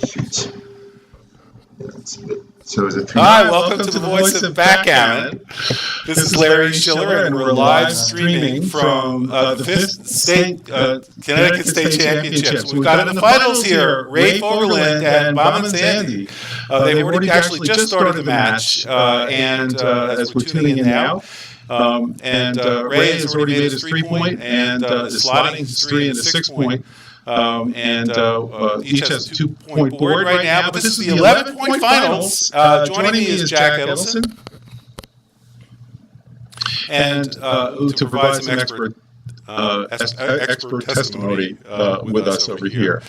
Shoot. So is it Hi, welcome to the voice of Backgammon. This is Larry Shiller, and we're live streaming from the fifth state Connecticut State Championships. We've got in the finals here Ray Fogerlund and Bahman Zandi. They've already actually just started the match, and as we're tuning in now, Ray has already made his 3-point and is slotting his 3 and his 6-point. Each has a 2-point board right now, but this is the 11-point finals. Joining me is Jack Edelson, and to provide some expert testimony with us over here.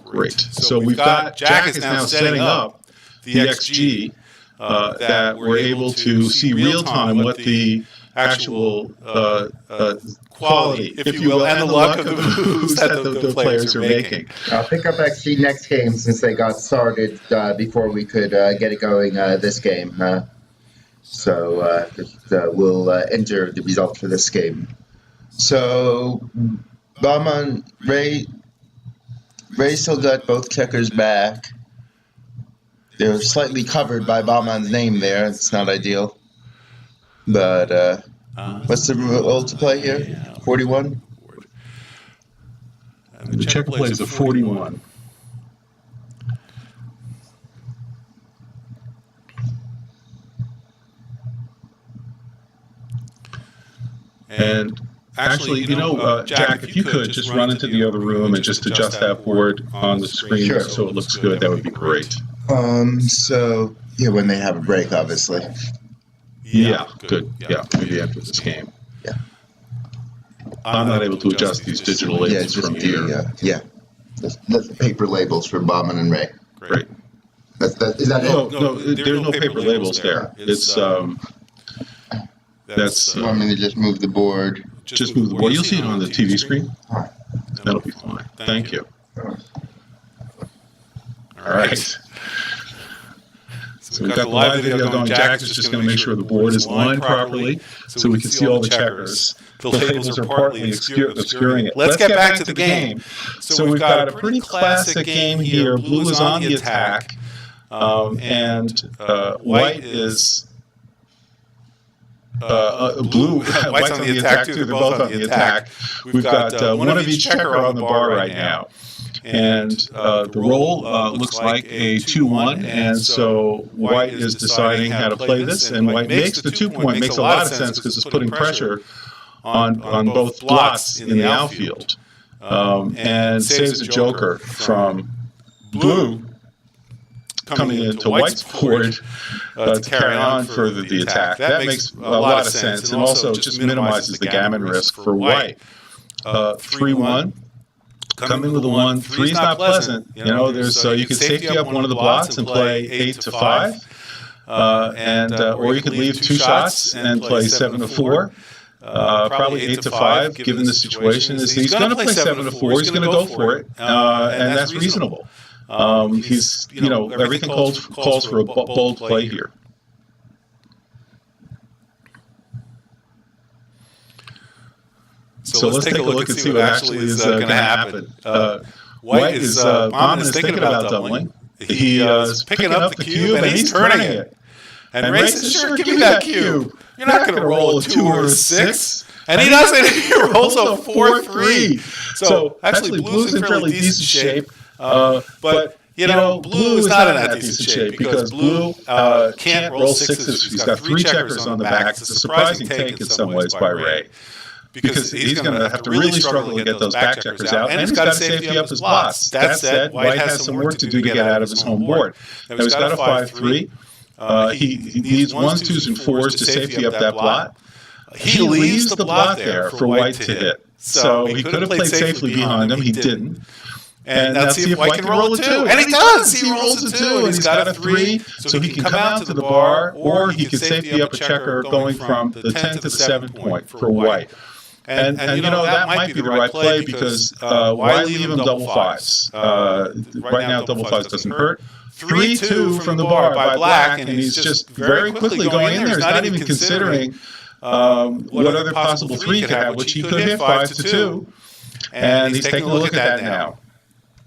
Great. So we've got Jack is now setting up the XG that we're able to see real time what the actual quality, if you will, and the luck of the moves that the players are making. I'll pick up XG next game since they got started before we could get it going this game. So we'll enter the result for this game. So Bahman, Ray still got both checkers back. They're slightly covered by Bahman's name there. It's not ideal. But what's the rule to play here? 41? And the checker plays a 41. And actually, you know, Jack, if you could just run into the other room and just adjust that board on the screen so it looks good, that would be great. So, yeah, when they have a break, obviously. Yeah, good. Yeah, maybe after this game. Yeah. I'm not able to adjust these digital labels from here. That's the paper labels for Bahman and Ray. Great. Is that it? No, there's no paper labels there. It's, that's... You want me to just move the board? Just move the board. You'll see it on the TV screen. That'll be fine. Thank you. All right. So we've got the live video going. Jack is just going to make sure the board is aligned properly so we can see all the checkers. The labels are partly obscuring it. Let's get back to the game. So we've got a pretty classic game here. Blue is on the attack, and white is... White's on the attack too. They're both on the attack. We've got one of each checker on the bar right now. And the roll looks like a 2-1, and so white is deciding how to play this, and white makes the 2-point. Makes a lot of sense because it's putting pressure on both blots in the outfield, and saves a joker from blue coming into white's board to carry on further the attack. That makes a lot of sense, and also just minimizes the gammon risk for white. 3-1. Coming with a 1, 3 is not pleasant. You know, there's you can safety up one of the blots and play 8 to 5, or you could leave 2 shots and play 7 to 4. Probably 8 to 5, given the situation. He's going to play 7 to 4. He's going to go for it, and that's reasonable. He's everything calls for a bold play here. So let's take a look and see what actually is going to happen. White is, Bahman is thinking about doubling. He is picking up the cube and he's turning it. And Ray says, sure, give me that cube. You're not going to roll a 2 or a 6. And he doesn't. He rolls a 4-3. So actually, blue's in fairly decent shape. But you know, blue is not in that decent shape because blue can't roll 6s. He's got 3 checkers on the back. It's a surprising take in some ways by Ray, because he's going to have to really struggle to get those back checkers out, and he's got to safety up his blots. That said, white has some work to do to get out of his home board. Now he's got a 5-3. He needs 1s, 2s, and 4s to safety up that blot. He leaves the blot there for white to hit. So he could have played safely behind him. He didn't. And let's see if white can roll a 2. And he does! He rolls a 2, and he's got a 3, so he can come out to the bar, or he can safety up a checker going from the 10 to the 7-point for white. And you know, that might be the right play because why leave him double 5s? Right now, double 5s doesn't hurt. 3-2 from the bar by black, and he's just very quickly going in there. He's not even considering what other possible 3 he could have, which he could hit 5 to 2. And he's taking a look at that now.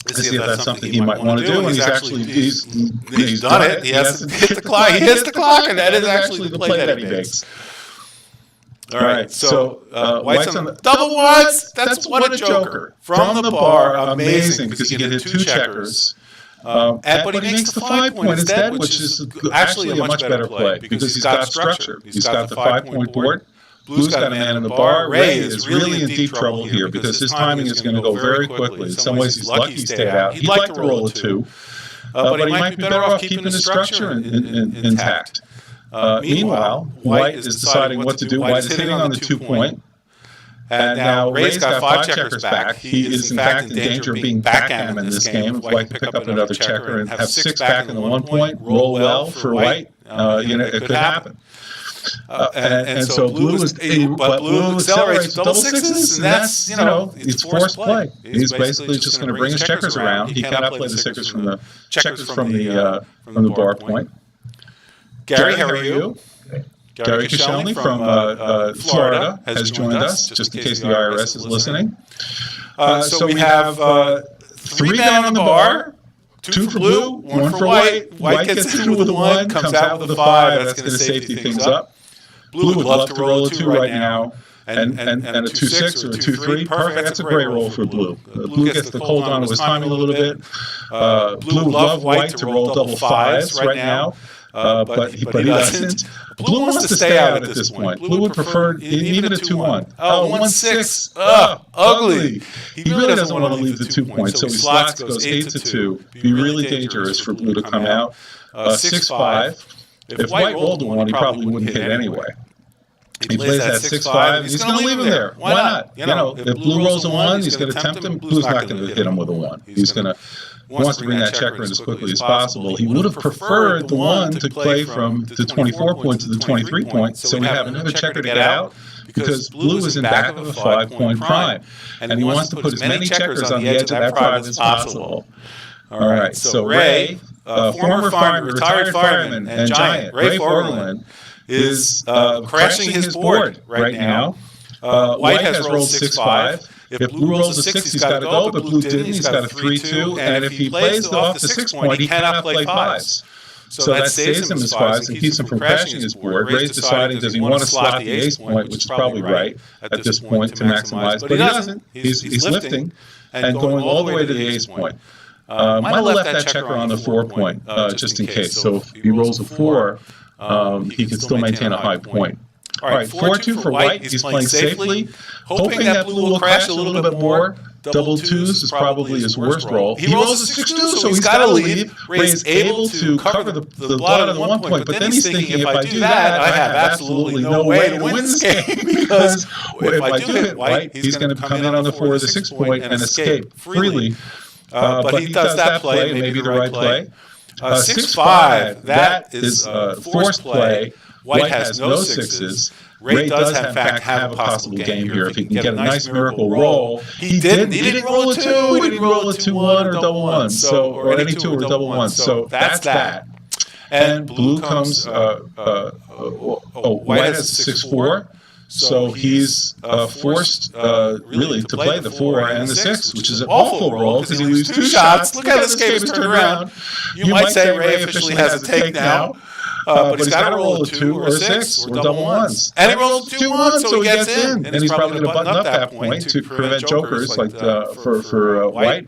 to see if that's something he might want to do. And he's done it. He has hit the clock. He hits the clock, and that is actually the play that he makes. All right, so White's on the double ones. That's what a joker. From the bar, amazing, because he can hit 2 checkers. But he makes the 5-point instead, which is actually a much better play, because he's got structure. He's got the 5-point board. Blue's got a man in the bar. Ray is really in deep trouble here, because his timing is going to go very quickly. In some ways, he's lucky he stayed out. He'd like to roll a 2, but he might be better off keeping his structure intact. Meanwhile, White is deciding what to do. White is hitting on the 2-point. And now Ray's got 5 checkers back. He is, in fact, in danger of being backgammon in this game. If White can pick up another checker and have 6 back in the 1-point, roll well for White, it could happen. And so Blue accelerates double 6s, and that's, it's forced play. He's basically just going to bring his checkers around. He cannot play the checkers from the bar point. Gary, how are you? Gary Koscielny from Florida has joined us, just in case the IRS is listening. So we have 3 down on the bar, 2 for Blue, 1 for White. White gets in with a 1, comes out with a 5. That's going to safety things up. Blue would love to roll a 2 right now, and a 2-6 or a 2-3. Perfect. That's a great roll for Blue. Blue gets to hold on to his timing a little bit. Blue would love White to roll double 5s right now. But he doesn't. Blue wants to stay out at this point. Blue would prefer even a 2-1. 1-6. Ugly. He really doesn't want to leave the 2-point, so he slots, goes 8-2. Be really dangerous for Blue to come out. 6-5. If White rolled a 1, he probably wouldn't hit anyway. He plays that 6-5. He's going to leave him there. Why not? If Blue rolls a 1, he's going to tempt him. Blue's not going to hit him with a 1. He's going to wants to bring that checker in as quickly as possible. He would have preferred the 1 to play from the 24 point to the 23 point, so we have another checker to get out, because Blue is in back of a 5-point prime, and he wants to put as many checkers on the edge of that prime as possible. All right, so Ray, former fireman, retired fireman and giant, Ray Fogerlund, is crashing his board right now. White has rolled 6-5. If Blue rolls a 6, he's got to go, but Blue didn't. He's got a 3-2, and if he plays off the 6-point, he cannot play 5s. So that saves him his 5s and keeps him from crashing his board. Ray's deciding, does he want to slot the ace point, which is probably right at this point to maximize, but he doesn't. He's lifting and going all the way to the ace point. Might have left that checker on the 4-point, just in case. So if he rolls a 4, he can still maintain a high point. All right, 4-2 for White. He's playing safely, hoping that Blue will crash a little bit more. Double 2s is probably his worst roll. He rolls a 6-2, so he's got to leave. Ray's able to cover the blot of the 1 point, but then he's thinking, if I do that, I have absolutely no way to win this game, because if I do hit White, he's going to come in on the 4 or the 6 point and escape freely. But he does that play, maybe the right play. 6-5, that is forced play. White has no 6s. Ray does, in fact, have a possible game here if he can get a nice miracle roll. He didn't. He didn't roll a 2. He didn't roll a 2-1 or double 1. So, or any 2 or double 1. So that's that. And Blue comes. White has a 6-4. So he's forced, really, to play the 4 and the 6, which is an awful roll because he loses 2 shots. Look how this game is turned around. You might say Ray officially has a take now. But he's got to roll a 2 or a 6 or double 1s. And he rolls 2 1s, so he gets in. And he's probably going to button up that point to prevent jokers like for White.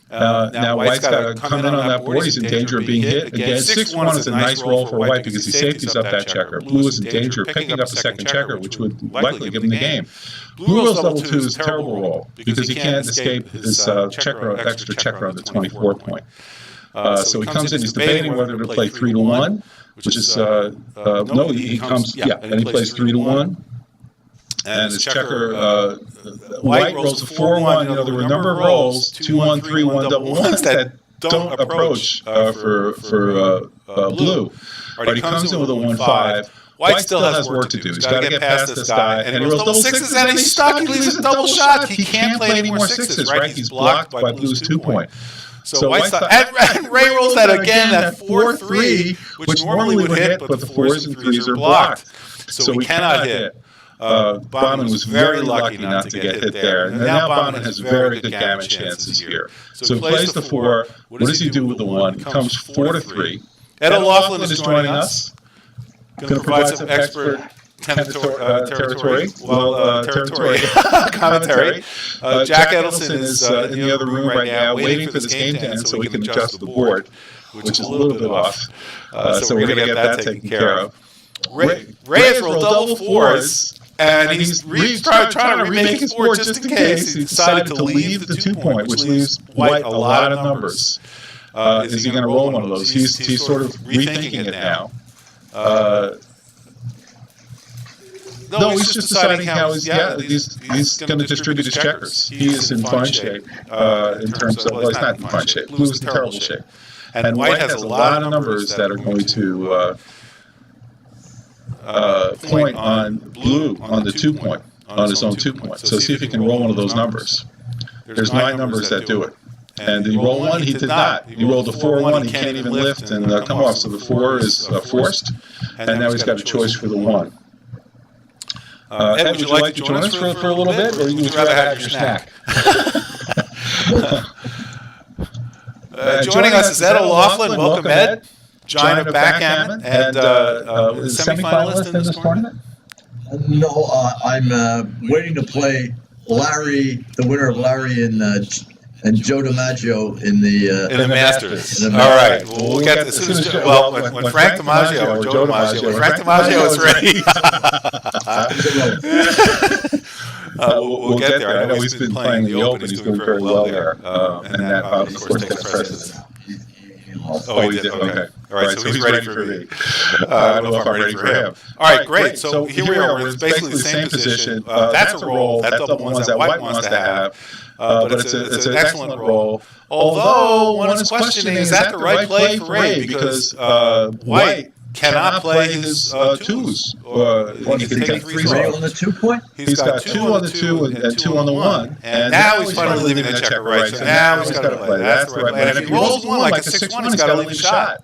Now White's got to come in on that board. He's in danger of being hit. Again, 6-1 is a nice roll for White because he safeties up that checker. Blue is in danger of picking up a second checker, which would likely give him the game. Blue rolls double 2 is a terrible roll because he can't escape his extra checker on the 24 point. So he comes in, he's debating whether to play 3-1, which is, no, he comes, and he plays 3-1. And his checker, White rolls a 4-1. There were a number of rolls, 2-1, 3-1, double 1s that don't approach for Blue. But he comes in with a 1-5. White still has work to do. He's got to get past this guy. And he rolls double 6s, and he's stuck. He leaves a double shot. He can't play any more 6s, right? He's blocked by Blue's 2-point. So White's and Ray rolls that again, that 4-3, which normally would hit, but the 4s and 3s are blocked. So we cannot hit. Bahman was very lucky not to get hit there. And now Bahman has very good gammon chances here. So he plays the 4. What does he do with the 1? He comes 4 to 3. Ed O'Loughlin is joining us. Going to provide some expert territory commentary. Jack Edelson is in the other room right now, waiting for this game to end so we can adjust the board, which is a little bit off. So we're going to get that taken care of. Ray has rolled double 4s, and he's trying to remake his board just in case. He decided to leave the 2-point, which leaves White a lot of numbers. Is he going to roll one of those? He's sort of rethinking it now. No, he's just deciding how he's going to distribute his checkers. He is in fine shape in terms of, well, he's not in fine shape. Blue's in terrible shape. And White has a lot of numbers that are going to point on Blue on the 2-point, on his own 2-point. So see if he can roll one of those numbers. There's 9 numbers that do it. And did he roll 1? He did not. He rolled a 4-1. He can't even lift and come off. So the 4 is forced. And now he's got a choice for the 1. Ed, would you like to join us for a little bit, or would you rather have your snack? Joining us is Ed O'Loughlin. Welcome, Ed. Giant of Backgammon and semi-finalist in this tournament. No, I'm waiting to play Larry, the winner of Larry and Joe DiMaggio in the Masters. All right. Well, we'll get as soon as when Frank DiMaggio or Joe DiMaggio, when Frank DiMaggio is ready. We'll get there. I know he's been playing the Open. He's doing very well there, and that of course takes precedence. Oh, he did. Okay. All right. So he's ready for me. I don't know if I'm ready for him. All right. Great. So here we are. We're basically the same position. That's a roll. That double ones that White wants to have. But it's an excellent roll. Although one is questioning, is that the right play for Ray? Because White cannot play his 2s. He can take 3s on the 2-point? He's got 2 on the 2 and 2 on the 1. And now he's finally leaving that checker right. So now he's got to play. That's the right play. And if he rolls 1 like a 6-1, he's got to leave a shot.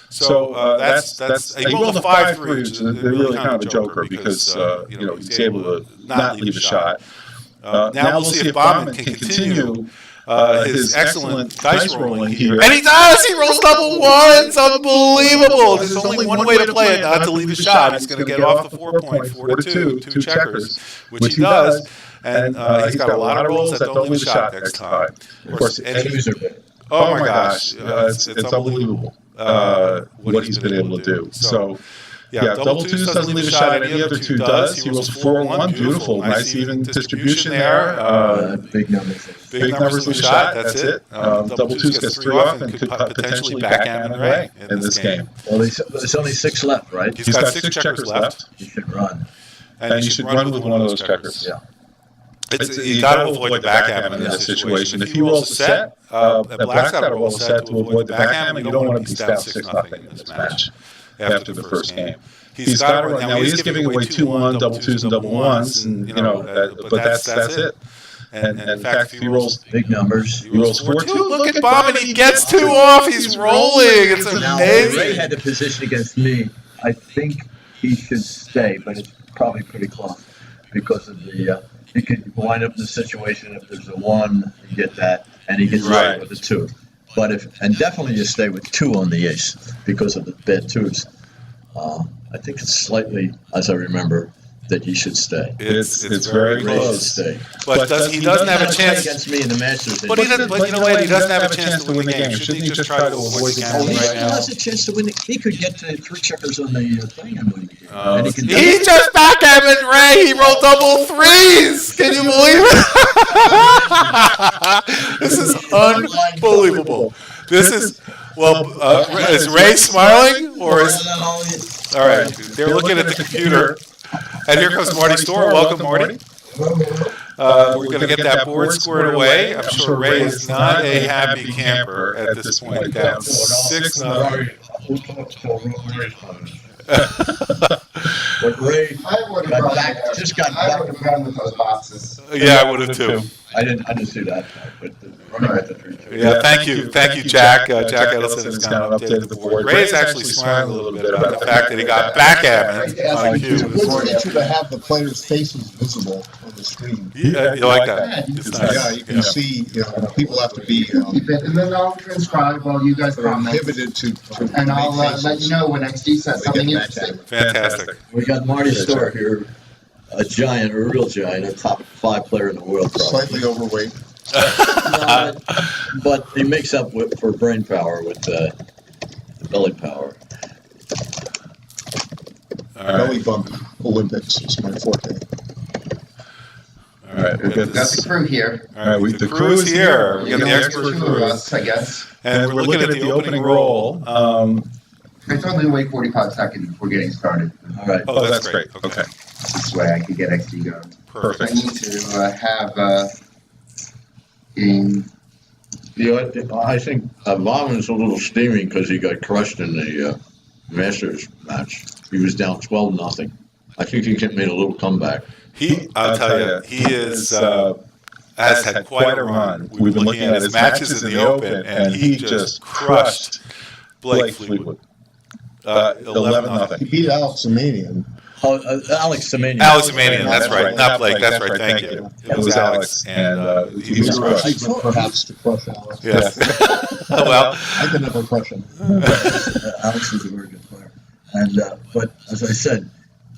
So that's he rolled a 5-3, which is really kind of a joker because he's able to not leave a shot. Now we'll see if Bahman can continue his excellent dice rolling here. And he does! He rolls double 1s! Unbelievable! There's only one way to play it, not to leave a shot. He's going to get off the 4-point, 4-2, 2 checkers, which he does. And he's got a lot of rolls that don't leave a shot next time. Of course, oh my gosh, it's unbelievable what he's been able to do. So, yeah, double 2s doesn't leave a shot. Any other 2 does. He rolls 4-1. Beautiful. Nice even distribution there. Big numbers. Big numbers leave a shot. That's it. Double 2s gets 3 off and could potentially backgammon Ray in this game. Well, there's only 6 left, right? He's got 6 checkers left. You should run. And you should run with one of those checkers. Yeah. You got to avoid the backgammon in this situation. If he rolls a set, Black's got to roll a set to avoid the backgammon. You don't want to be down 6-0 in this match after the first game. He's got it. Now he is giving away 2-1, double 2s, and double 1s, and but that's it. And in fact, if he rolls big numbers, he rolls 4-2. Look at Bahman, he gets 2 off. He's rolling. It's amazing. Now, Ray had the position against me. I think he should stay, but it's probably pretty close because of the. He could wind up in the situation if there's a 1, you get that, and he gets right with a 2. But definitely you stay with 2 on the ace because of the bad 2s. I think it's slightly, as I remember, that he should stay. It's very close. Stay. But he doesn't have a chance against me in the Masters. But he doesn't. But you know what? He doesn't have a chance to win the game. Shouldn't he just try to avoid the game right now? He has a chance to win. He could get to 3 checkers on the thing and win the game. He's just backgammon Ray. He rolled double 3s. Can you believe it? This is unbelievable. This is. Well, is Ray smiling or is? All right, they're looking at the computer, and here comes Marty Storr. Welcome, Marty. We're going to get that board squared away. I'm sure Ray is not a happy camper at this point. Down 6-0. But Ray just got back with those boxes. Yeah, I would have too. I didn't see that, but running with the 3-2. Yeah, thank you, Jack. Jack Edelson has kind of updated the board. Ray is actually smiling a little bit about the fact that he got backgammon on the cube. It's a good feature to have the players' faces visible on the screen. Yeah, you like that? It's nice. Yeah, you can see. People have to be Keep it, and then I'll transcribe while you guys comment. prohibited to And I'll make faces. let you know when XD says something interesting. Fantastic. We got Marty Starr here, a giant, a real giant, a top 5 player in the world, probably. Slightly overweight. No, but he makes up for brain power with the belly power. Belly bump Olympics is my forte. All right, we've got Got the this. crew here. All right, the crew is here. We got the expert Two of crew, us, I guess. and we're looking at the opening roll. It's only wait 45 seconds before getting started. All right. Oh, that's great. Okay, This way I can get XD going. I perfect. need to have game. I think Bahman's a little steaming because he got crushed in the Masters match. He was down 12-0. I think he made a little comeback. I'll tell you, he has had quite a run. We've been looking at his matches in the Open, and he just crushed Blake Fleetwood. 11-0. He beat Alex Semanian. Oh, Alex Semanian. Alex Semanian, that's right. Not Blake, that's right, thank you. It was Alex, and he was crushed. Perhaps to crush Alex. Yes. Well, I could never crush him. Alex is a very good player. And but as I said,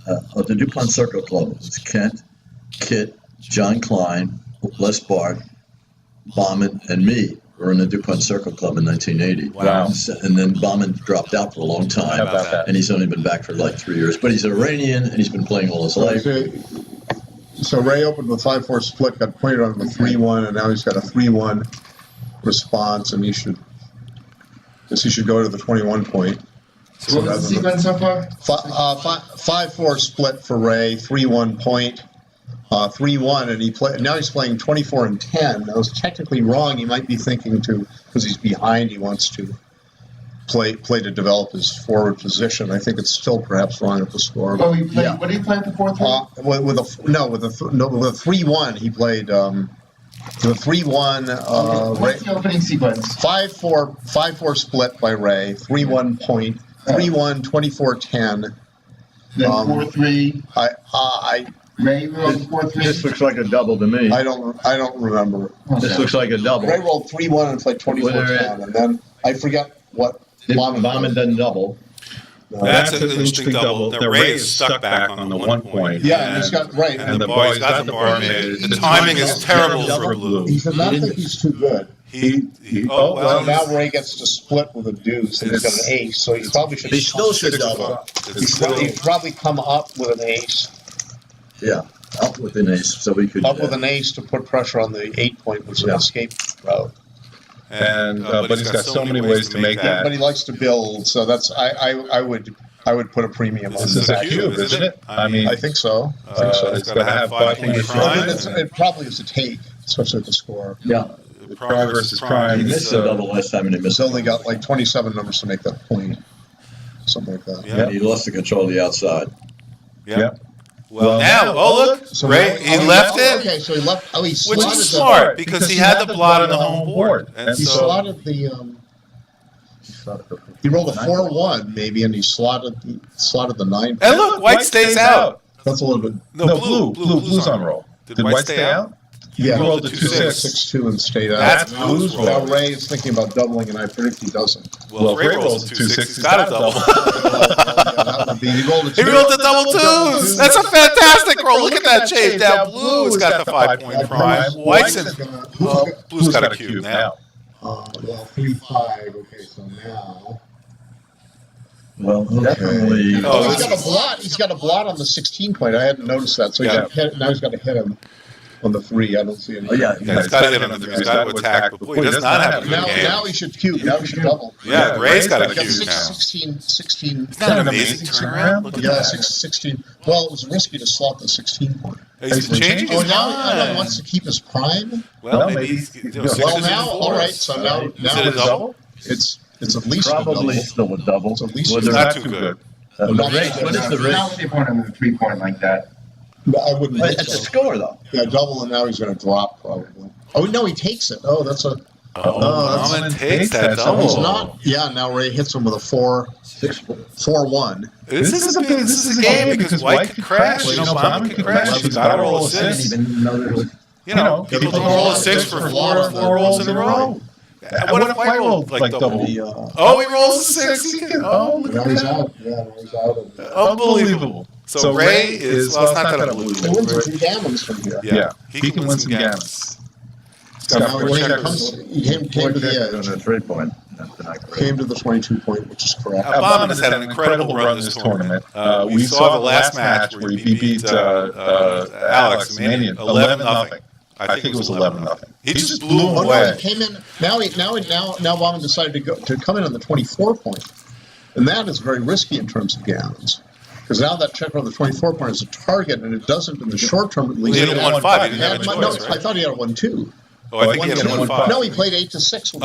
of the DuPont Circle Club, it's Kent, Kit, John Klein, Les Bart, Bahman, and me were in the DuPont Circle Club in 1980. Wow. And then Bahman dropped out for a long time. How about that? And he's only been back for like 3 years. But he's Iranian, and he's been playing all his life. So Ray opened with 5-4 split, got pointed on the 3-1, and now he's got a 3-1 response, and he should go to the 21 point. So what was the sequence so far? 5-4 split for Ray, 3-1 point, 3-1, and now he's playing 24 and 10. That was technically wrong. He might be thinking because he's behind, he wants to play to develop his forward position. I think it's still perhaps wrong at the score. Oh, he played. What did he play at the 4-3? With a 3-1, he played the 3-1. What's the opening sequence? 5-4 split by Ray, 3-1 point, 3-1, 24-10. Then 4-3. Ray rolled 4-3. This looks like a double to me. I don't remember. This looks like a double. Ray rolled 3-1 and played 24-10, and then I forget what Bahman doesn't double. That's an interesting double. The Ray is stuck back on the 1 point. Yeah, and he's got right. And the boy's got the bar made. The timing is terrible for Blue. He said, "I don't think he's too good." Well, now Ray gets to split with a deuce, and he's got an ace, so he probably should. He still should double. He'd probably come up with an ace. Yeah, up with an ace, so we could. Up with an ace to put pressure on the 8 point, which is an escape route. And but he's got so many ways to make that. But he likes to build, so that's I would put a premium on This is a cube, isn't it? I mean, I think so. I think so. It's going to have 5 point prime. It probably is a take, especially at the score. Yeah. Prime versus prime. He missed a double last time, and he missed. He's only got like 27 numbers to make that point, something like that. Yeah. He lost the control of the outside. Yeah. Well, now, look, So Ray, he left it, Okay, so he left. Oh, he which slotted is smart because he had the blot on the home board, and He so slotted the. He rolled a 4-1 maybe, and he slotted the 9. and look, White stays out. That's a little bit. No, Blue's on roll. Did White stay out? Yeah, He rolled a 2-6, 2-6, and stayed out. That's Blue's Now roll. Ray is thinking about doubling, and I predict he doesn't. Well, if Ray rolls a 2-6, he's got a double. That would be, he rolled a He rolled the double twos. That's a fantastic roll. Look at that change. Now Blue has got the 5 point prime. White's in. Oh, Blue's got a cube now. Well, 3-5. Okay, so now. Well, definitely. Oh, He's got a blot. He's got a blot on the 16 point. I hadn't noticed that. So he's got to hit, now he's got to hit him on the 3. I don't see any. Oh, yeah. Yeah, he's got to hit him. He's got to attack. But boy, he does not have a good Now game. he should cube. Now he should double. Yeah, Ray's got a He's got cube now. 16. Isn't that an amazing turnaround? Look at Yeah, that. 16. Well, it was risky to slot the 16 point. He's changing Oh, his now he mind. wants to keep his prime. Well, maybe he's Well, sixes now, and all right. fours. So now Is it a double? it's at least Probably a double. still a double. It's at least Well, a It's they're not too good. The race, what is the Now race? they point him with a 3 point like that. I wouldn't think It's a so. score, though. Yeah, double, and now he's going to drop probably. Oh no, he takes it. Oh, that's a. Bahman takes that So he's double. not. Yeah, now Ray hits him with a 4-1. This is a game because White could crash. Bahman could crash. He's got to roll a 6. People roll a 6 for four rolls in a row. What if White rolled like double? He rolls a 6. Now he's out. Yeah, he's out. Unbelievable. So Ray is, well, it's not that unbelievable. He wins with some gammons from here. Yeah, he can win some gammons. So now he came to the on a 3 point. Came to the 22 point, which is correct. Bahman has had an incredible run this tournament. We saw the last match where he beat Alex Manian 11-0. I think it was 11-0. He just blew him away. No, he came in. Now Bahman decided to come in on the 24 point, and that is very risky in terms of gammons. Because now that checker on the 24 point is a target, and it doesn't in the short term at least. He had a 1-5. He didn't have a choice, No, right? I thought he had a 1-2. Oh, I think he had a 1-5. No, he played 8-6. He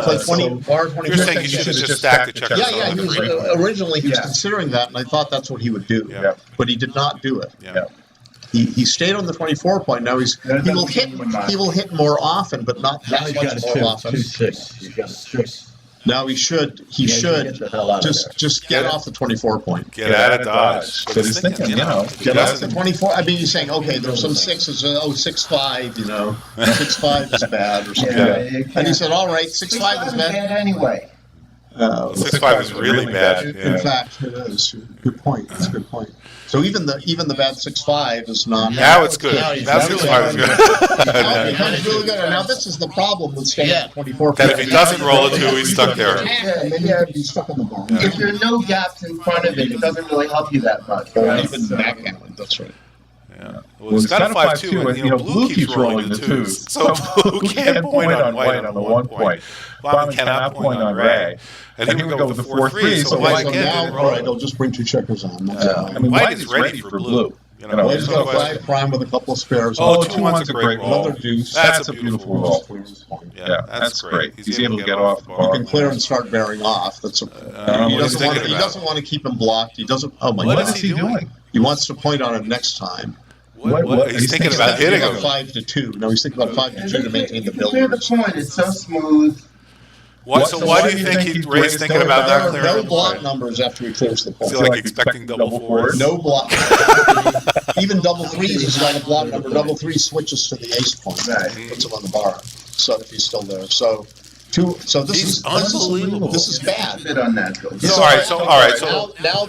played 20. You're saying he should have just stacked the checkers Yeah. on He the was, 3 point. originally he was considering that, and I thought that's what he would do. Yeah. But he did not do it. Yeah. He stayed on the 24 point. Now he will hit more often, but not Now that he's got much a more often. 2-6. He's got a 6. Now he should get the hell out of just get off the 24 point. Get out of Dodge. But he's thinking, He Get off the doesn't. 24. I mean, he's saying, okay, there's some 6s. 6-5. 6-5 is bad or something. And he said, all right, 6-5 is bad. anyway. 6-5 is really bad. In Yeah. fact, it is. Good point. That's a good point. So even the bad 6-5 is not. Now it's good. Now he's Now really 6-5 is good. Now he's really good. And now this is the problem with staying at 24. That if he doesn't roll a 2, he's stuck there. And then he's stuck on the ball. If there are no gaps in front of it doesn't really help you that much. Or Right? even backgammon. That's right. Yeah. Well, it's got a 5-2, and Blue keeps rolling the 2s. So Blue can't point on White on the 1 point. Bahman cannot point on Ray. And he would go with the 4-3, so White So again now, didn't all right, roll. they'll just bring 2 checkers on. That's all. I mean, White is ready for Blue. White's got a 5 prime with a couple of spares. Oh, 2-1's a great roll. Another deuce. That's a beautiful roll. Yeah, that's great. He's able to get off the You bar. can clear and start bearing off. That's he doesn't want to keep him blocked. He doesn't. Oh my What God! is he doing? He wants to point on him next time. He's thinking about hitting him. 5-2. No, he's thinking about 5-2 to maintain the Clear the builders. point. It's so smooth. So why do you think Ray's thinking about that clearing No the block point? numbers after he clears the Is point. he like expecting double 4s? No block. Even double 3s is not a block number. Double 3 switches to the ace point. Right. Puts him on the bar. So if he's still there. So this He's is unbelievable. This is bad. A bit unnatural. So, all right. Now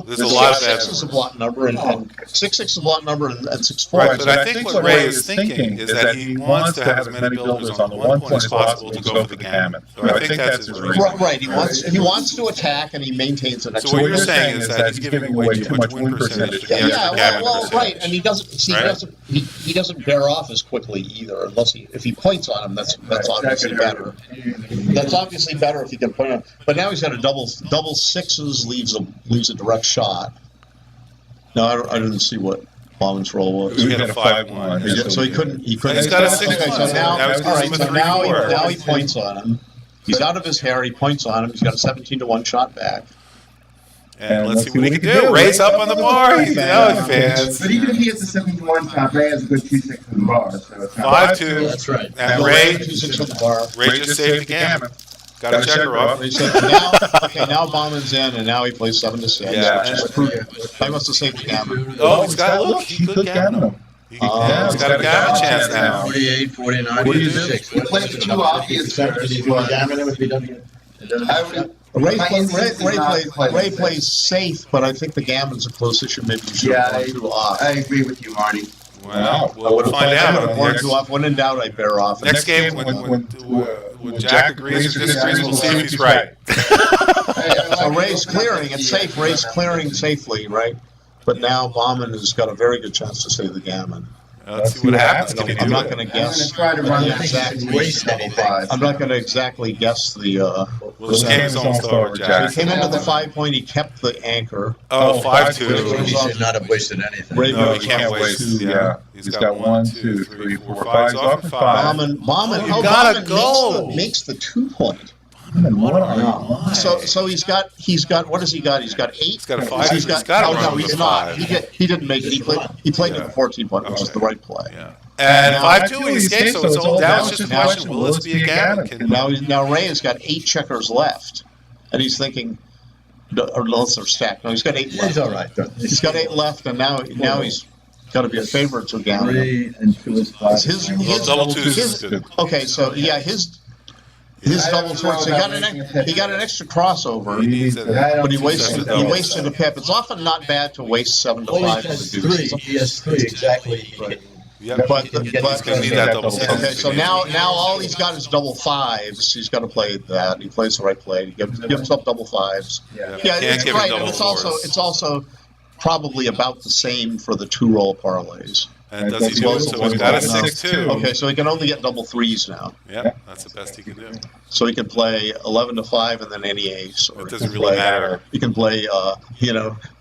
There's a lot of bad 6 is a block number and 6-6 is a block number and 6-4. Right, but I think what Ray is thinking is that he wants to have as many builders on the 1 point as possible to go for the gammon. So I think that's his reason. Right. He wants to attack and he maintains an So what you're saying is that he's giving away too much win percentage to the extra gammon percentage. Right, and he doesn't. See, Right? he doesn't bear off as quickly either, unless if he points on him. That's obviously better. That's obviously better if he can point on. But now he's got a double 6s leaves a direct shot. No, I didn't see what Bahman's roll was. He had a 5-1. So he couldn't. He's got a 6-1. Okay, so now, Now he's all right. with So now 3-4. he points on him. He's out of his hair. He points on him. He's got a 17-1 shot back. And let's see what he can do. Ray's up on the bar. He's fans. But even if he has a 7-1 top, Ray has a good 2-6 in the bar. So it's not 5-2. That's right. And Ray Ray 2-6 on the bar. just saved the gammon. Got a checker off. He said, now Bahman's in, and now he plays 7-6. Yeah. Which is proof. I must have saved the gammon. Oh, he's got look. He could gammon him. He's got a gammon chance now. 48, 49, What do you do? 46. He plays the 2 obvious first. Ray plays safe, but I think the gammon's a close issue. Maybe you should have gone too off. I agree with you, Marty. Well, we'll find out. One too off. When in doubt, I bear off. Next game, when Jack agrees or disagrees, we'll see if he's right. So Ray's clearing. It's safe. Ray's clearing safely, right? But now Bahman has got a very good chance to save the gammon. Let's see what happens. Can he do I'm not it? going to I'm going guess. to try to run the the exact waste anything. I'm not going to exactly guess the. Well, this game's almost over, Jack. He came into the 5 point. He kept the anchor. Oh, 5-2. He should not have wasted anything. Ray No, goes he can't off. waste. Yeah. He's got 1, 2, 3, 4, 5. He's off at 5. Bahman. You gotta Bahman go. makes the 2 point. What are you? So he's got what has he got? He's got 8. He's got a 5. He's got to oh run no, with he's a not. 5. He didn't make it. He played Yeah. with the 14 point, which is the right play. Yeah. And 5-2 he escaped, so it's all down. It's just a question, will this be a gammon? Now Ray has got 8 checkers left, and he's thinking, or unless they're stacked. No, he's got 8 left. He's all right. He's got 8 left, and now he's got to be a favorite to gammon. 3 and 2 is 5. His double twos is good. Okay, so yeah, his double twos. He got an extra crossover, but he wasted a pip. It's often not bad to waste 7 to 5. Well, he has 3. He has 3 exactly. Yep. But He's gonna need that double six. okay, so now all he's got is double 5s. He's got to play that. He plays the right play. He gives up double 5s. Yeah, it's give right, him and double it's also probably about the same for the 2-roll parlays. And does he do it? So he's got a 6-2. Okay, so he can only get double 3s now. Yeah, that's the best he can do. So he can play 11 to 5 and then any ace. Or It doesn't really matter. He can play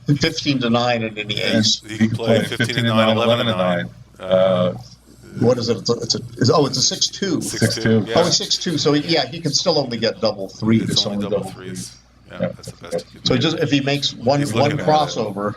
15 to 9 and any ace. He can play 15 to 9, 11 to 9. What is it? It's a 6-2. 6-2. Oh, it's 6-2. So he can still only get double 3s. It's only double 3s. Yeah, that's the best he can So do. if he makes one looking at crossover,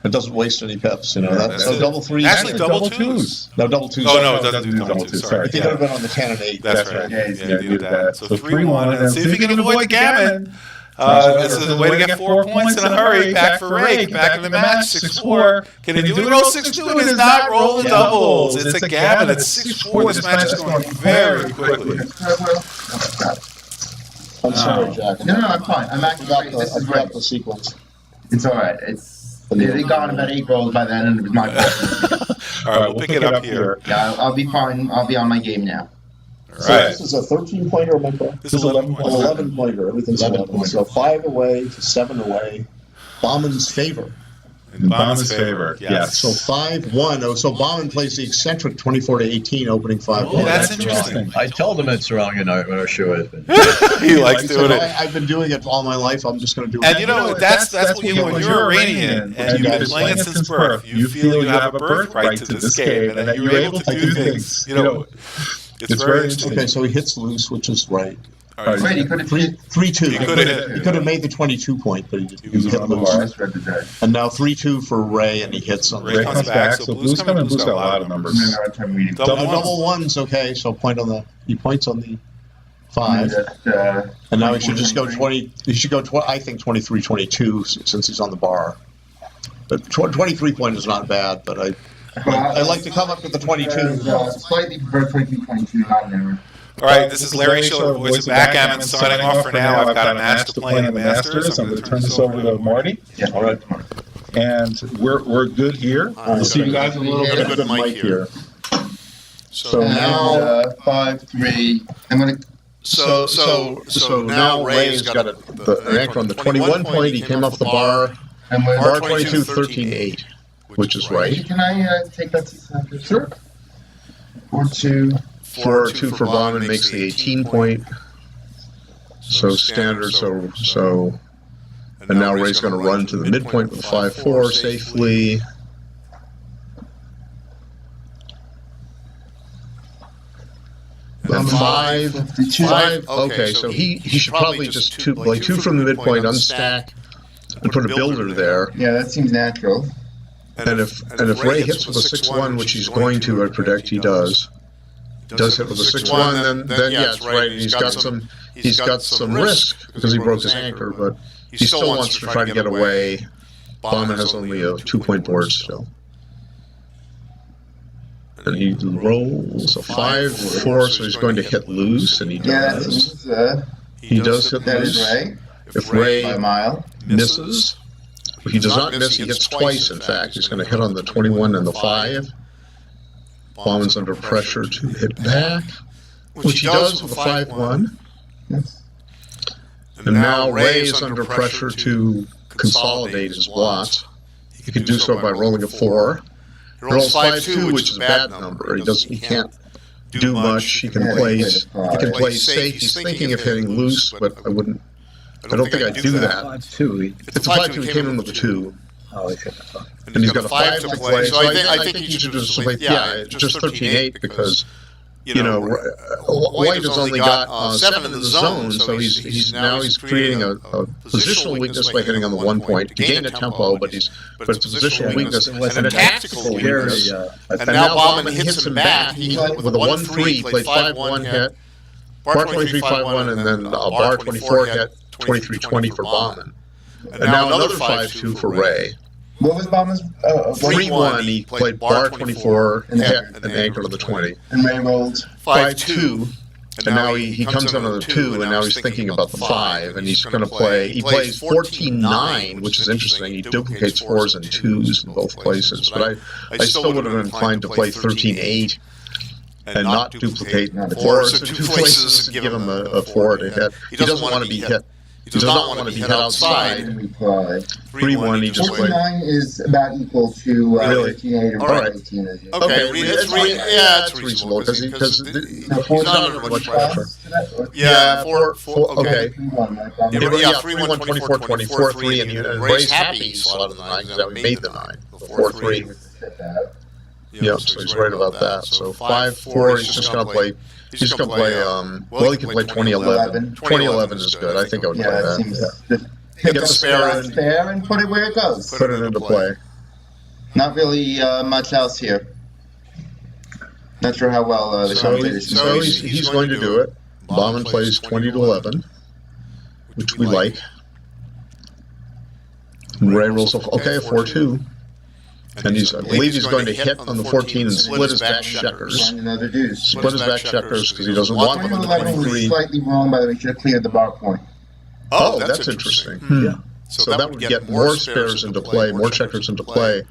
it doesn't waste any pips. So it. double 3s. Actually, double 2s. No, double 2s. Oh, no, it doesn't do double 2s. Sorry. He could have been on the 10 and 8. That's right. Yeah, Yeah, he did that. So 3-1, and see if he can avoid the gammon. This is a way to get 4 points in a hurry. Back for Ray. Back in the match. 6-4. Can he do it? Roll 6-2. It is not rolling doubles. It's a gammon. It's 6-4. This match is going very quickly. I'm sorry, Jack. No, I'm fine. I'm actually. This is forgot right. the sequence. It's all right. They got about 8 rolls by then, and it was my fault. All right, we'll pick it up here. Yeah, I'll be fine. I'll be on my game now. All So right. this is a 13-pointer, am I correct? This is 11 points. 11-pointer. Everything's 11. So 5 away to 7 away. Bahman's favor. In Bahman's favor. Yes. So 5-1. Oh, so Bahman plays the eccentric 24 to 18, opening 5-1. Oh, that's interesting. I told him it's wrong in our show. He likes doing it. I've been doing it all my life. I'm just going to do it. And you know, that's what when you're Iranian and you've been playing it since birth, you feel you have a birthright to this game and that you're able to do things. You know, it's very interesting. Okay, so he hits loose, which is right. All right. Wait, he could have 3-2. He could have hit. He could have made the 22 point, but he was hit on the loose. bar. misread the die. And now 3-2 for Ray, and he hits on Ray comes back, so Blue's coming. Blue's got a lot of numbers. I'm having a hard time reading. double ones. Okay, so he points on the 5. And now he should just go 20. He should go, I think, 23-22 since he's on the bar. But 23 point is not bad, but I like to come up with the 22. Slightly prefer 22, not an error. All right, this is Larry Shiller, voice of Backgammon, signing off for now. I've got a match to play in the Masters. I'm going to turn this over to Marty. Yeah, all right. And we're good here. We'll see you guys in a little bit. Good mic here. So Now 5-3. I'm gonna. So now Ray's got an anchor on the 21 point. He came off the bar. I'm with Bar 22, 13-8, which is right. Can I take that? Sure. 4-2. 4-2 for Bahman makes the 18 point. So standard. So and now Ray's going to run to the midpoint with 5-4 safely. Then 5. Okay, so he should probably just play 2 from the midpoint, unstack, and put a builder there. Yeah, that seems natural. And if Ray hits with a 6-1, which he's going to, I predict he does hit with a 6-1, then yeah, it's right. And he's got some risk because he broke his anchor, but he still wants to try to get away. Bahman has only a 2-point board still. And he rolls a 5-4, so he's going to hit loose, and he Yeah, that does. seems, He does hit that is loose. right. If By a Ray mile. misses, if he does not miss, he hits twice, in fact. He's going to hit on the 21 and the 5. Bahman's under pressure to hit back, which he does with a 5-1. Yes. And now Ray is under pressure to consolidate his blots. He can do so by rolling a 4. He rolls 5-2, which is a bad number. He can't do much. He can play safe. He's thinking of hitting loose, but I don't think I'd do that. 5-2. It's a 5-2. He came in with a 2. Oh, I should And he's got a 5 to play. So I think he should just play, just 13-8 because White has only got 7 in the zone, so he's creating a positional weakness by hitting on the 1 point to gain a tempo, but it's a positional weakness and a tactical weakness. And now Bahman hits him back. He with a 1-3 played 5-1 hit, bar 23-5-1, and then a bar 24 hit, 23-20 for Bahman. And now another 5-2 for Ray. What was Bahman's? 3-1, he played bar 24, hit, and anchored on the 20. And Ray rolled 5-2, and now he comes on the 2, and now he's thinking about the 5, and he's going to play. He plays 14-9, which is interesting. He duplicates 4s and 2s in both places, but I still would have been inclined to play 13-8 and not duplicate 4s in 2 places and give him a 4 to hit. He doesn't want to be hit. He does not want to be hit outside. 3-1, he just played. 49 is about equal to 13-8 or All right. 18. Okay, it's reasonable because he's not under much pressure. Yeah, 4, okay. 3-1, 24, 24, 3, and Ray's happy he slotted the 9 because that made the 9. 4-3. Yeah, so he's right about that. So 5-4, he's just going to play. He's going to play, well, he can play 2011. 2011 is good. I think I would play that. Pick Get up the spare and put it where it goes. Put it into play. Not really much else here. Not sure how well the commentators. So he's going to do it. Bahman plays 20-11, which we like. And Ray rolls, okay, a 4-2. And I believe he's going to hit on the 14 and split his back checkers. Find another deuce. Split his back checkers because he doesn't want them on the 11 was 23. slightly wrong, by the way. Should have cleared the bar point. Oh, that's interesting. Yeah. So that would get more spares into play, more checkers into play.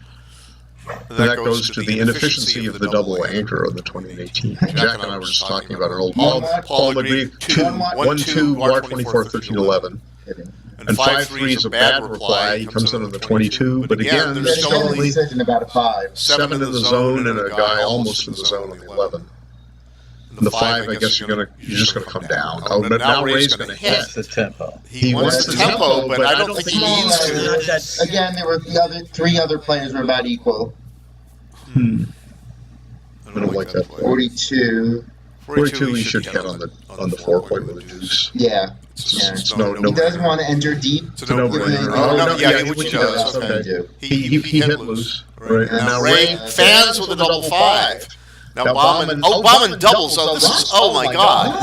And that goes to the inefficiency of the double anchor of the 2018. Jack and I were just talking about it. Old Paul agreed. 1-2, bar 24, 13-11. And 5-3 is a bad reply. He comes in on the 22, but again, there's still only decision about a 5. 7 in the zone and a guy almost in the zone on the 11. And the 5, I guess you're just gonna come down. Oh, but now Ray's gonna hit. That's the tempo. He wants the tempo, but I don't think he needs to. Again, there were three other players were about equal. I don't like that play. 42. 42, he should hit on the 4 point with a deuce. Yeah. It's no He does want to enter deep. It's a no-brainer. Oh, no, yeah, which he does. Okay. He hit loose. Right. And now Ray fans with a double 5. Now Bahman doubles. So this is, oh my God.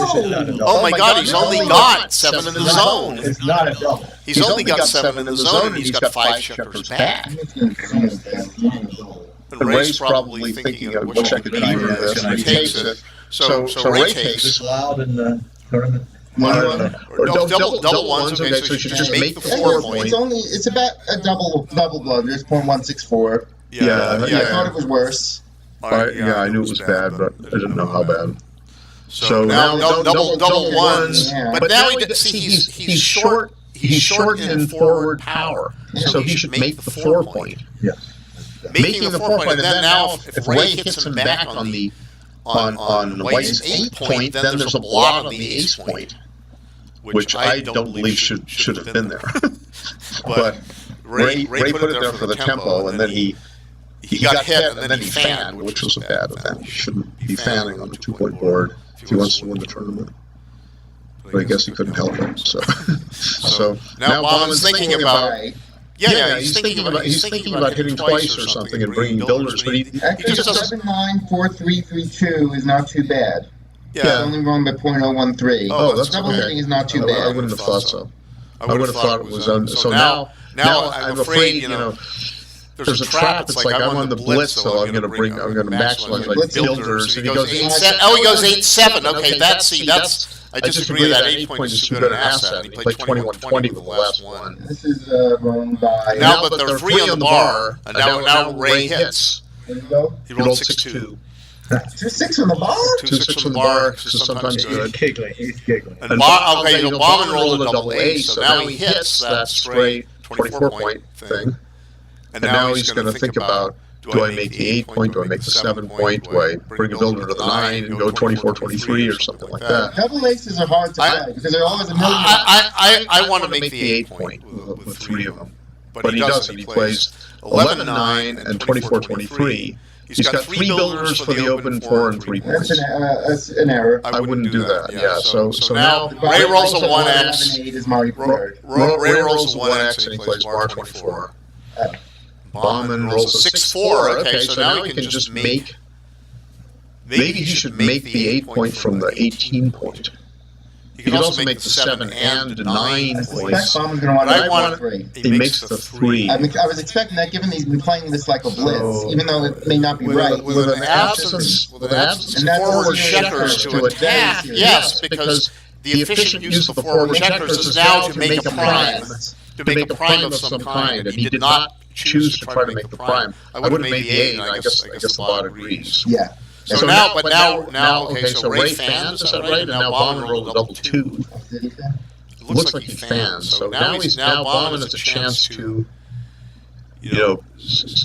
Oh my God, he's only got 7 in the zone. It's not a double. He's only got 7 in the zone, and he's got 5 checkers back. And Ray's probably thinking, what check could he do this? And he takes it. So Ray takes. It's allowed in the tournament. Or double ones. Okay, so you should just make the 4 point. It's about a double blow. There's .164. Yeah. I thought it was worse. I knew it was bad, but I didn't know how bad. So now double ones, Yeah. but now he's short. He's short in forward power, so he should make the 4 point. Yes. Making the 4 point, and then now if Ray hits him back on White's 8 point, then there's a blot on the ace point, which I don't believe should have been there. But Ray put it there for the tempo, and then he got hit, and then he fanned, which was a bad event. He shouldn't be fanning on the 2 point board if he wants to win the tournament. But I guess he couldn't help it. So now Bahman's thinking about. Yeah, he's thinking about hitting twice or something and bringing builders, but he Actually, just doesn't. 7-9-4-3-3-2 is not too bad. Yeah. It's only wrong by .013. Oh, that's double okay. hitting is not too I bad. wouldn't have thought so. I would have thought it was so now I'm afraid there's a trap. It's like I'm on the blitz, so I'm going to maximize my builders. And he goes 8-7. Oh, he goes 8-7. Okay, that's. I disagree with that. 8 point is too good an asset. He played 21-20 with the last one. This is wrong by. Now, but they're 3 on the bar, and now Ray hits. There you go. He rolled 6-2. 2-6 on the bar? 2-6 on the bar, which is sometimes good. He's giggling. And Bahman rolled a double ace, so now he hits that straight 24 point thing. And now he's going to think about, do I make the 8 point, do I make the 7 point, do I bring a builder to the 9 and go 24-23 or something like that? Double aces are hard to play because they're always a million. I want to make the 8 point with 3 of them. But he doesn't. He plays 11-9 and 24-23. He's got 3 builders for the open, 4 and 3 points. That's an error. I wouldn't do that. Yeah. So now Ray rolls a 1x. 11-8 is Marty prepared. Ray rolls a 1x and he plays bar 24. Bahman rolls a 6-4. Okay, so now he can just make. Maybe he should make the 8 point from the 18 point. He could also make the 7 and 9 points. Bahman's going to want But I to want 3. He makes the 3. I was expecting that, given he's been playing this like a blitz, even though it may not be right. With an absence of forward checkers to attack, yes, because the efficient use of the forward checkers is now to make a prime. To make a prime of some kind, and he did not choose to try to make the prime. I would have made the 8, and I guess the bot agrees. Yeah. So now, okay, so Ray fans, is that right? And now Bahman rolled a double 2. It looks like he fans. So now Bahman has a chance to,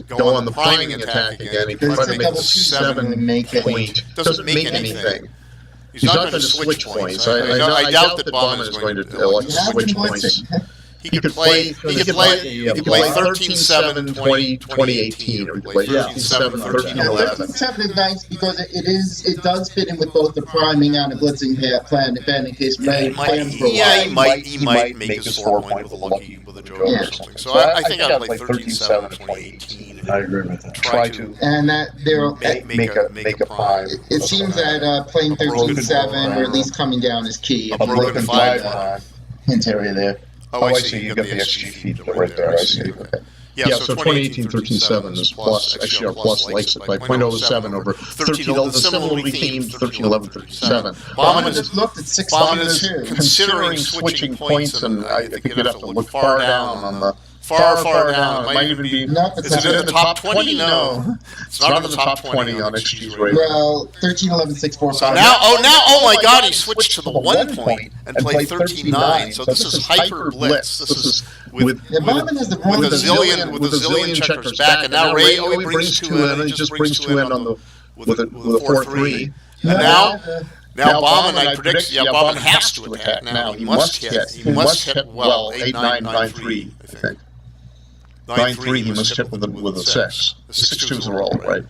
go on the priming attack again. He can try to make the 7 point. Doesn't make anything. He's not going to switch points. I doubt that Bahman is going to elect switch points. He could play 13-7, 2018, or he could play 13-7, 13-11. 13-7 is nice because it does fit in with both the priming and the blitzing plan in case Ray plans for a while. He might make his 4 point with a joke or something. So I think I'd play 13-7, 2018. I agree with that. Try to And that they'll make a prime. It seems that playing 13-7 or at least coming down is key. A broken 5 hint area there. Oh, I see. You got the XG feed right there. I see. Okay. Yeah, so 2018 13-7 is plus. Actually, our plus likes it by 0.07 over 13. Similarly themed 13-11 37. Bahman just looked at 6 Bahman is considering switching points, and I think you'd have to look far down on the. Far down. It might even be. Is it in the top 20? No. It's not in the top 20 on XG's rating. Well, 13-11, 6-4. So oh my God, he switched to the 1 point and played 13-9. So this is hyper blitz. This is with a zillion checkers back, and now Ray he brings 2 in, and he just brings 2 in on the with a 4-3. And now Bahman, I predict, Bahman has to attack now. He must hit well 8-9, 9-3, I think. 9-3, he must hit with a 6. The 6-2 is a roll, right?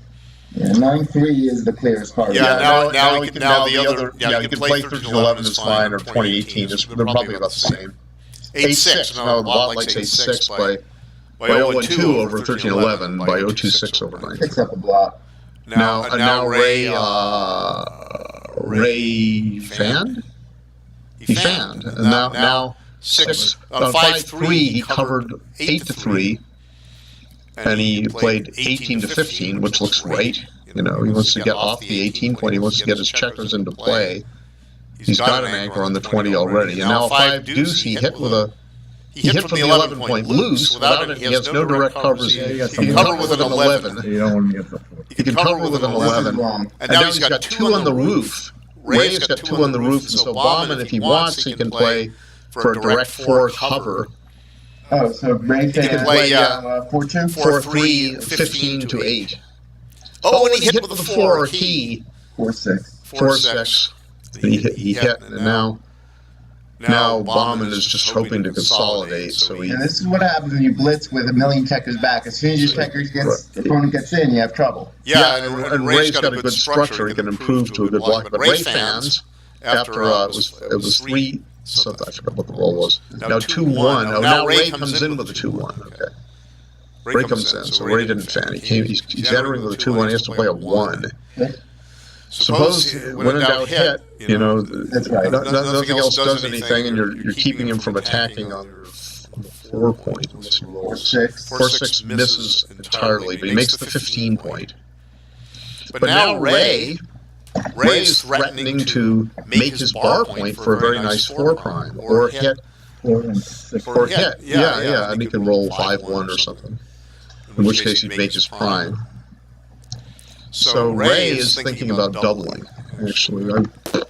Yeah, 9-3 is the clearest card. Now he can play 13-11 is fine, or 2018 is they're probably about the same. 8-6, no, the bot likes 8-6 by 0-2 over 13-11, by 0-2-6 over 9. Picks up a block. Now Ray fanned? He fanned. And now 5-3, he covered 8-3, and he played 18-15, which looks great. He wants to get off the 18 point. He wants to get his checkers into play. He's got an anchor on the 20 already, and now 5 deuce. He hit from the 11 point loose without it. He has no direct covers. He can cover with an 11. You don't want to get the 4. He can cover with an 11, and now he's got 2 on the roof. Ray's got 2 on the roof, and so Bahman, if he wants, he can play for a direct 4 cover. Oh, so Ray can play 4-2? 4-3, 15-8. Oh, and he hit with the 4 key. 4-6. 4-6. He hit, and now Bahman is just hoping to consolidate. And this is what happens when you blitz with a million checkers back. As soon as your opponent gets in, you have trouble. Yeah, and Ray's got a good structure. He can improve to a good block. But Ray fans, after it was 3. So I forgot what the roll was. Now 2-1. Now Ray comes in with a 2-1. Okay. Ray comes in, so Ray didn't fan. He's entering with a 2-1. He has to play a 1. Suppose when in doubt hit, That's right. nothing else does anything, and you're keeping him from attacking on your 4 point. 4-6. 4-6 misses entirely, but he makes the 15 point. But now Ray is threatening to make his bar point for a very nice 4 prime, or hit. 4 and 6. Or hit, yeah, and he can roll 5-1 or something. In which case he'd make his prime. So Ray is thinking about doubling. Actually,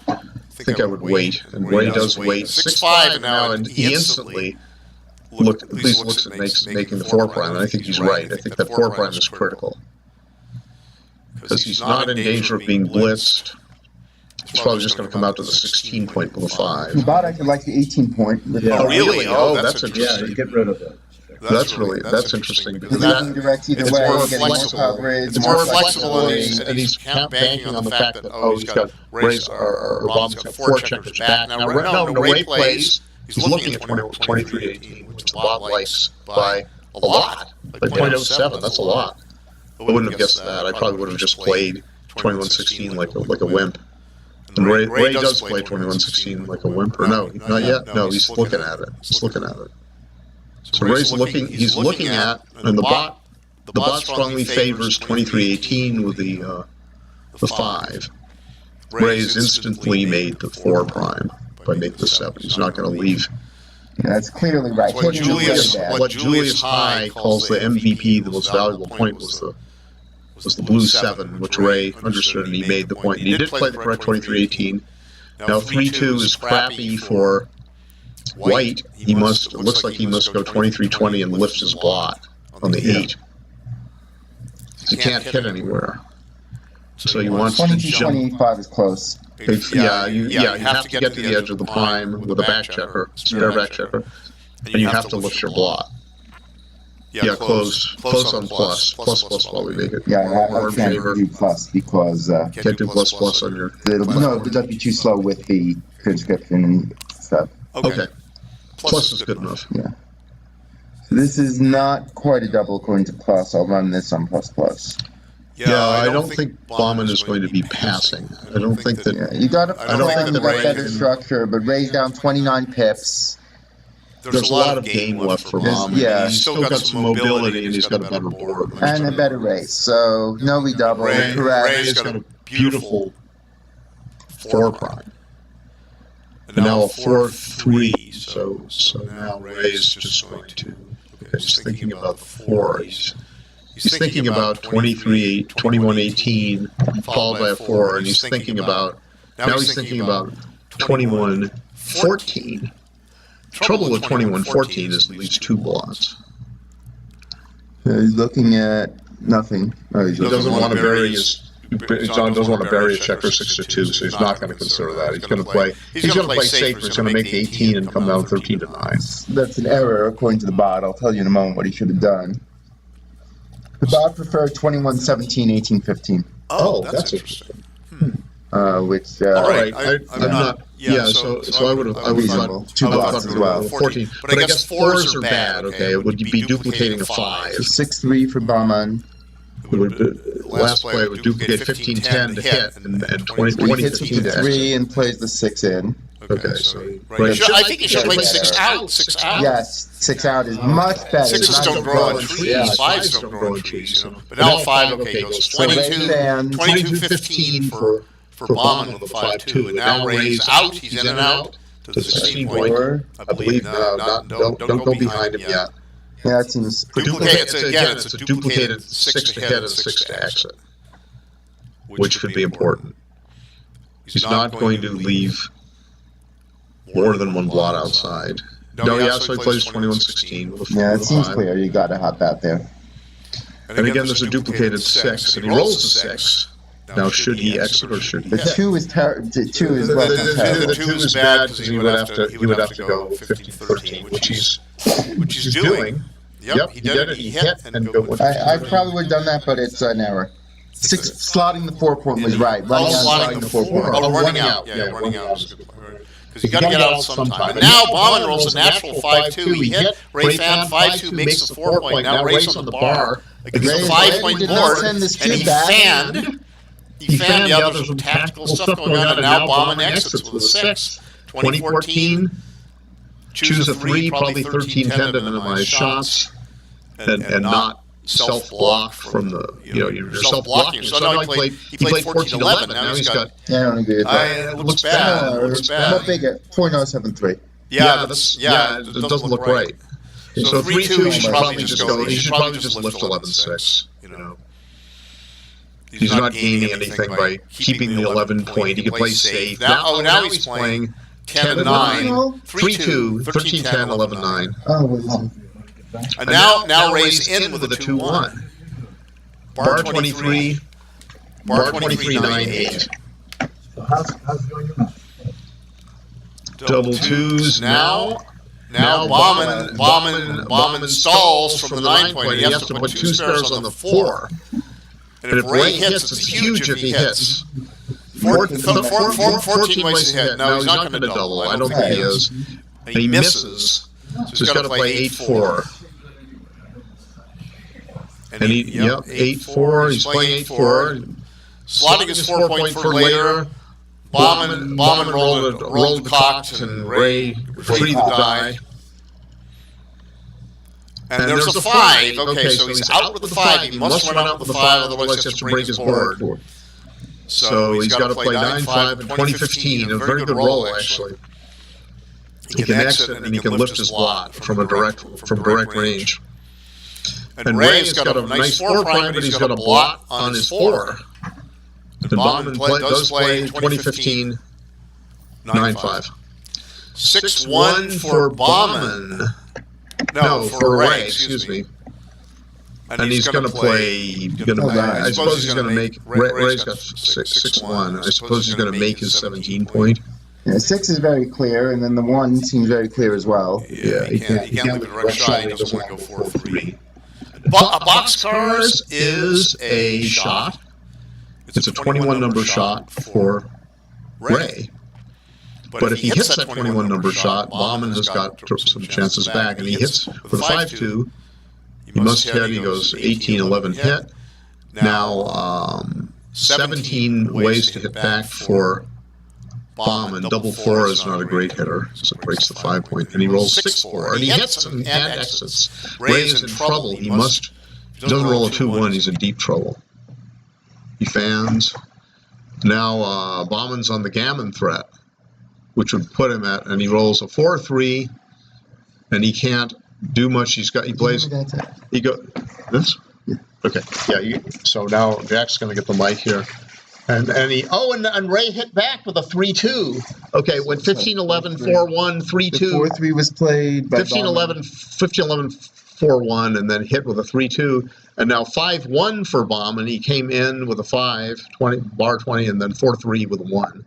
I think I would wait, and Ray does wait. 6-5 now, and he instantly looks at making the 4 prime. And I think he's right. I think that 4 prime is critical because he's not in danger of being blitzed. He's probably just going to come out to the 16 point with a 5. The bot actually likes the 18 point. Oh, really? Oh, that's interesting. Yeah, get rid of it. That's interesting because Leading directs either it's way, more you're getting more flexible. coverage. It's more flexible, and he's banking on the fact that he's got Ray's or Bahman's got 4 checkers back. Now Ray plays. He's looking at 23-18, which Bob likes by a lot, like 0.07. That's a lot. I wouldn't have guessed that. I probably would have just played 21-16 like a wimp. And Ray does play 21-16 like a wimp, or no, not yet. No, he's looking at it. He's looking at it. So Ray's looking. He's looking at, and the bot strongly favors 23-18 with the 5. Ray's instantly made the 4 prime by making the 7. He's not going to leave. Yeah, that's clearly right. What Julius High calls the MVP, the most valuable point, was the blue 7, which Ray understood, and he made the point. And he did play the correct 23-18. Now 3-2 is crappy for White. It looks like he must go 23-20 and lift his blot on the 8. He can't hit anywhere. So he wants to jump. 22-25 is close. You have to get to the edge of the prime with a back checker, spare back checker, and you have to lift your blot. Yeah, close on plus while we make it. Yeah, More I in can't favor. do plus because Can't do plus on your. that'd be too slow with the transcription and stuff. Okay. Plus is good enough. Yeah. So this is not quite a double according to plus. I'll run this on plus. Yeah, I don't think Bahman is going to be passing. I don't think that. Yeah, you got a I don't think plan, that got Ray better can- structure, but Ray's down 29 pips. There's a lot of game left for Bahman. Yeah. He's still got some mobility, and he's got a better board. And a better race. So no redouble, correct. Ray's got a beautiful 4 prime. And now a 4-3. So now Ray's just going to. Okay, he's thinking about the 4. He's thinking about 21-18 followed by a 4, and he's thinking about 21-14. Trouble with 21-14 is he leaves 2 blots. He's looking at nothing. Oh, He doesn't want to bury his. John doesn't want to bury a checker 6-2, so he's not going to consider that. He's going to play. He's going to play safer. He's going to make the 18 and come down 13-9. That's an error according to the bot. I'll tell you in a moment what he should have done. The bot preferred 21-17, 18-15. Oh, that's interesting. Which All right, I'm not. Yeah, so I would have thought 2 blots as well. 14. But I guess 4s are bad. Okay, it would be duplicating a 5. 6-3 for Bahman. Last play would duplicate 15-10 to hit and 20-15 Hits with to the exit. 3 and plays the 6 in. Okay, so I think you should play 6 out. 6 out. Yes, 6 out is much better. 6s don't grow on trees. Yeah, 5s don't grow on trees. But now 5, okay, goes 22-15 for Bahman with a 5-2. And now Ray's out. He's in and out to the 16 point. I believe don't go behind him yet. Yeah, that seems pretty Duplicate, it's a duplicated 6 to hit and 6 to exit, which could be important. He's not going to leave more than 1 blot outside. No, so he plays 21-16 with a 4. Yeah, it seems clear. You got to hop out there. And again, there's a duplicated 6, and he rolls a 6. Now, should he exit or should he? The 2 is terrible. 2 is less than terrible. The 2 is bad because he would have to go 15-13, which he's doing. Yep, he did it. He hit and go. I probably would have done that, but it's an error. 6 slotting the 4 point was right. Running out, Slotting the 4 point. Oh, Running out. Yeah, running out is good. Because you got to get out sometime. And now Bahman rolls a natural 5-2. He hit. Ray found 5-2 makes the 4 point. Now Ray's on the bar against a 5 point did not board, send this and he cube back. fanned. He fanned the others with tactical stuff going on, and now Bahman exits with a 6. 2014. Choose a 3, probably 13-10 to minimize shots, and not self-block from the, you're self-blocking. So now he played 14-11, now he's got, Yeah, I don't agree with that. it looks bad. It looks How bad. big it? 4.073. Yeah, it doesn't look right. So 3-2, he should probably just lift 11-6, He's not gaining anything by keeping the 11 point. He can play safe. Now he's playing 10-9, 3-2, 13-10, 11-9. Oh, what is it? And now Ray's in with a 2-1. Bar 23, bar 23, 9-8. So how's it going? Double 2s. Now Now Bahman stalls from the 9 point. He has to put 2 spares on the 4. And if Ray hits, it's huge if he hits. 14 ways to hit. No, he's not going to double. I don't think he is. And he misses. So he's got to play 8-4. And 8-4. He's playing 8-4. Slotting his 4 point for later. Bahman rolled cocked, and Ray freed the die. And there's a 5. Okay, so he's out with the 5. He must run out with the 5, otherwise he has to break his board. So he's got to play 9-5 and 20-15. A very good roll, actually. He can exit and he can lift his blot from direct range. And Ray's got a nice 4 prime, but he's got a blot on his 4. And Bahman does play 20-15, 9-5. 6-1 for Bahman. No, for Ray, excuse me. And he's going to play. I suppose he's going to make. Ray's got 6-1. I suppose he's going to make his 17 point. Yeah, 6 is very clear, and then the 1 seems very clear as well. Yeah, he can't leave a direct shot. He doesn't want to go 4-3. Boxcars is a shot. It's a 21 number shot for Ray. But if he hits that 21 number shot, Bahman has got some chances back, and he hits with a 5-2. He must hit. He goes 18-11 hit. Now 17 ways to hit back for Bahman. Double 4 is not a great hitter, so it breaks the 5 point. And he rolls 6-4, and he hits and exits. Ray is in trouble. He doesn't roll a 2-1. He's in deep trouble. He fans. Now Bahman's on the gammon threat, which would put him at, and he rolls a 4-3, and he can't do much. He plays. He go this. Okay, yeah. So now Jack's going to get the mic here, and Ray hit back with a 3-2. Okay, went 15-11, 4-1, 3-2. 4-3 was played by 15-11, 4-1, and then hit with a 3-2. And now 5-1 for Bahman. He came in with a 5, 20, bar 20, and then 4-3 with a 1.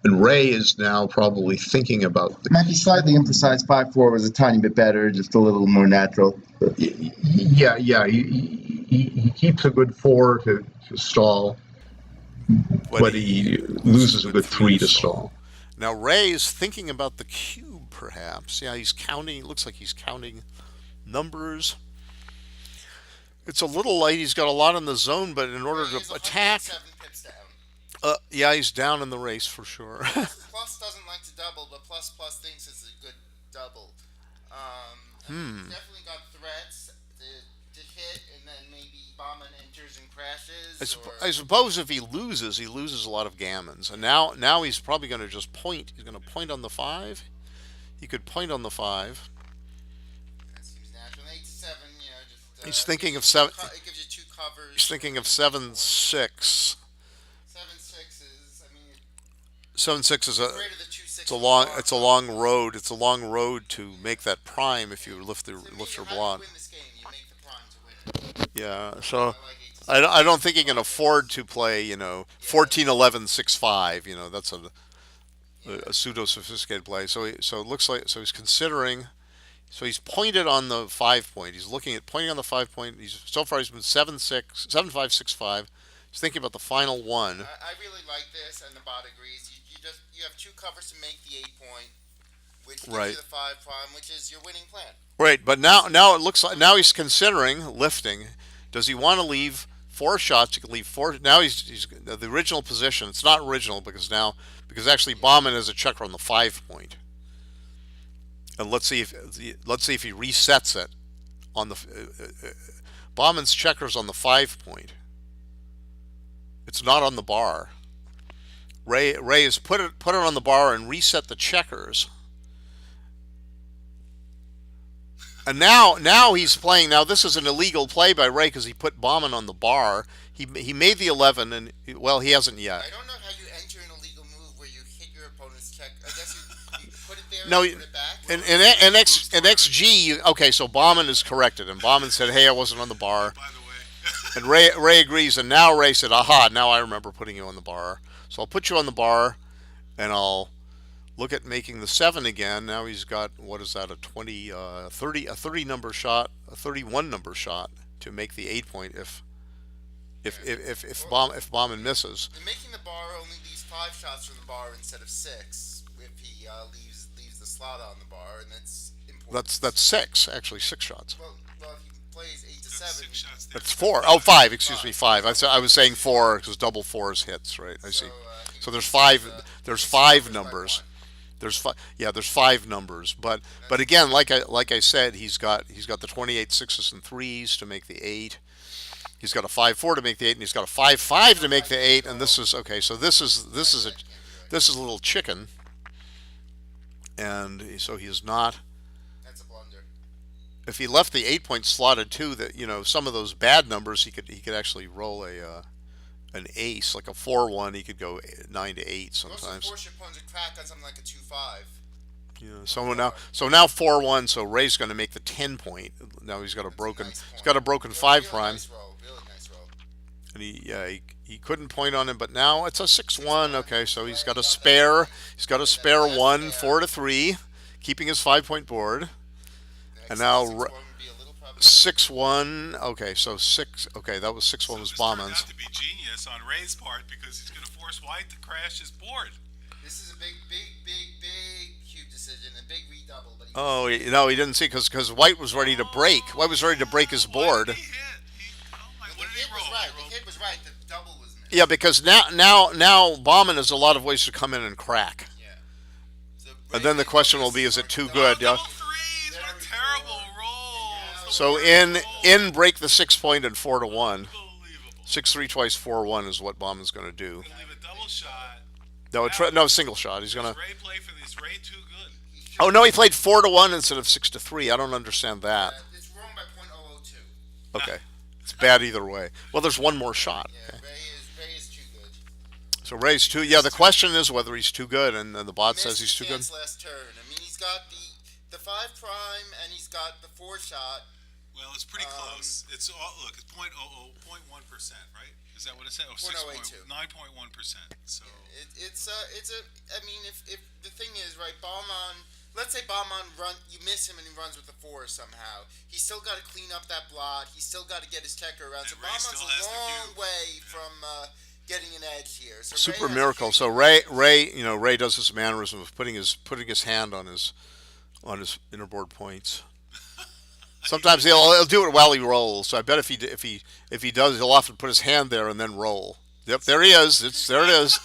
And Ray is now probably thinking about... Might be slightly imprecise. 5-4 was a tiny bit better, just a little more natural. Yeah. He keeps a good 4 to stall, but he loses a good 3 to stall. Now Ray is thinking about the cube, perhaps. Yeah, he's counting. It looks like he's counting numbers. It's a little light. He's got a lot in the zone, but in order to attack... he's down in the race for sure. Plus doesn't like to double, but plus thinks it's a good double. Definitely got threats to hit, and then maybe Bahman enters and crashes. I suppose if he loses a lot of gammons. And now he's probably going to just point. He's going to point on the 5. He could point on the 5. That seems natural. 8-7, just... he's thinking of 7... It gives you 2 covers. He's thinking of 7-6. 7-6 is it's a long road. It's a long road to make that prime if you lift your blonde. Yeah, so I don't think he can afford to play 14-11-6-5. That's a pseudo sophisticated play. So it looks like he's considering. So he's pointed on the 5 point. He's looking at pointing on the 5 point. So far he's been 7-6, 7-5, 6-5. He's thinking about the final one. I really like this, and the bot agrees. You have 2 covers to make the 8 point, which gives you the 5 prime, which is your winning plan. Right, but now it looks like he's considering lifting. Does he want to leave 4 shots? He can leave 4. Now he's the original position. It's not original because actually Bahman has a checker on the 5 point, and let's see if he resets it on the Bahman's checkers on the 5 point. It's not on the bar. Ray has put it on the bar and reset the checkers. And now he's playing. Now this is an illegal play by Ray because he put Bahman on the bar. He made the 11, and he hasn't yet. I don't know how you enter an illegal move where you hit your opponent's check. I guess you put it there no, and put it back. In XG, okay, so Bahman is corrected, and Bahman said, "Hey, I wasn't on the bar." By the way. And Ray agrees, and now Ray said, "Aha! Now I remember putting you on the bar. So I'll put you on the bar, and I'll look at making the 7 again. Now he's got, what is that, a 20, 30, a 30 number shot, a 31 number shot to make the 8 point if Bahman misses. Making the bar only leaves 5 shots from the bar instead of 6 if he leaves the slot on the bar, and that's important. That's 6, actually 6 shots. Well, if he plays 8 to 7, That's 4. Oh, 5. Excuse me, 5. I was saying 4 because double 4s hits, right? I see. So there's 5. There's 5 numbers. There's 5 numbers. But again, like I said, he's got the 28 sixes and threes to make the 8. He's got a 5-4 to make the 8, and he's got a 5-5 to make the 8. And this is okay. So this is a little chicken, and so he is not. that's a blunder. If he left the 8 point slotted too, that some of those bad numbers, he could actually roll an ace, like a 4-1. He could go 9 to 8 Most of the sometimes. force your opponents would crack on something like a 2-5. Yeah. So now 4-1. So Ray's going to make the 10 point. Now he's got a broken. He's got a broken 5 prime, Nice roll, really nice roll. and he couldn't point on him. But now it's a 6-1. Okay, so he's got a spare. He's got a spare 1, 4 to 3, keeping his 5 point board. And now 6-1 would be a little problematic. 6-1. Okay, so 6. Okay, that was 6-1 was This turned Bahman's. out to be genius on Ray's part because he's going to force White to crash his board. This is a big cube decision, a big redouble. But Oh, no, he didn't see because White was ready to break. White was ready to break his board. What did he hit? What did he roll? The hit was right. The double was missed. Yeah, because now Bahman has a lot of ways to come in and crack. Yeah. So And then the question will be, is it too good? Yeah. Double threes. What a terrible roll. So in break the 6 point and 4 to 1. Unbelievable. 6-3 twice 4-1 is what Bahman's going to do. He's gonna leave a double shot. No, single shot. He's going Does to. Ray play for this? Ray too good. Oh no, he played 4 to 1 instead of 6 to 3. I don't understand that. It's wrong by .002. Okay, it's bad either way. Well, there's one more shot. Yeah, Okay. Ray is too good. So Ray's too. Yeah, the question is whether he's too good, and the bot says he's too good. Missed his chance last turn. I mean, he's got the 5 prime and he's got the 4 shot. Well, it's pretty close. It's look, it's 0.1%, right? Is that what it said? Oh, 0.082. 9.1%. So It's a. I mean, if the thing is right, Bahman. Let's say Bahman you miss him and he runs with the 4 somehow. He's still got to clean up that blot. He's still got to get his checker around. So And Ray Bahman's still a has the long cube. way from getting an edge here. So Super Ray has a miracle. huge So Ray does this mannerism of putting his hand on his innerboard points. Sometimes he'll do it while he rolls. So I bet if he does, he'll often put his hand there and then roll. Yep, there he is. There it is.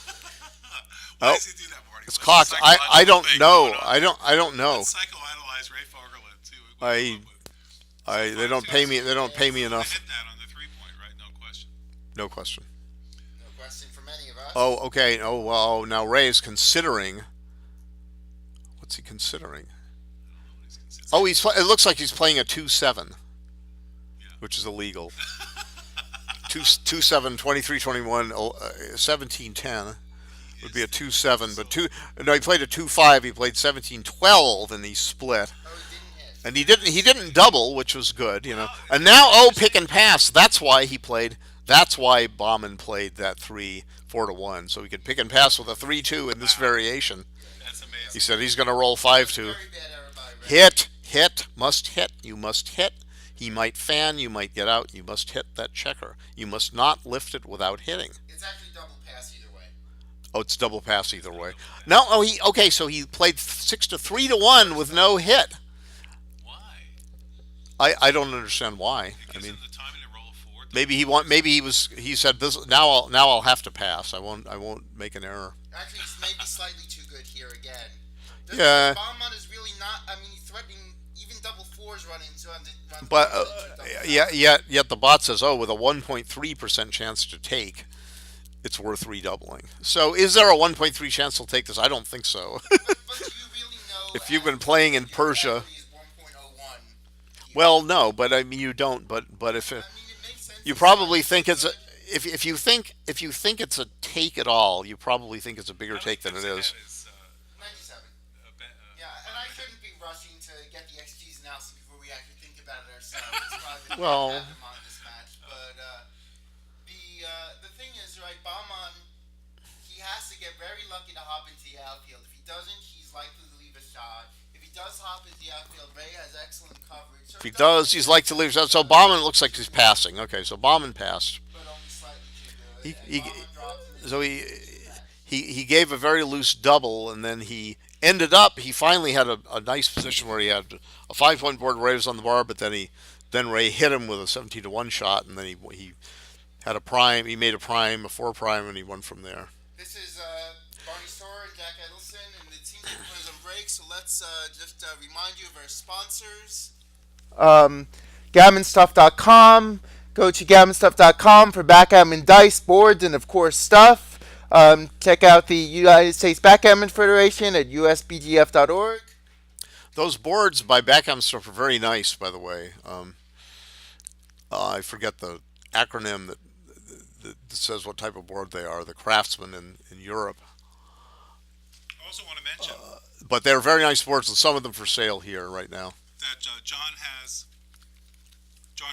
why Oh, does he do that, Marty? it's What's cocked. the I psychological don't thing know. going on? I don't know. Let's psychoanalyze Ray Fogerlund too. They don't pay me. They don't pay me I enough. hit that on the 3-point, right? No question. No question. No question from any of us. Oh, okay. Oh, well. Now Ray is considering. What's he considering? Oh, it looks like he's playing a 2-7, which is illegal. 2-7, 23-21, 17-10 would be a 2-7, but he played a 2-5. He played 17-12, and he split. Oh, he didn't hit. And he didn't double, which was good, And now pick and pass. That's why he played. That's why Bahman played that 4 to 1, so he could pick and pass with a 3-2 in this variation. That's amazing. He said he's going to roll 5-2. Very bad error by Ray. Hit, must hit. You must hit. He might fan. You might get out. You must hit that checker. You must not lift it without hitting. It's actually double pass either way. Oh, it's double pass either way. No, so he played 6 to 3 to 1 with no hit. Why? I don't understand why. It I gives mean, him the time to roll a 4. he said this now I'll have to pass. I won't make an error. Actually, he's maybe slightly too good here again. Yeah. Bahman is really not. I mean, he's threatening even double 4s running. But yet the bot says, with a 1.3% chance to take, it's worth redoubling. So is there a 1.3 chance he'll take this? I don't think so. But do you really know? If you've been playing in Persia, Is 1.01. well, no, but I mean you don't. But if I mean, it makes sense. you probably think it's a if you think it's a take at all, you probably think it's a bigger take than it is. 97. Yeah, and I shouldn't be rushing to get the XG's analysis before we actually think about it ourselves. It's probably Well- have him on this match, but the thing is, right, Bahman, he has to get very lucky to hop into the outfield. If he doesn't, he's he's likely to leave a shot. If he does hop into the outfield, Ray has excellent coverage. If he does, he's like to leave. So Bahman looks like he's passing. Okay, so Bahman passed. but only slightly too good. He, And he Ballman dropped him into so he gave a very loose double, and then he ended up. He finally had a nice position where he had a 5-point board. Ray was on the bar, but then Ray hit him with a 17-1 shot, and then he had a prime. He made a prime, a 4 prime, and he won from there. This is Barney Storer and Jack Edelson, and it seems like we're on break, so let's just remind you of our sponsors. GammonStuff.com. Go to GammonStuff.com for backgammon dice, boards, and of course stuff. Check out the United States Backgammon Federation at usbgf.org. Those boards by Backgammon Stuff are very nice, by the way. I forget the acronym that says what type of board they are. The Craftsman in Europe. I also want to mention But they're very nice boards, and some of them for sale here right now. that John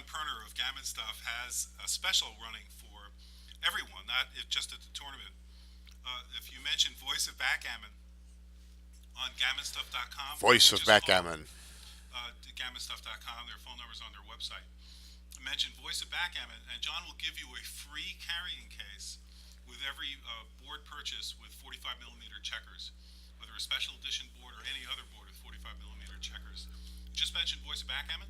Perner of Gammon Stuff has a special running for everyone, not just at the tournament. If you mention Voice of Backgammon on GammonStuff.com, Voice of just Backgammon. GammonStuff.com, their phone number's on their website. Mention Voice of Backgammon, and John will give you a free carrying case with every board purchase with 45 millimeter checkers, whether a special edition board or any other board with 45 millimeter checkers. Just mention Voice of Backgammon,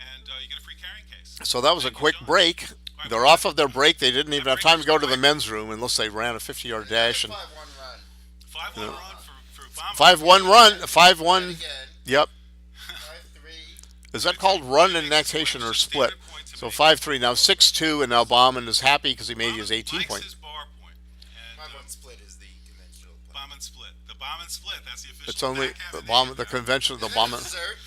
and you get a free carrying case. So that was a quick break. They're off of their break. They didn't even have time to go to the men's room unless they ran a 50-yard dash. And 5-1 run. 5-1 run for Bahman. 5-1 run. 5-1. Again, Yep. 5-3. Is that called run and annexation or split? So 5-3 now 6-2, and now Bahman is happy because he made his 18 likes point. his bar point. And 5-1 split is the conventional play. Bahman split. The Bahman split. That's the official. It's only the backgammon Bahman, name the now. conventional, the Is that Bahman. dessert?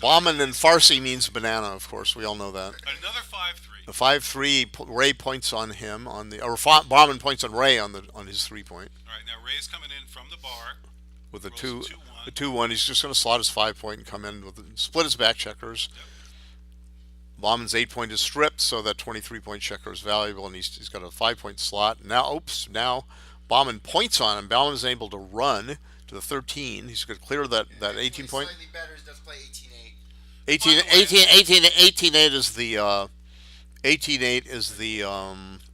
Bahman in Farsi means banana, of course. We all know that. Another 5-3. The 5-3, Ray points on him on the, or Bahman points on Ray on his 3-point All right, now Ray's coming in from the bar. with a Rolls 2. a 2-1. The 2-1. He's just going to slot his 5-point and come in with split his back checkers. Bahman's 8-point is stripped, so that 23-point checker is valuable, and he's got a 5-point slot. Now Bahman points on him. Bahman is able to run to the 13. He's going to clear that 18 point. Slightly better is does play 18-8. 18-8 is the 18-8 is the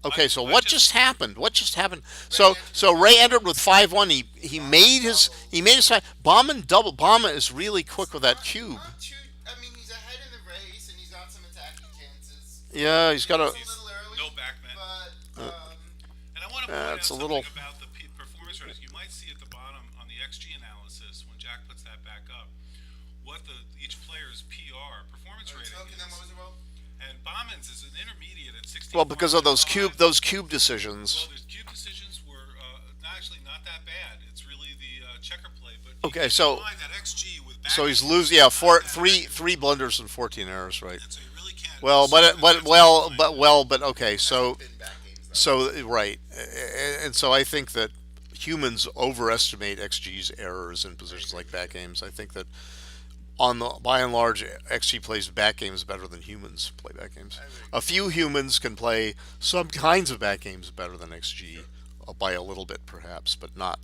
okay. So what just happened? What just happened? So Ray entered with 5-1. He made his Bahman double. Bahman is really quick with that cube. Not too, I mean, he's ahead in the race, and he's got some attacking chances. Yeah, he's got a. It's a little early, No backman. but And I want to point out it's a something little. about the performance ratings. You might see at the bottom on the XG analysis when Jack puts that back up what each player's PR performance rating okay, then what was is. the roll? And Bahman's is an intermediate at 16. Well, because of those cube decisions. Well, those cube decisions were not that bad. It's really the checker play. But Okay, you so- combine that XG with So he's backgammon, losing. Yeah, not that three blunders and 14 errors, right? bad. So you really can't. Well, but okay. So Been back games, though. right, and so I think that humans overestimate XG's errors in positions like back games. I think that by and large, XG plays back games better than humans play back games. A few humans can play some kinds of back games better than XG by a little bit, perhaps, but not.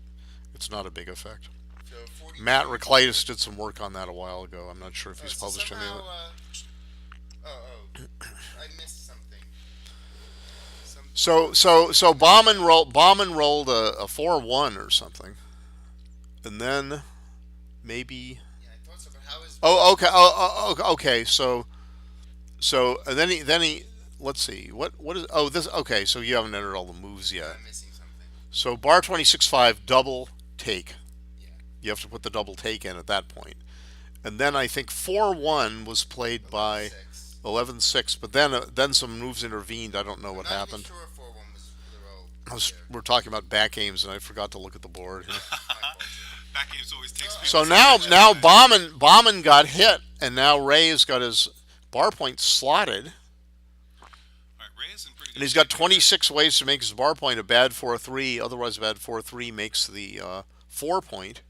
It's not a big effect. So 42. Matt Reclitus did some work on that a while ago. I'm not sure if he's So published any of it. I missed something. So Bahman rolled a 4-1 or something, and then maybe. Yeah, I thought so, but how is? Oh, okay. Okay. So and then he. Let's see. What is? Oh, this. Okay. So you haven't entered all the moves yet. I'm missing something. So bar 26-5 double take. Yeah. You have to put the double take in at that point, and then I think 4-1 was played by 6. 11-6, but then some moves intervened. I don't know what I'm not happened. even sure 4-1 was the roll. We're talking about back games, and I forgot to look at the board. Here. Back games always takes. So people now Bahman got hit, and now Ray has got his bar point slotted, All right, Ray's in pretty good and he's got shape. 26 ways to make his bar point a bad 4-3. Otherwise, a bad 4-3 makes the 4 point.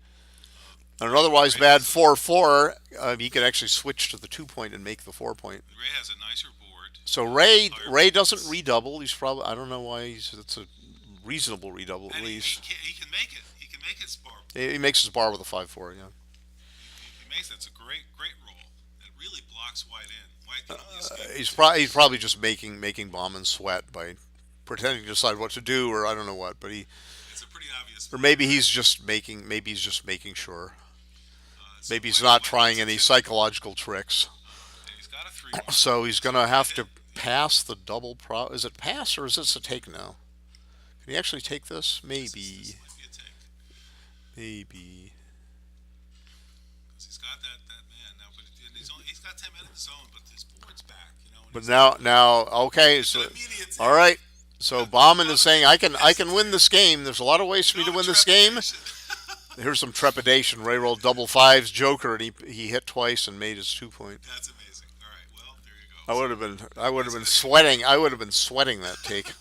And an otherwise bad 4-4, he could actually switch to the 2 point and make the 4 point. Ray has a nicer board. So Ray doesn't redouble. He's probably, I don't know why it's a reasonable redouble at And least. he can make it. He can make his bar. He makes his bar with a 5-4. Yeah. He makes it. It's a great roll. It really blocks White in. White can only escape. He's probably just making Bahman sweat by pretending to decide what to do, or I don't know what. But It's a pretty obvious. or maybe he's just making sure. So Maybe he's White- not White trying gets any it. psychological tricks. And he's got a 3-1. So he's gonna have to pass the double pro. Is it pass or is this a take now? Can he actually take this? This Maybe. might be a take. Maybe. Because he's got that man now, but he's got 10 men in the zone, but his board's back, and But he's now, okay. it's So, an immediate take. all right. So Bahman is saying, I can win this game. There's a lot of ways for me to No win this game. trepidation. Here's some trepidation. Ray rolled double fives, Joker, and he hit twice and made his 2 point. That's amazing. All right, well, there you go. I would have been sweating. I would have been sweating that take.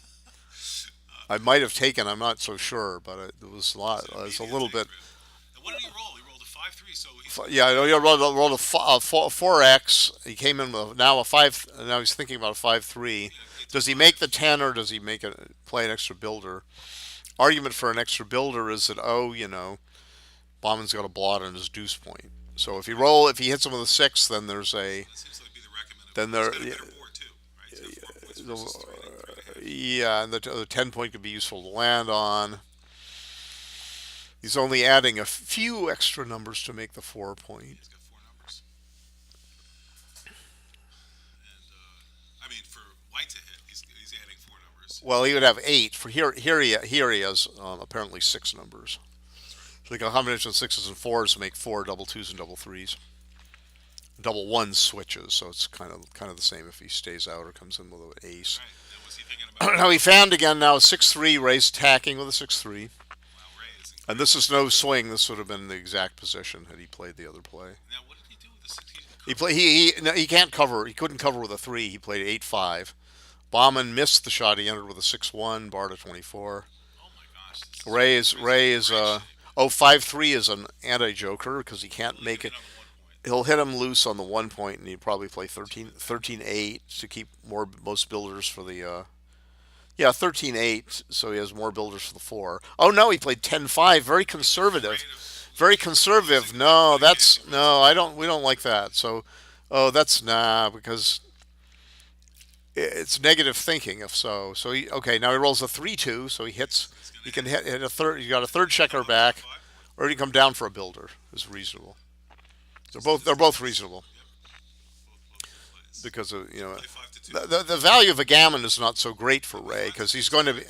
I might have taken. I'm not so sure, but it was a lot. It was a little bit. And what did he roll? He rolled a 5-3, so he Yeah, he rolled a 4x. He came in with now a 5. Now he's thinking about a 5-3. Does he make the 10 or does he play an extra builder? Argument for an extra builder is that Bahman's got a blot on his deuce point. So if he hits him with a 6, then there's a that seems like be the recommended. then He's there got a better board too, right? He's got 4 points versus 3. yeah, and the 10 point could be useful to land on. He's only adding a few extra numbers to make the 4 point. He's got 4 numbers. And I mean, for White to hit, he's adding 4 numbers. Well, he would have 8. For here he has apparently 6 numbers. So a combination of 6s and 4s to make 4 double 2s and double 3s. Double 1 switches, so it's kind of the same if he stays out or comes in with an ace. Right. Then what's he thinking about? Now he fanned again. Now 6-3. Ray's attacking with a 6-3. Wow, Ray is incredible. And this is no swing. This would have been the exact position had he played the other play. Now, what did he do with the 6? He can't cover. He couldn't cover with a 3. He played 8-5. Bahman missed the shot. He entered with a 6-1. Bar to 24. Oh my gosh. This Ray is rich. 5-3 is an anti-joker because he can't Only make hit it. on 1 point. He'll hit him loose on the 1 point, and he'd probably play 13-8 to keep most builders for the. Yeah, 13-8, so he has more builders for the 4. Oh no, he played 10-5. Very conservative. Very conservative. No, we don't like that. So, because it's negative thinking. If so, now he rolls a 3-2, so he hits. He can hit a third. You got a third checker back, or he can come down for a builder. Is reasonable. They're both reasonable because of the value of a gammon is not so great for Ray because he's going to be.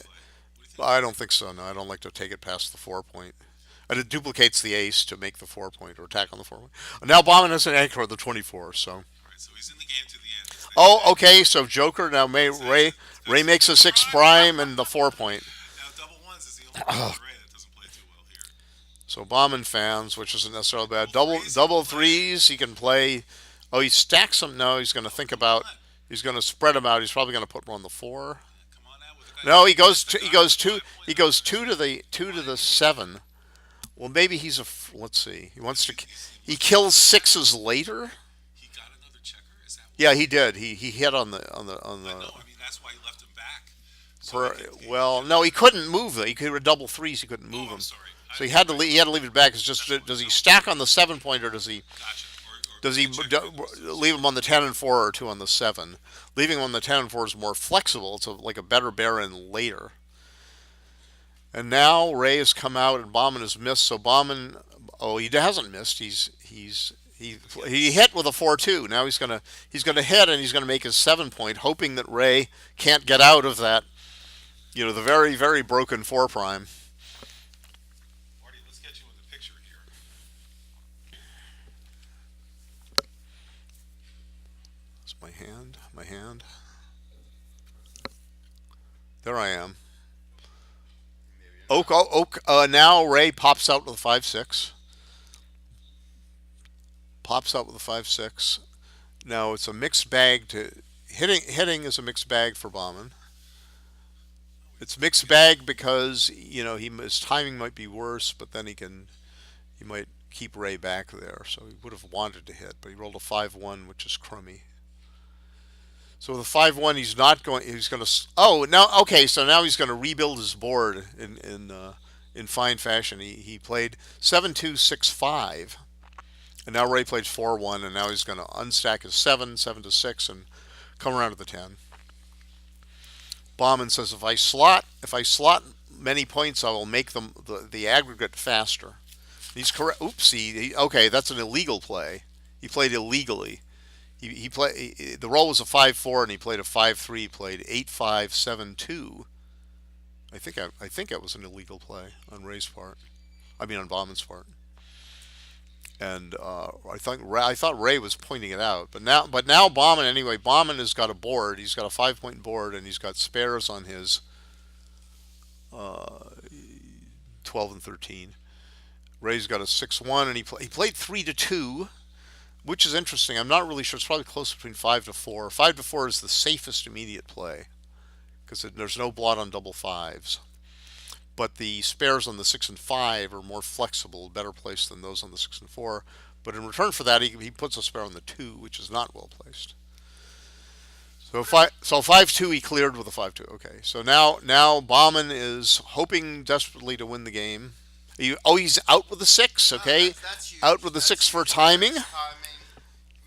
I don't think so. No, I don't like to take it past the 4 point. And it duplicates the ace to make the 4 point or attack on the 4 point. Now Bahman has an anchor of the 24, so. All right, so he's in the game to the end. Oh, okay. So Joker now Ray makes a 6 prime and the 4 point. Now, double ones is the only one for Ray that doesn't play too well here. So Bahman fans, which isn't necessarily bad. Double threes he can play. Oh, he stacks them. No, he's going to think about. He's going to spread them out. He's probably going to put one on the 4. Come on now with the guy. No, he goes two to the 7. Well, maybe he's let's see. He kills 6s later. He got another checker. Is that? Yeah, he did. He hit on the. I know. I mean, that's why he left him back. No, he couldn't move them. He could double threes. He couldn't move I'm them. sorry. So he had to leave it back. It's just does he stack on the 7 point or does he Gotcha. does he leave him on the 10 and 4 or 2 on the 7? Leaving him on the 10 and 4 is more flexible. It's like a better baron later. And now Ray has come out and Bahman has missed. So Bahman, he hasn't missed. He hit with a 4-2. Now he's gonna hit and he's gonna make his 7 point, hoping that Ray can't get out of that. The very very broken 4 prime. Marty, let's get you in the picture here. It's my hand. There I am. Oak. Now Ray pops out with a 5-6. Pops out with a 5-6. Now it's a mixed bag to hitting is a mixed bag for Bahman. It's mixed bag because his timing might be worse, but then he might keep Ray back there. So he would have wanted to hit, but he rolled a 5-1, which is crummy. So the 5-1, he's not going. He's going to. Oh, now okay. So now he's going to rebuild his board in fine fashion. He played 7-2-6-5, and now Ray played 4-1, and now he's going to unstack his 7-7-6, and come around to the 10. Bahman says if I slot many points, I will make the aggregate faster. He's correct. Oopsie. Okay, that's an illegal play. He played illegally. He played. The roll was a 5-4, and he played a 5-3. He played 8-5-7-2. I think that was an illegal play on Ray's part. I mean on Bahman's part. And I thought Ray was pointing it out, but now Bahman anyway. Bahman has got a board. He's got a 5-point board, and he's got spares on his 12 and 13. Ray's got a 6-1, and he played 3-2, which is interesting. I'm not really sure. It's probably close between 5-4. 5-4 is the safest immediate play because there's no blot on double fives. But the spares on the 6 and 5 are more flexible, better placed than those on the 6 and 4. But in return for that, he puts a spare on the 2, which is not well placed. So 5-2 he cleared with a 5-2. Okay, so now Bahman is hoping desperately to win the game. He's out with the 6. Okay, that's out with the 6 for timing.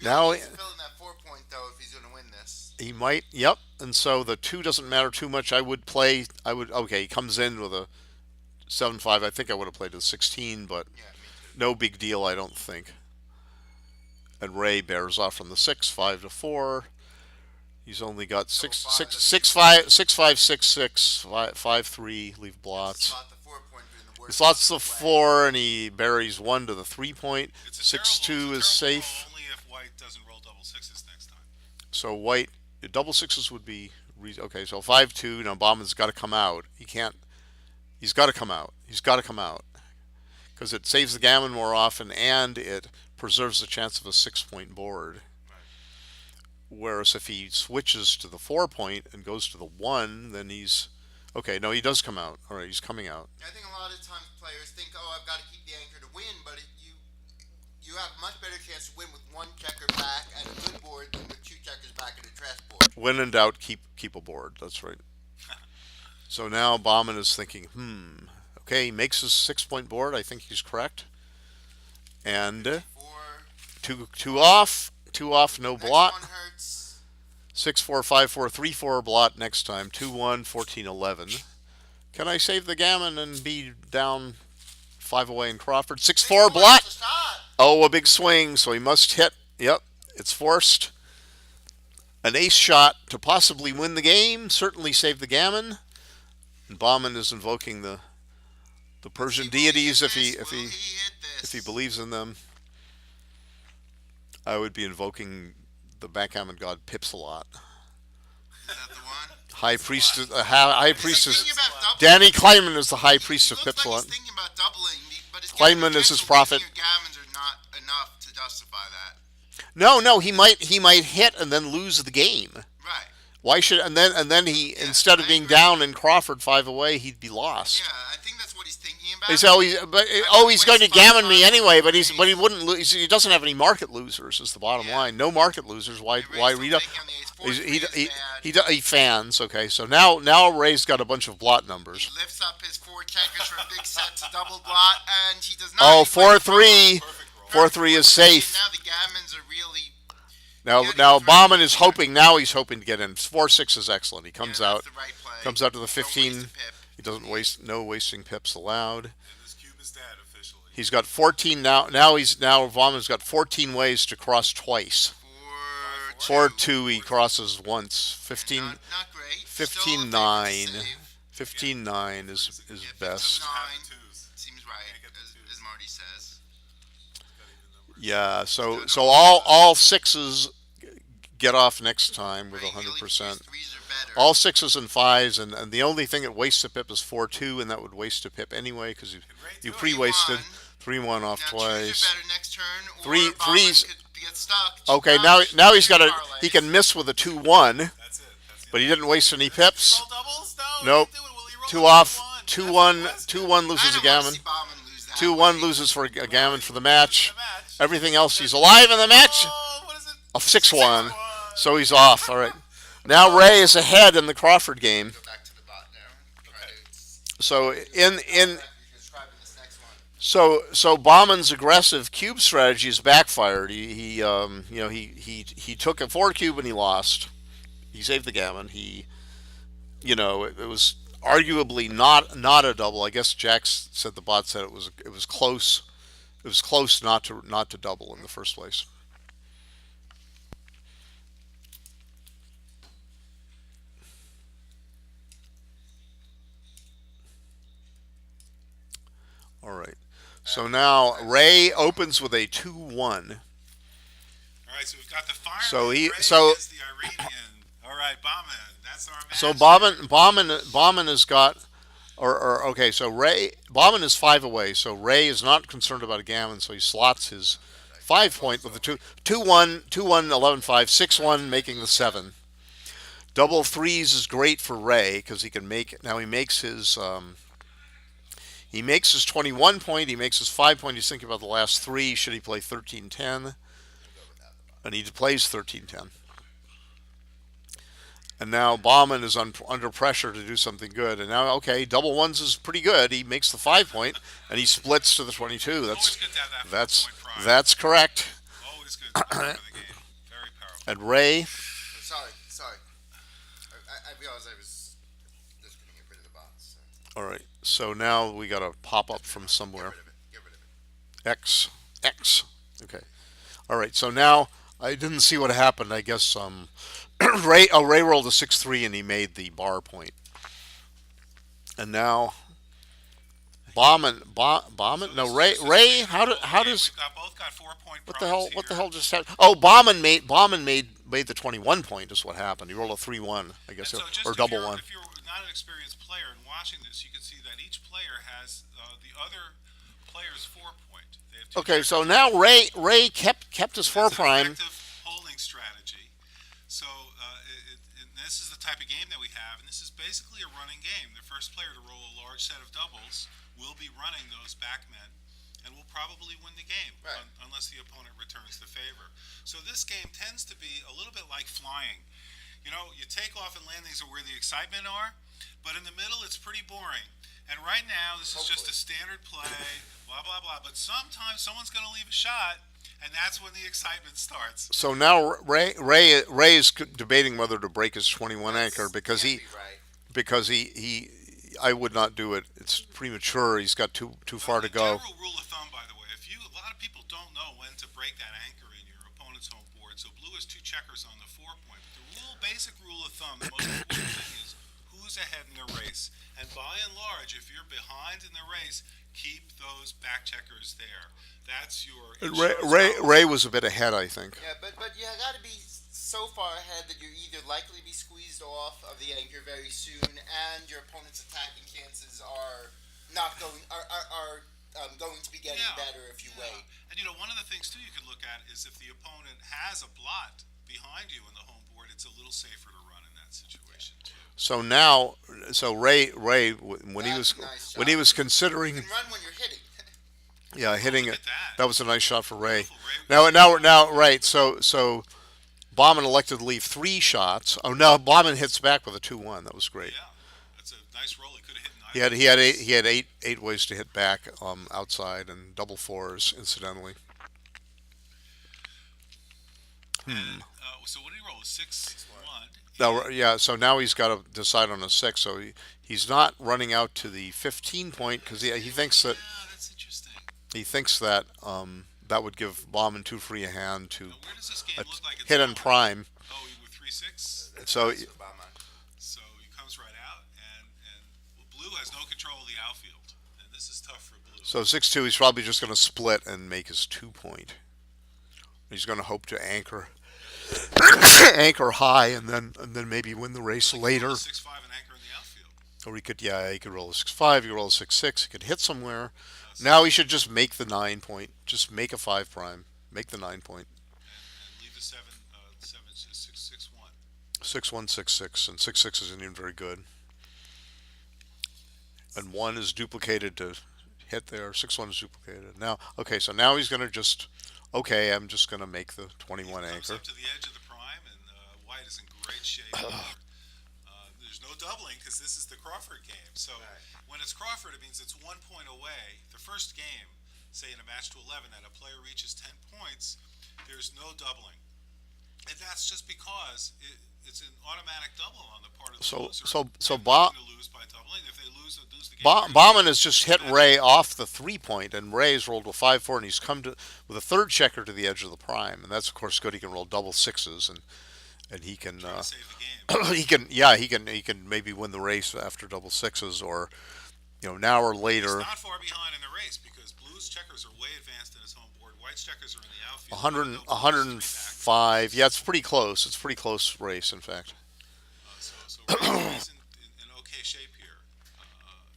Now he's filling that 4-point though if he's going to win this. He might. Yep. And so the 2 doesn't matter too much. Okay, he comes in with a 7-5. I think I would have played a 16, but Yeah, me too. no big deal, I don't think. And Ray bears off from the 6, 5-4. He's only got 6, 5, 6, 6, 5-3. Leave blots. Slot the 4-point in the He worst slots the possible way. 4, and he buries 1 to the 3-point. It's a 6-2 terrible is safe. roll only if White doesn't roll double sixes next time. So White, double 6s would be okay. So 5-2. Now Bahman's got to come out. He can't. He's got to come out. He's got to come out because it saves the gammon more often and it preserves the chance of a 6-point board. Whereas if he switches to the 4-point and goes to the 1, then he's okay. No, he does come out. All right, he's coming out. I think a lot of times players think, "Oh, I've got to keep the anchor to win," but you have a much better chance to win with 1 checker back at a good board than with 2 checkers back at a trash board. When in doubt, keep a board. That's right. So now Bahman is thinking, okay, he makes his 6-point board. I think he's correct. And 2 off, no blot. Next one hurts. 6-4, 5-4, 3-4 blot next time. 2-1, 14-11. Can I save the gammon and be down 5 away in Crawford? 6-4 blot. Oh, a big swing. So he must hit. Yep, it's forced. An ace shot to possibly win the game. Certainly save the gammon. And Bahman is invoking the Persian deities if he believes in them. I would be invoking the backgammon god Pips a lot. Is that the one? High priestess. Danny Kleinman is the high priest of Pips a lot. He's thinking about doubling, but his Kleinman is his prophet. Your gammons are not enough to justify that. No, he might hit and then lose the game. Right. Why should and then he instead of being down in Crawford 5 away, he'd be lost. Yeah, I think that's what he's thinking about. He's going to gammon me anyway, but he wouldn't lose. He doesn't have any market losers. Is the bottom line? No market losers. Why read up? He fans. Okay, so now Ray's got a bunch of blot numbers. He lifts up his 4 checkers for a big set to double blot, and he does not. Oh, 4-3. 4-3 is safe. Now the gammons are really. Now Bahman is hoping. Now he's hoping to get in. 4-6 is excellent. He comes out. The right play. Comes out to the 15. Don't waste a pip. He doesn't waste. No wasting pips allowed. And this cube is dead officially. He's got 14 now. Bahman's got 14 ways to cross twice. 4-2 he crosses once. 15. Not great. 15-9. 15-9 is best. 15-9 seems right, as Marty says. Yeah. So all 6s get off next time with 100%. Threes are better. All 6s and 5s, and the only thing that wastes a pip is 4-2, and that would waste a pip anyway because you pre-wasted 3-1 off Now twice. twos are better next turn, or Threes. Bahman could get stuck. Okay, now he's got he can miss with a 2-1, That's it. but he didn't waste any pips. Roll doubles? Nope. Will he roll 2 double off, one? 2-1 loses a gammon. 2-1 loses for a gammon for the match. Match. Everything else, he's alive in the match. Oh, what is it? A 6-1, so he's off. All right. Now Ray is ahead in the Crawford game. Go back to the bot now. So so Bahman's aggressive cube strategy is backfired. He took a 4 cube and he lost. He saved the gammon. It was arguably not a double. I guess Jax said the bot said it was close. It was close not to double in the first place. All right. So now Ray opens with a 2-1. All right, so we've got the fireman. So Ray is the Iranian. All right, Bahman. That's our man. So Bahman has got, okay. So Bahman is 5 away. So Ray is not concerned about a gammon. So he slots his 5 point with the 2-1, 11-5, 6-1, making the 7. Double threes is great for Ray because he can make. Now he makes his 21 point. He makes his 5 point. He's thinking about the last 3. Should he play 13-10? And he plays 13-10. And now Bahman is under pressure to do something good. And now, okay, double ones is pretty good. He makes the 5 point, and he splits to the 22. That's correct. Always good to the game. Very powerful. And Ray. Sorry. I realized I was just going to get rid of the bots. So. All right. So now we got a pop up from somewhere. Get rid of it. X. Okay. All right. So now I didn't see what happened. I guess Ray rolled a 6-3 and he made the bar point. And now Bahman. No, Ray. How does? Both got 4 point. What the hell just happened? Oh, Bahman made the 21 point. Is what happened. He rolled a 3-1, I guess, or double one. If you're not an experienced player and watching this, you can see that each player has the other player's 4 point. Okay, so now Ray kept his 4 prime. Effective holding strategy. So this is the type of game that we have, and this is basically a running game. The first player to roll a large set of doubles will be running those backmen, and will probably win the game, right, unless the opponent returns the favor. So this game tends to be a little bit like flying. You take off and landings are where the excitement are, but in the middle it's pretty boring. And right now this is just a standard play, blah blah blah. But sometimes someone's going to leave a shot, and that's when the excitement starts. So now Ray is debating whether to break his 21 anchor because I would not do it. It's premature. He's got too far to go. General rule of thumb, by the way, a lot of people don't know when to break that anchor in your opponent's home board. So blue has 2 checkers on the 4 point. But the basic rule of thumb, the most important thing is who's ahead in the race. And by and large, if you're behind in the race, keep those back checkers there. That's your Ray was a bit ahead, I think. Yeah, but you got to be so far ahead that you're either likely to be squeezed off of the anchor very soon, and your opponent's attacking chances are going to be getting better if you wait. And one of the things too you could look at is if the opponent has a blot behind you in the home board, it's a little safer to run in that situation too. So now, Ray when he was considering, you can run when you're hitting. Yeah, hitting it. That was a nice shot for Ray. Ray. Now, right. So Bahman elected to leave 3 shots. Oh no, Bahman hits back with a 2-1. That was great. Yeah, that's a nice roll. He could have hit 9. He had eight ways to hit back outside and double 4s incidentally. And, so what did he roll? 6-1. Now, yeah. So now he's got to decide on a 6. So he's not running out to the 15 point because he thinks that. Yeah, that's interesting. He thinks that that would give Bahman too free a hand to Where does this game look like it's hit on prime. Oh, he with 3-6. So he comes right out, and blue has no control of the outfield, and this is tough for blue. So 6-2, he's probably just going to split and make his 2 point. He's going to hope to anchor high and then maybe win the race later. 6-5 and anchor in the outfield. Or he could roll a 6-5, he could roll a 6-6, he could hit somewhere. Now he should just make the 9 point. Just make a 5 prime. Make the 9 point. And leave the 7, 6-1. 6-1, 6-6, and 6-6 isn't even very good. And 1 is duplicated to hit there. 6-1 is duplicated. Now, okay, so now he's going to just, I'm just going to make the 21 He anchor. comes up to the edge of the prime, and white is in great right shape. There's no doubling because this is the Crawford game. So when it's Crawford, it means it's 1 point away. The first game, say in a match to 11, that a player reaches 10 points, there's no doubling. And that's just because it's an automatic double on the part of the loser. So to lose by doubling. If they lose the game. Bahman has just hit Ray off the 3-point, and Ray's rolled a 5-4, and he's come to with a third checker to the edge of the prime, and that's of course good. He can roll double sixes, and he can save the game. he can maybe win the race after double sixes, or an hour later. He's not far behind in the race because Blues checkers are way advanced in his home board. White's checkers are in the outfield. 105. Yeah, it's pretty close. It's a pretty close race, in fact. So Ray's in okay shape here,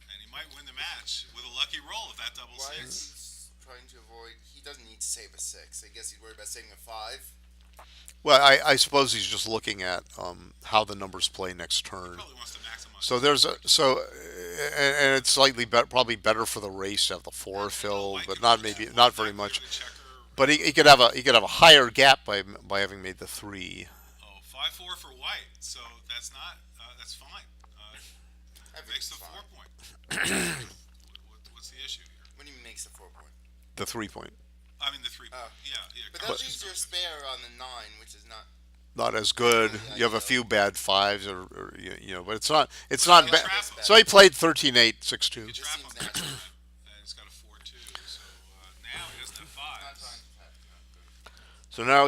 and he might win the match with a lucky roll of that double White six. is trying to avoid. He doesn't need to save a 6. I guess he's worried about saving a 5. Well, I suppose he's just looking at how the numbers play next turn. Probably wants to maximize. So and it's slightly probably better for the race to have the 4 filled, but not very much. But he could have a higher gap by having made the 3. Oh, 5-4 for White. So that's fine. Makes the 4 point. What's the issue here? When he makes the 4 point. The 3 point. I mean the 3 point. Yeah. But that leaves your spare on the 9, which is not as good. Yeah, You have a few bad 5s, or but it's not bad. So he played 13-8, 6-2. Trap him. And he's got a 4-2. So now he doesn't have 5s. So now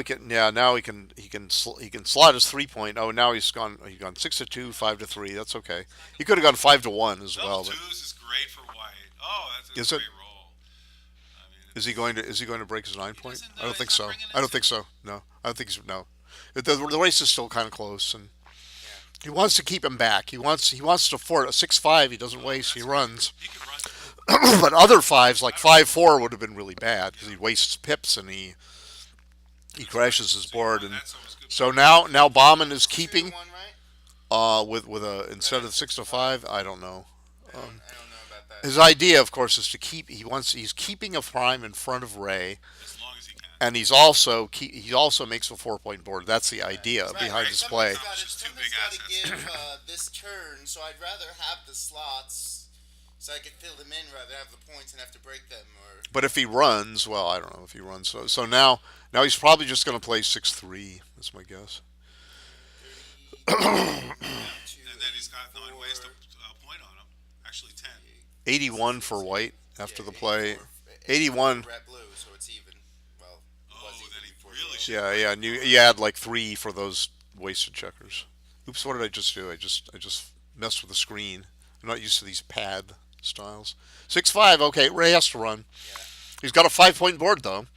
he can slot his 3-point. Oh, now he's gone 6-2, 5-3. That's okay. He could have gone 5-1 as well. Double 2s is great for White. Oh, that's a Is great it? roll. Is he going to break his 9-point? doesn't, I don't think he's not so. bringing it I don't think so. No, I don't think so. No. The race is still kind of close, and he wants to keep him back. He wants to fort a 6-5. He doesn't waste. He runs. He can run. But other 5s like 5-4 would have been really bad because he wastes pips and he crashes his board. And so now Bahman is keeping 1, right? with a instead of 6-5. I don't know. I don't know about that. His idea, of course, is to keep. He's keeping a prime in front of Ray. As long as he can. And he also makes a 4-point board. That's the idea behind his play. Somebody's got to give this turn, so I'd rather have the slots so I can fill them in rather than have the points and have to break them. But if he runs, well, I don't know if he runs. So now he's probably just going to play 6-3. That's my guess. And then he's got 9 ways to point on him. Actually 10. 81 for White after the play. 81. Red blue, so it's even. Well, Then he really should. Yeah. And you add like 3 for those wasted checkers. Oops, what did I just do? I just messed with the screen. I'm not used to these pad styles. 6-5. Okay, Ray has to run. Yeah. He's got a 5-point board though.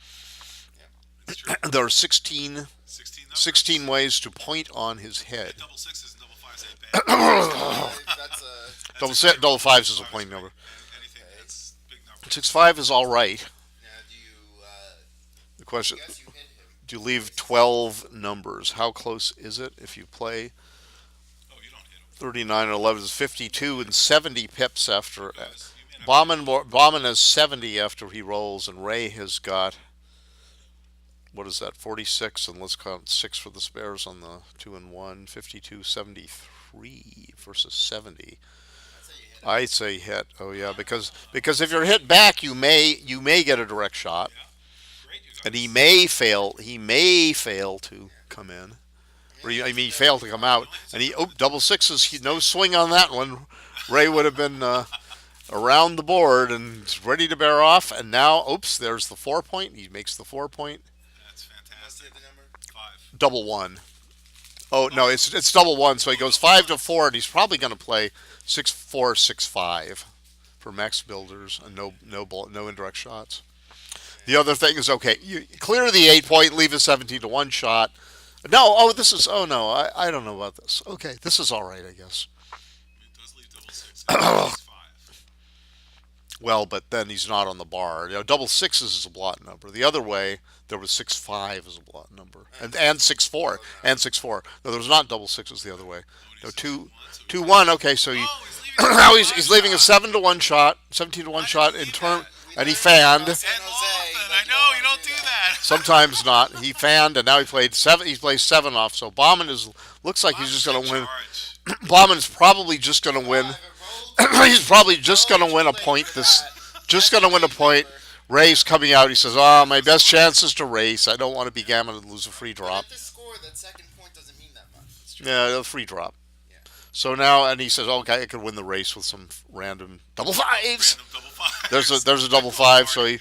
It's true. There are 16 16 ways to point on his head. Double 6s and double 5s ain't bad. That's a. Double 5s is a point number. Anything that's big number. 6-5 is all right. Now, do you? The question: Guess you hit him. do you leave 12 numbers? How close is it if you play? Oh, you don't hit him. 39 and 11 is 52 and 70 pips after. Because you may not- Bahman has 70 after he rolls, and Ray has got. What is that? 46, and let's count 6 for the spares on the 2 and 1. 52, 73 versus 70. I'd say hit. Oh yeah, because if you're hit back, you may get a direct shot, Great, you got and he may fail. He may fail to come in, or he failed to come out, and double 6s. No swing on that one. Ray would have been around the board and ready to bear off, and now there's the 4-point. He makes the 4-point. That's fantastic. The number. 5. Double 1. Oh no, it's double 1. So he goes 5-4, and he's probably going to play 6-4, 6-5 for max builders and no indirect shots. The other thing is you clear the 8-point, leave a 17-1 shot. No, I don't know about this. Okay, this is all right, I guess. It does leave double 6. 5. Well, but then he's not on the bar. Double 6s is a blot number. The other way, there was 6-5 as a blot number, and 6-4 and 6-4. No, there was not double 6s the other way. No, 2-1. Okay, so now he's leaving a 7-1 shot, 17-1 shot in turn, and he fanned. And often, I know you don't do that. Sometimes not. He fanned, and now he plays 7 off. So Bahman is Looks like he's just going to win. Charge. Bahman's probably just going to win. He's probably just going to win a point. Just going to win a point. Ray's coming out. He says, my best chance is to race. I don't want to be Gammon and lose a free drop. At this score, that second point doesn't mean that much. Yeah, a free drop. Yeah. So now, and he says, okay, I could win the race with some random double fives. Random double five. There's a double five, so he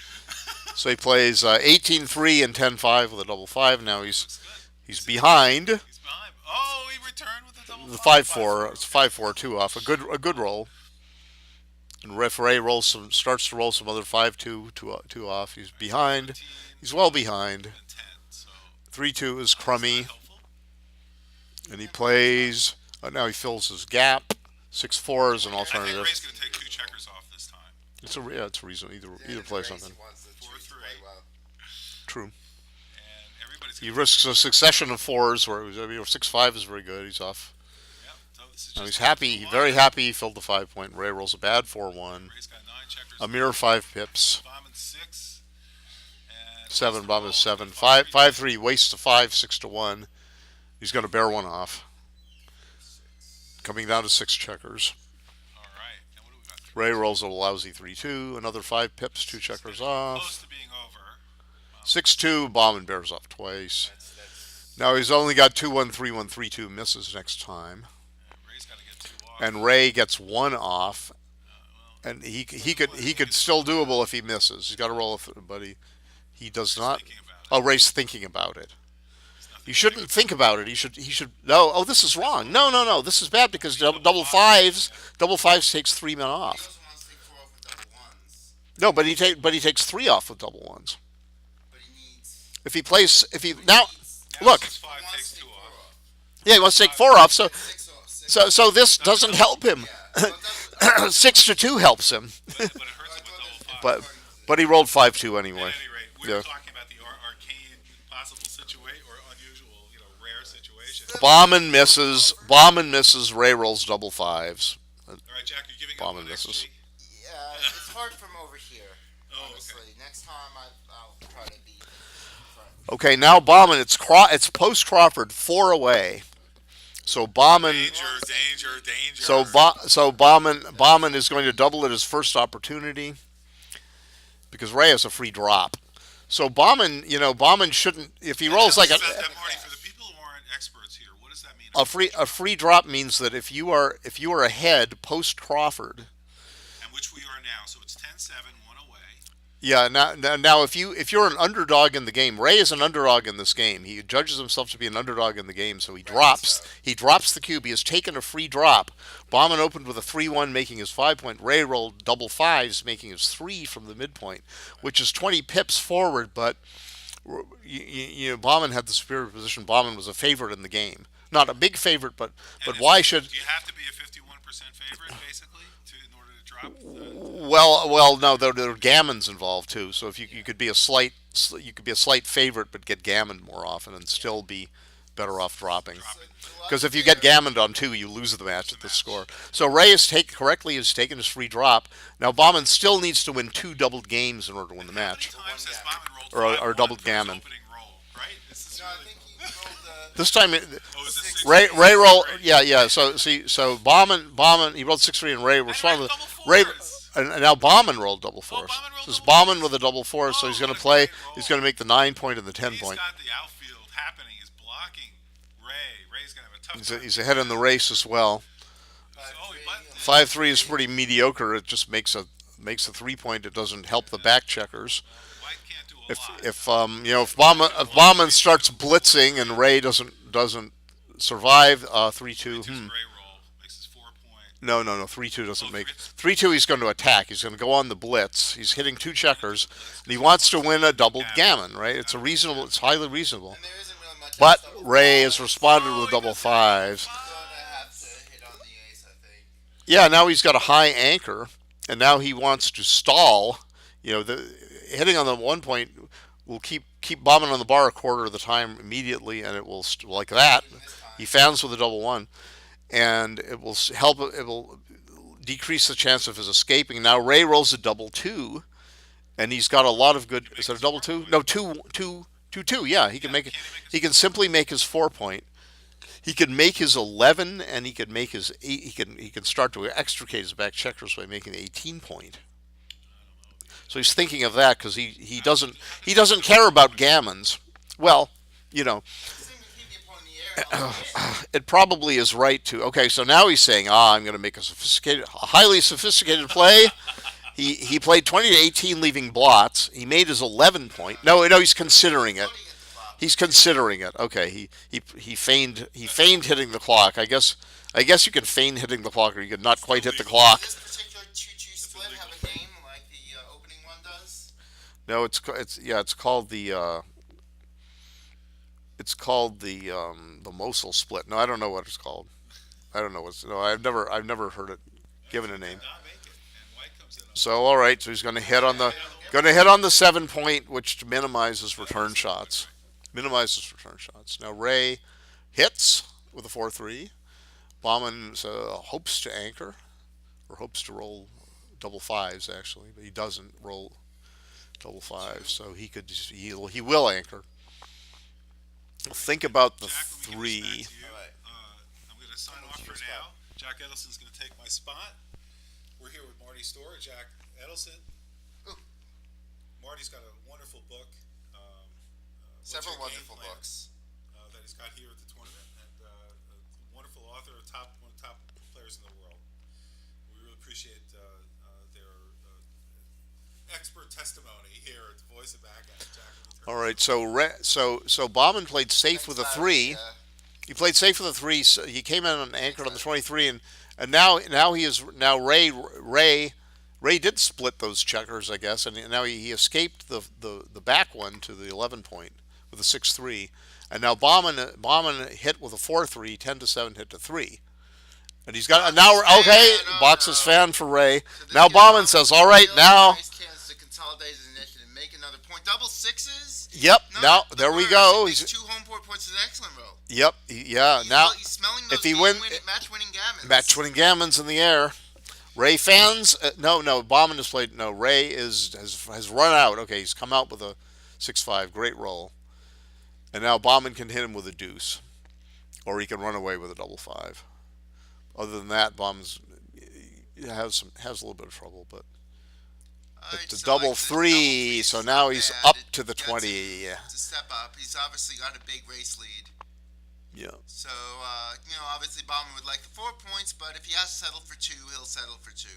plays 18-3 and 10-5 with a double five. Now he's behind. He's behind. Oh, he returned with a double The five. 5-4. It's 5-4-2 off. A good roll. And referee starts to roll some other 5-2 two off. He's behind. He's well behind. 10, so 3-2 is crummy, helpful. and he plays. Now he fills his gap. 6-4 is an I think alternative. Ray's going to take 2 checkers off this time. It's a reason. Either play something. He wants to choose to 4-3. play well. True. And everybody's He going risks a succession of fours where 6-5 is very good. He's off. Yep, so this is Now just he's happy. one. Very happy. He filled the 5-point. Ray rolls a bad 4-1. Ray's got 9 checkers. A mere 5 pips. Bahman 6. And 7. Bahman is 7. 5-3. Wastes a 5. 6-1. He's going to bear one off. Coming down to 6 checkers. All right. And what do we got? Ray rolls a lousy 3-2. Another 5 pips. 2 checkers Close off. to being over. 6-2. Bahman bears off twice. That's Now he's only got 2-1, 3-1, 3-2. Misses next time. And Ray's got to get 2 off. And Ray gets 1 off. And he could still doable if he misses. He's got to roll, but he does not. Thinking about it. Oh, Ray's thinking about it. There's nothing You shouldn't think about it. He should. No. Oh, this is wrong. No. This is bad because double fives takes 3 men he off. also wants to take 4 off with double ones. No, but he takes 3 off with double ones. But he needs. Now look. This is 5 He wants takes to 2 take 4 off. off. Yeah, he wants to take 4 off. So 6 off. 6 so this doesn't help him. Yeah. Well, 6-2 helps him. But it hurts him with double 5. But he rolled 5-2 At anyway. any rate, we Yeah. were talking about the arcane possible situation or unusual, rare situation. Bahman misses. Ray rolls double fives. All right, Jack, you're giving Bahman up on misses. XG. Yeah, it's hard from over here. Oh, Honestly, okay. next time I'll try to be in front. Okay, now Bahman. It's post Crawford 4 away. So Bahman. Danger. So Bahman is going to double at his first opportunity because Ray has a free drop. So Bahman shouldn't. If he rolls like Marty, for the people who aren't experts here, what does that mean? a free drop means that if you are ahead post Crawford. And which we are now, so it's 10-7, 1 away. Yeah. Now, if you're an underdog in the game, Ray is an underdog in this game. He judges himself to be an underdog in the game, so he drops the cube. He has taken a free drop. Bahman opened with a 3-1, making his 5-point. Ray rolled double fives, making his 3 from the midpoint, which is 20 pips forward. But Bahman had the superior position. Bahman was a favorite in the game, not a big favorite, but why should? Do you have to be a 51% favorite, basically, in order to drop? Well, no, there are gammons involved too. So if you could be a slight favorite, but get gammoned more often and still be better off dropping. Because if you get gammoned on 2, you lose the match at the score. So Ray has taken his free drop. Now Bahman still needs to win 2 doubled games in order to win the match, How many times has Bahman rolled or 5-1 doubled for his gammon. opening roll, right? This is No, I really- think he rolled This time, Oh, is this six- Ray roll. Right? Yeah. So Bahman, he rolled 6-3, and Ray responded with double Ray. fours. And now Bahman rolled double fours. Bahman rolled So it's double Bahman fours. with a double 4, so he's Oh, going what to a play. great roll. He's going to make the 9-point and the 10-point. He's got the outfield happening. He's blocking Ray. Ray's going to have a tough time. He's ahead in the race as well. Oh, he buttoned it. 5-3 is pretty mediocre. It just makes a 3-point. It doesn't help the back checkers. White can't do a If lot. if Bahman starts blitzing and Ray doesn't survive, 3-2. Takes Ray roll. Makes his 4-point. No. 3-2 doesn't Oh, make. 3-2. 3-2 he's going to attack. He's going to go on the blitz. He's hitting 2 checkers, and he wants to win a doubled gammon. Right? It's highly reasonable. and there isn't really much But else that Ray was has responded with double fives. gonna have to hit on the ace, I think. Yeah, now he's got a high anchor, and now he wants to stall. Hitting on the 1-point will keep Bahman on the bar a quarter of the time immediately, and it will like that. He fans with a double 1, and it will help. It will decrease the chance of his escaping. Now Ray rolls a double 2, and he's got a lot of good. Is that a double 2? No, 2. Yeah, he can make it. He can simply make his 4-point, He could make his 11, and he could make his 8. He can start to extricate his back checkers by making the 18 point. So he's thinking of that because he doesn't care about gammons. Well, you know, it probably is right to. Okay, so now he's saying, I'm going to make a highly sophisticated play. He played 20 to 18, leaving blots. He made his 11 point. No, he's considering it. He's considering it. Okay, he feigned hitting the clock. I guess you can feign hitting the clock, or you could not quite hit the clock. Does this particular 2-2 split have a name like the opening one does? No, it's called the Mosul split. No, I don't know what it's called. I don't know what's. No, I've never heard it given a name. So all right, so he's going to hit on the 7 point, which minimizes return shots. Now Ray hits with a 4-3. Bahman hopes to anchor, or hopes to roll double fives actually, but he doesn't roll double fives, so he will anchor. Think about the 3. I'm going to sign off for now. Jack Edelson's going to take my spot. We're here with Marty Storr, Jack Edelson. Marty's got a wonderful book. Several wonderful books that he's got here at the tournament, and a wonderful author, one of the top players in the world. We really appreciate their expert testimony here at the Voice of Backgammon. All right, so Bahman played safe with a 3. He played safe with a 3. So he came in and anchored on the 23, and now Ray did split those checkers, I guess, and now he escaped the back one to the 11 point with a 6-3, and now Bahman hit with a 4-3, 10 to 7 hit to 3, and he's got now okay. Boxes fan for Ray. So now Bahman says, all right, now. To consolidate his initiative, make another point. Double sixes. Yep. Now there we go. He's 2 home court points is an excellent roll. Yep. Now he's smelling those if he wins, match-winning gammons in the air. Ray fans, no, Bahman has played. No, Ray has run out. Okay, he's come out with a 6-5, great roll, and now Bahman can hit him with a deuce, or he can run away with a double 5. Other than that, Bahman's has a little bit of trouble, but it's a double 3, so now he's up to the 20. It's a step up. He's obviously got a big race lead. Yeah. So, obviously Bahman would like the 4 points, but if he has to settle for 2, he'll settle for 2.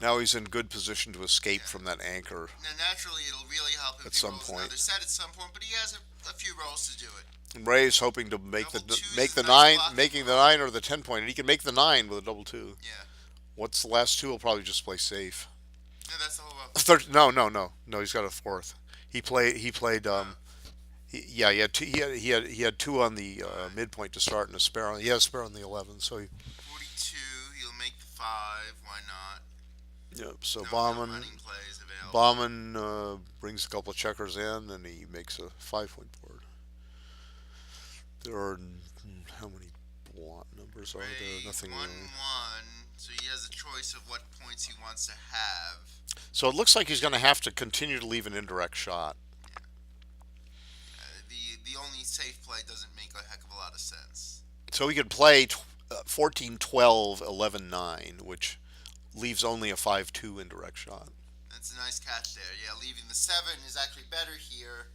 Now he's in good position to escape from that anchor. Now, naturally, it'll really help him at if he some rolls point. Another set at some point, but he has a few rolls to do it. And Ray's hoping to make the Nice 9, block. making the 9 or the 10 point, and he can make the 9 with a double 2. Yeah. What's the last 2? He'll probably just play safe. Yeah, that's the whole. No. He's got a 4th. He played. He had 2 on the midpoint to start and a spare on. He has a spare on the 11. So 42. He'll make the 5. Why not? Yep. So No Bahman running plays available. brings a couple of checkers in, and he makes a 5-point board. There are how many blot numbers are there? Nothing. 1-1. So he has a choice of what points he wants to have. So it looks like he's going to have to continue to leave an indirect shot. The only safe play doesn't make a heck of a lot of sense. So he could play 14, 12, 11, 9, which leaves only a 5-2 indirect shot. That's a nice catch there. Yeah, leaving the 7 is actually better here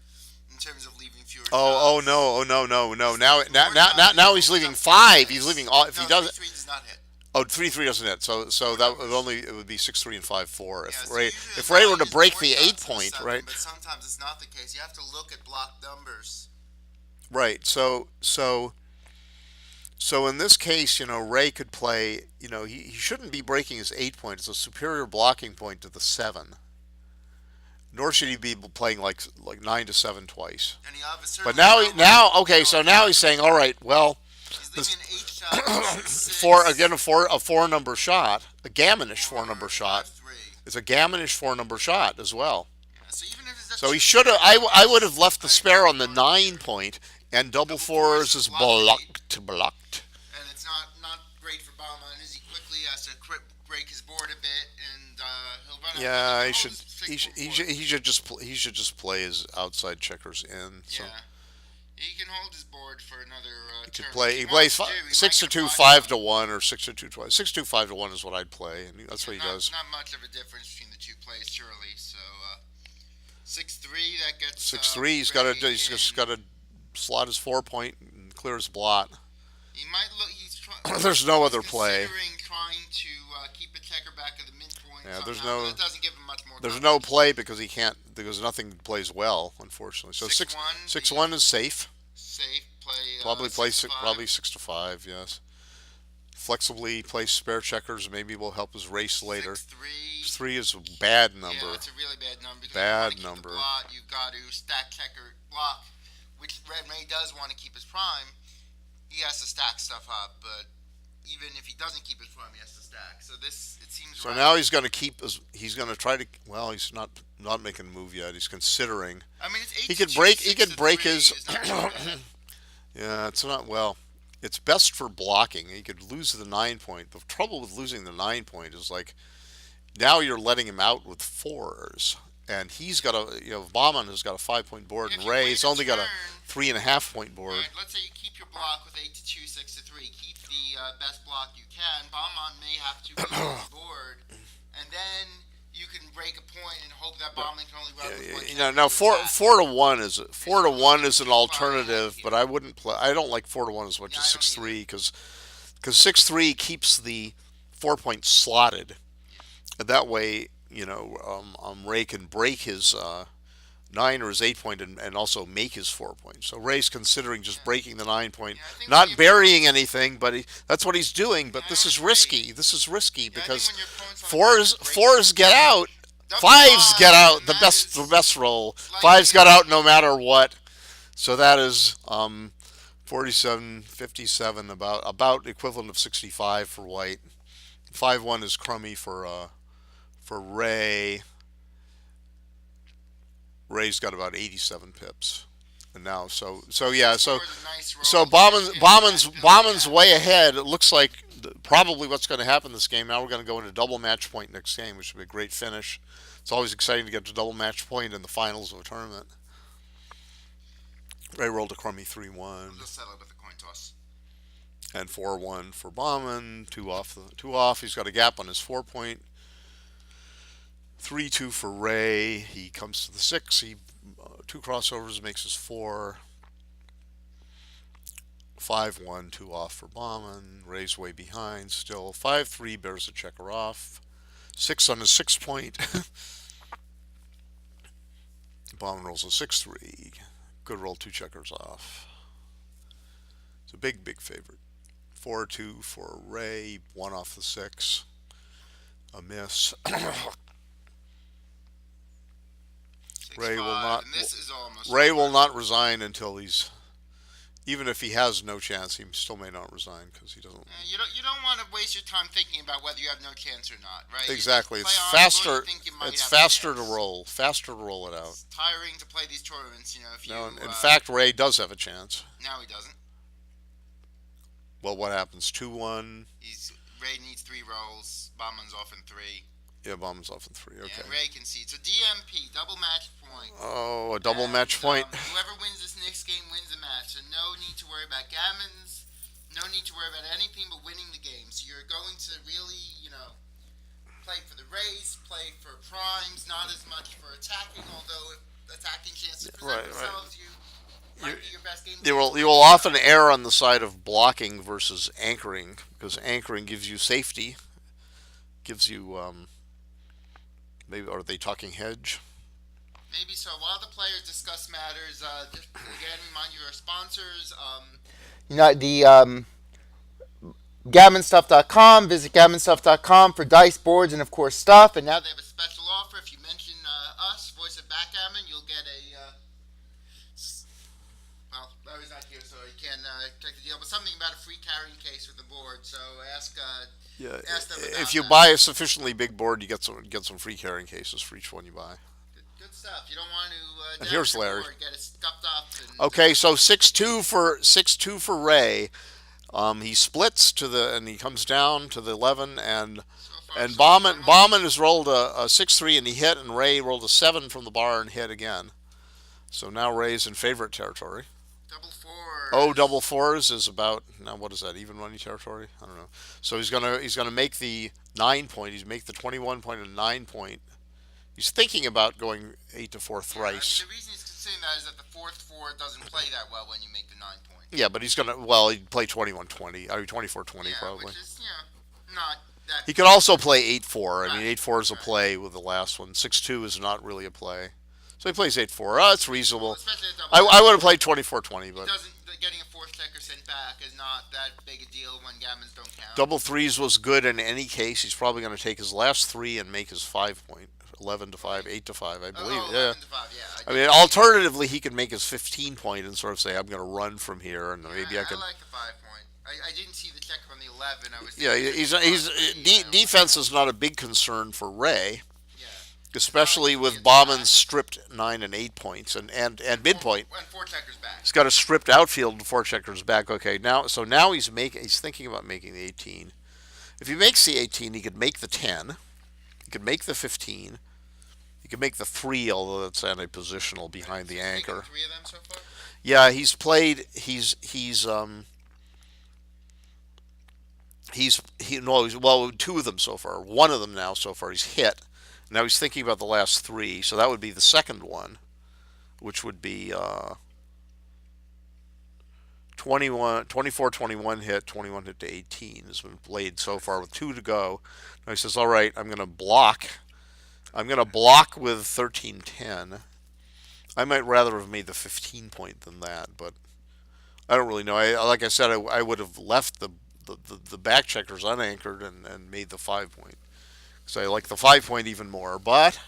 in terms of leaving fewer Oh shots. no. Now he's leaving 5. He's leaving all. If he doesn't. 3 does not hit. Oh, 3-3 doesn't hit. So that would be 6-3 and 5-4 Yeah, if so Ray usually if Ray were to it's break more the shots 8 than point, 7, right? But sometimes it's not the case. You have to look at block numbers. Right. So in this case, Ray could play. He shouldn't be breaking his 8 point. It's a superior blocking point to the 7. Nor should he be playing like 9 to 7 twice. And he obviously But now he's saying, all right, well, he's leaving an 8 shot. a 4-number shot, a gammonish 4-number shot. 5-3. It's a gammonish 4-number shot as well. Yeah, so even if it's So he should have. I would have left the spare on the 9 point, and double 4s is blocked. And it's not great for Bahman as he quickly has to break his board a bit, and he'll run out. Yeah, He he should just play his outside checkers in. So Yeah. He can hold his board for another turn. He plays 6-2, 5-1, or 6-2, 6-2, 5-1 is what I'd play, and that's what he does. Not much of a difference between the two plays, surely. So 6-3, that gets 6-3. He's just got to slot his 4-point and clear his blot. He might look. There's no other play. Considering trying to keep a checker back at the midpoint. Yeah, that doesn't give him much more. There's no play because he can't. Because nothing plays well, unfortunately. So 6-1 is safe. Safe play. Probably 6-5. Yes. Flexibly play spare checkers. Maybe will help his race later. 3 is a bad number. Yeah, it's a really bad number. Bad number. You've got to stack checker block, which Ray does want to keep his prime. He has to stack stuff up, but even if he doesn't keep his prime, he has to stack. So it seems. So now he's going to keep. He's going to try to. Well, he's not making a move yet. He's considering. I mean, it's 8 he could break his. Yeah, it's not well. It's best for blocking. He could lose the 9-point. The trouble with losing the 9-point is like now you're letting him out with 4s, and he's got Bahman has got a 5-point board, and Ray's only got a 3.5-point board. Right, let's say you keep your block with 8-2, 6-3. Keep the best block you can. Bahman may have to lose his board, and then you can break a point and hope that Bahman can only run with one. Now 4-1 is an alternative, but I wouldn't play. I don't like 4-1 as much as 6-3 because 6-3 keeps the 4-point slotted, and that way Ray can break his 9 or his 8-point and also make his 4-point. So Ray's considering just breaking the 9-point, not burying anything, but that's what he's doing. But this is risky. This is risky because 4s get out, 5s get out. The best roll. 5s got out no matter what. So that is 47, 57, about equivalent of 65 for white. 5-1 is crummy for Ray. Ray's got about 87 pips, and now so Bahman's way ahead. It looks like probably what's going to happen this game. Now we're going to go into double match point next game, which would be a great finish. It's always exciting to get to double match point in the finals of a tournament. Ray rolled a crummy 3-1. We'll just settle with a coin toss. And 4-1 for Bahman. 2 off. He's got a gap on his 4-point. 3-2 for Ray. He comes to the 6. He 2 crossovers makes his 4. 5-1, 2 off for Bahman. Ray's way behind still. 5-3 bears a checker off. 6 on his 6-point. Bahman rolls a 6-3. Good roll, 2 checkers off. It's a big favorite. 4-2 for Ray. 1 off the 6. A miss. Ray will not resign until he's. Even if he has no chance, he still may not resign because he doesn't. You don't want to waste your time thinking about whether you have no chance or not, right? Exactly. It's faster. It's faster to roll. Faster to roll it out. It's tiring to play these tournaments, in fact, Ray does have a chance. No, he doesn't. Well, what happens? 2-1. Ray needs 3 rolls. Bahman's off in 3. Yeah, Bahman's off in 3. Okay. And Ray concedes. So DMP, double match point. Oh, a double match point. Whoever wins this next game wins the match. So no need to worry about gammons. No need to worry about anything but winning the game. So you're going to really, play for the race, play for primes, not as much for attacking. Although if attacking chances present themselves, you might be your best game. You will often err on the side of blocking versus anchoring because anchoring gives you safety. Gives you maybe are they talking hedge? Maybe so. While the players discuss matters, just again remind you of our sponsors. The gammonstuff.com. Visit gammonstuff.com for dice, boards, and of course stuff. And now they have a special offer. If you mention us, Voice of Backgammon, you'll get a. Well, Larry's not here, so he can't take the deal. But something about a free carrying case with the board. So ask. Ask them about if you that. buy a sufficiently big board, you get some free carrying cases for each one you buy. Good stuff. You don't want to. And here's Larry. Board, get it scuffed up. Okay, so 6-2 for Ray. He splits and he comes down to the 11 and Bahman has rolled a 6-3 and he hit, and Ray rolled a 7 from the bar and hit again. So now Ray's in favorite territory. Double fours. Oh, double fours is about now. What is that? Even money territory? I don't know. So he's gonna make the 9 point. He's make the 21 point and 9 point. He's thinking about going 8 to 4 thrice. The reason he's considering that is that the fourth four doesn't play that well when you make the 9 point. Yeah, but he's gonna. Well, he'd play 21-20. I mean 24-20 probably. Which is not that. He could also play 8-4. I mean 8-4 is a play with the last one. 6-2 is not really a play. So he plays 8-4. Oh, it's reasonable. I would have played 24-20, but Getting a fourth checker sent back is not that big a deal when gammons don't count. double threes was good in any case. He's probably going to take his last 3 and make his 5 point. 11 to 5, 8 to 5, I believe. Yeah. 11 to 5, yeah. I mean, alternatively, he could make his 15 point and sort of say, I'm going to run from here, and maybe I could. I like the 5 point. I didn't see the checker on the 11. I was. Yeah, defense is not a big concern for Ray. Especially with Bahman stripped 9 and 8 points and midpoint. And 4 checkers back. He's got a stripped outfield and 4 checkers back. Okay, now he's thinking about making the 18. If he makes the 18, he could make the 10. He could make the 15. He could make the 3, although that's anti-positional behind the anchor. 3 of them so far? Yeah, he's played. Well, 2 of them so far. 1 of them now so far. He's hit. Now he's thinking about the last 3, so that would be the second one, which would be 24-21 hit, 21 hit to 18 has been played so far with 2 to go. Now he says, all right, I'm going to block with 13-10. I might rather have made the 15 point than that, but I don't really know. Like I said, I would have left the back checkers unanchored and made the 5 point. So I like the 5 point even more, but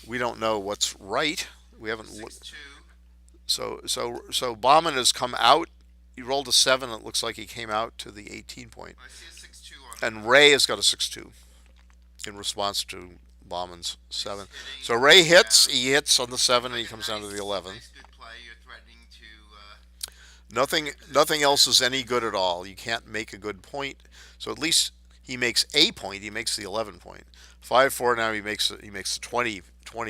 we don't know what's right. We haven't looked. So Bahman has come out. He rolled a 7. It looks like he came out to the 18 point. I see a 6-2 on And Ray has got a 6-2 in response to Bahman's 7. So Ray hits. He hits on the 7, and he comes down to the 11. Nice good play. You're threatening to. Nothing else is any good at all. You can't make a good point. So at least he makes a point. He makes the 11 point. 5-4 now he makes the 20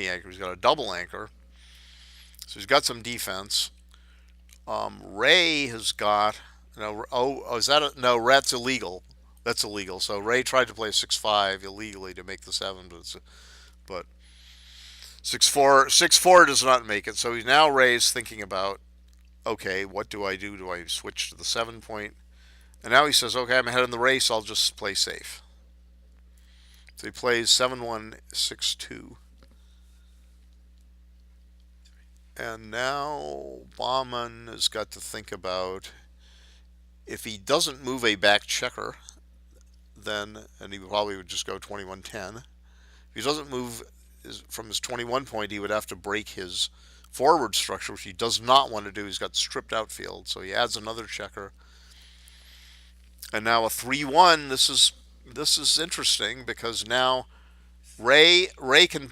anchor. He's got a double anchor. So he's got some defense. Ray has got no, that's illegal. That's illegal. So Ray tried to play 6-5 illegally to make the 7, but 6-4 does not make it. So now Ray's thinking about, okay, what do I do? Do I switch to the 7 point? And now he says, okay, I'm ahead in the race. I'll just play safe. So he plays 7-1, 6-2. And now Bahman has got to think about if he doesn't move a back checker, and he probably would just go 21-10. If he doesn't move from his 21 point, he would have to break his forward structure, which he does not want to do. He's got stripped outfield, so he adds another checker. And now a 3-1. This is interesting because now Ray can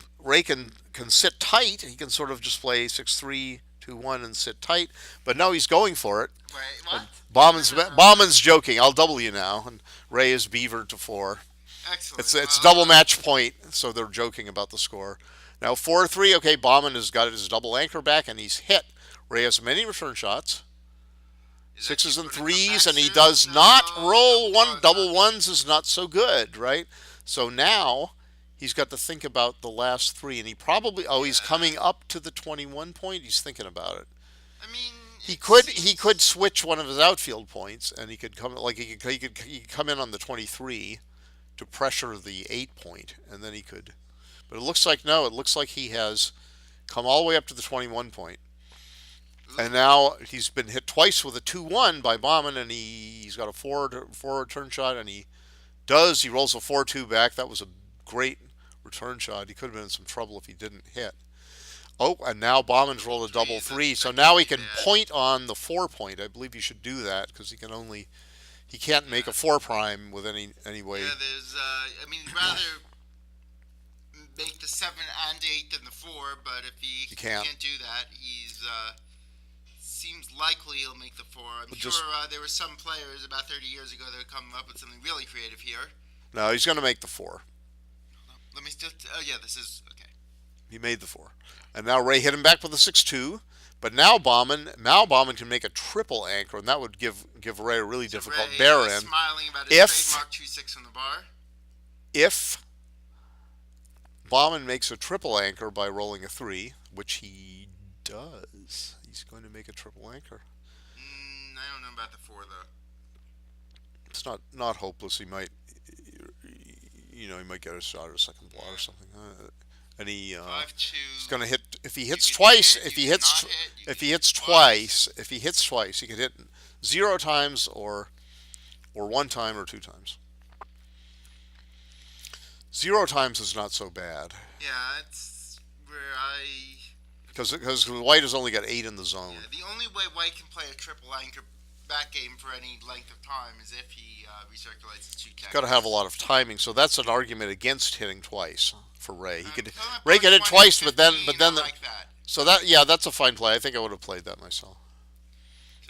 sit tight. He can sort of just play 6-3, 2-1 and sit tight. But now he's going for it. Wait, what? Bahman's joking. I'll double you now. And Ray is beavered to 4. Excellent. It's double match point, so they're joking about the score. Now 4-3. Okay, Bahman has got his double anchor back and he's hit. Ray has many return shots. 6s and 3s, and he does not roll one. Double 1s is not so good, right? So now he's got to think about the last 3, and he probably he's coming up to the 21 point. He's thinking about it. I mean, he could switch one of his outfield points, and he could come he could come in on the 23 to pressure the 8 point, and then he could. But it looks like he has come all the way up to the 21 point. And now he's been hit twice with a 2-1 by Bahman, and he's got a 4 return shot, and he rolls a 4-2 back. That was a great return shot. He could have been in some trouble if he didn't hit. Oh, and now Bahman's rolled a double 3, so now he can point on the 4 point. I believe he should do that because he can't make a 4 prime with any way. Yeah, he'd rather make the 7 and 8 than the 4, but if he can't do that, seems likely he'll make the 4. I'm sure there were some players about 30 years ago that would come up with something really creative here. No, he's going to make the 4. Let me still. Oh yeah, this is okay. He made the 4, and now Ray hit him back with a 6-2. But now Bahman can make a triple anchor, and that would give Ray a really difficult Ray, bear in. smiling about his trademark 2-6 on the bar. If Bahman makes a triple anchor by rolling a 3, which he does, he's going to make a triple anchor. I don't know about the 4 though. It's not hopeless. He might, he might get a shot or a second blot or something. And he's going to hit. If he hits twice, if he hits twice, he could hit 0 times or 1 time or 2 times. 0 times is not so bad. Yeah, it's where because White has only got 8 in the zone. Yeah, the only way White can play a triple anchor backgame for any length of time is if he recirculates the 2 checkers. Got to have a lot of timing, so that's an argument against hitting twice for Ray. Ray could hit twice, but then like that. So that's a fine play. I think I would have played that myself.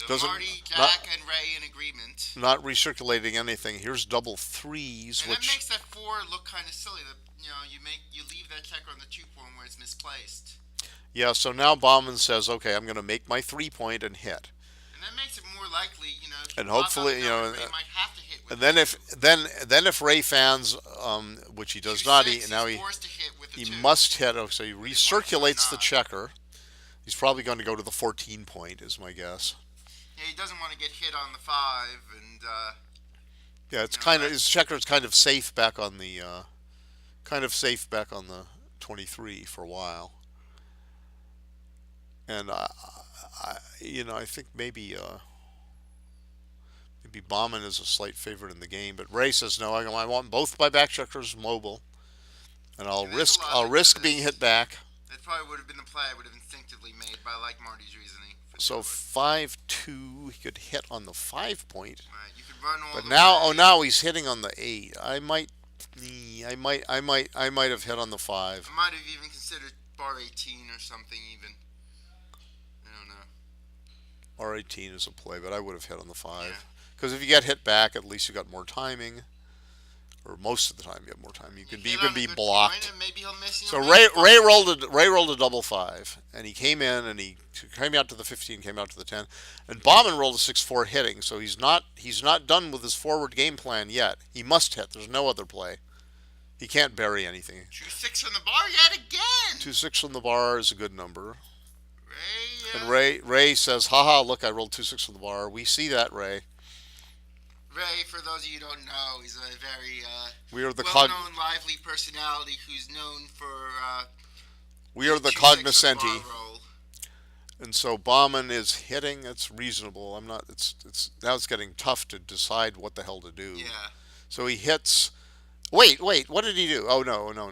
So Marty, Jack, and Ray in agreement. Not recirculating anything. Here's double 3s, and which that makes that 4 look kind of silly. You leave that checker on the 2 point where it's misplaced. Yeah. So now Bahman says, "Okay, I'm going to make my 3-point and hit." And that makes it more likely, And hopefully, Ray might have to hit with and then if Ray fans, which he does not, he forced to hit with the he 2. must hit. Oh, so he recirculates the checker. He's probably going to go to the 14 point, is my guess. Yeah, he doesn't want to get hit on the 5, and yeah, it's his checker is kind of safe back on the 23 for a while. And I think maybe Bahman is a slight favorite in the game, but Ray says no. I want both my back checkers mobile, and I'll risk being hit back. That probably would have been the play I would have instinctively made, but I like Marty's reasoning. So 5-2, he could hit on the 5 point. Right, you could run all but the now, way. now he's hitting on the 8. I might have hit on the 5. I might have even considered bar 18 or something even. I don't know. R18 is a play, but I would have hit on the 5. Because if you get hit back, at least you got more timing. Or most of the time, you have more time. You can be blocked. Maybe he'll miss, so Ray rolled a double 5, and he came in and he came out to the 15, came out to the 10, and Bahman rolled a 6-4 hitting. So he's not done with his forward game plan yet. He must hit. There's no other play. He can't bury anything. 2-6 on the bar yet again. 2-6 on the bar is a good number. Ray. And Ray says, "Haha! Look, I rolled 2-6 on the bar." We see that, Ray. Ray, for those of you who don't know, he's a very well-known, lively personality who's known for. We are the cognoscenti, and so Bahman is hitting. It's reasonable. I'm not. It's now it's getting tough to decide what the hell to do. Yeah. So he hits. Wait. What did he do? Oh no. He did.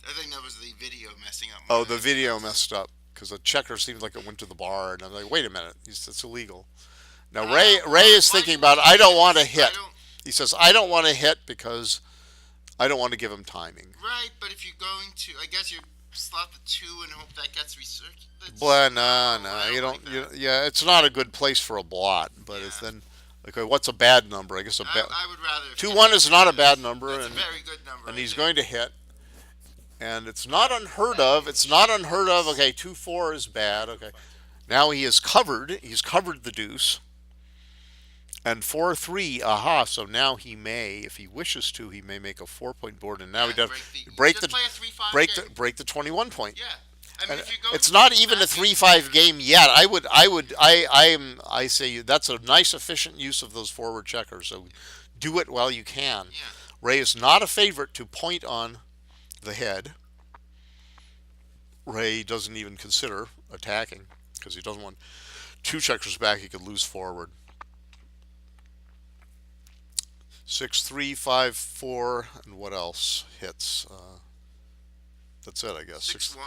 I think that was the video messing up. Oh, the video messed up because the checker seemed like it went to the bar, and I'm like, wait a minute, it's illegal. Now Ray is thinking about it. I don't want to hit. He says I don't want to hit because I don't want to give him timing. Right, but if you're going to, I guess you slot the 2 and hope that gets recirculated. Well, no, you don't. Yeah, it's not a good place for a blot, but it's then. Okay, what's a bad number? I guess I would rather. 2-1 is not a bad number, It's a very good number. And he's going to hit. And it's not unheard of. Okay, 2-4 is bad. Okay, now he is covered. He's covered the deuce. And 4-3, aha! So now he may, if he wishes to, he may make a 4-point board, and now he does break the 21 point. Yeah, I mean, it's not even a 3-5 game yet. I say that's a nice, efficient use of those forward checkers. So do it while you can. Yeah. Ray is not a favorite to point on the head. Ray doesn't even consider attacking because he doesn't want 2 checkers back. He could lose forward. 6-3, 5-4, and what else hits? That's it, I guess. 6-1.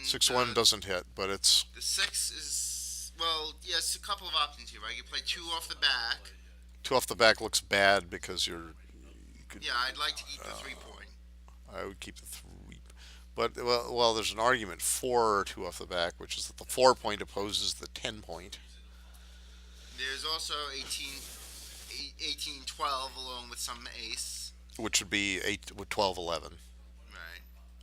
6-1 doesn't hit, but it's... The 6 is... Well, yes, a couple of options here, right? You play 2 off the back. 2 off the back looks bad because you could... Yeah, I'd like to keep the 3-point. I would keep the 3... But, well, there's an argument for 2 off the back, which is that the 4-point opposes the 10-point. There's also 18-12 along with some ace. Which would be 12-11. Right.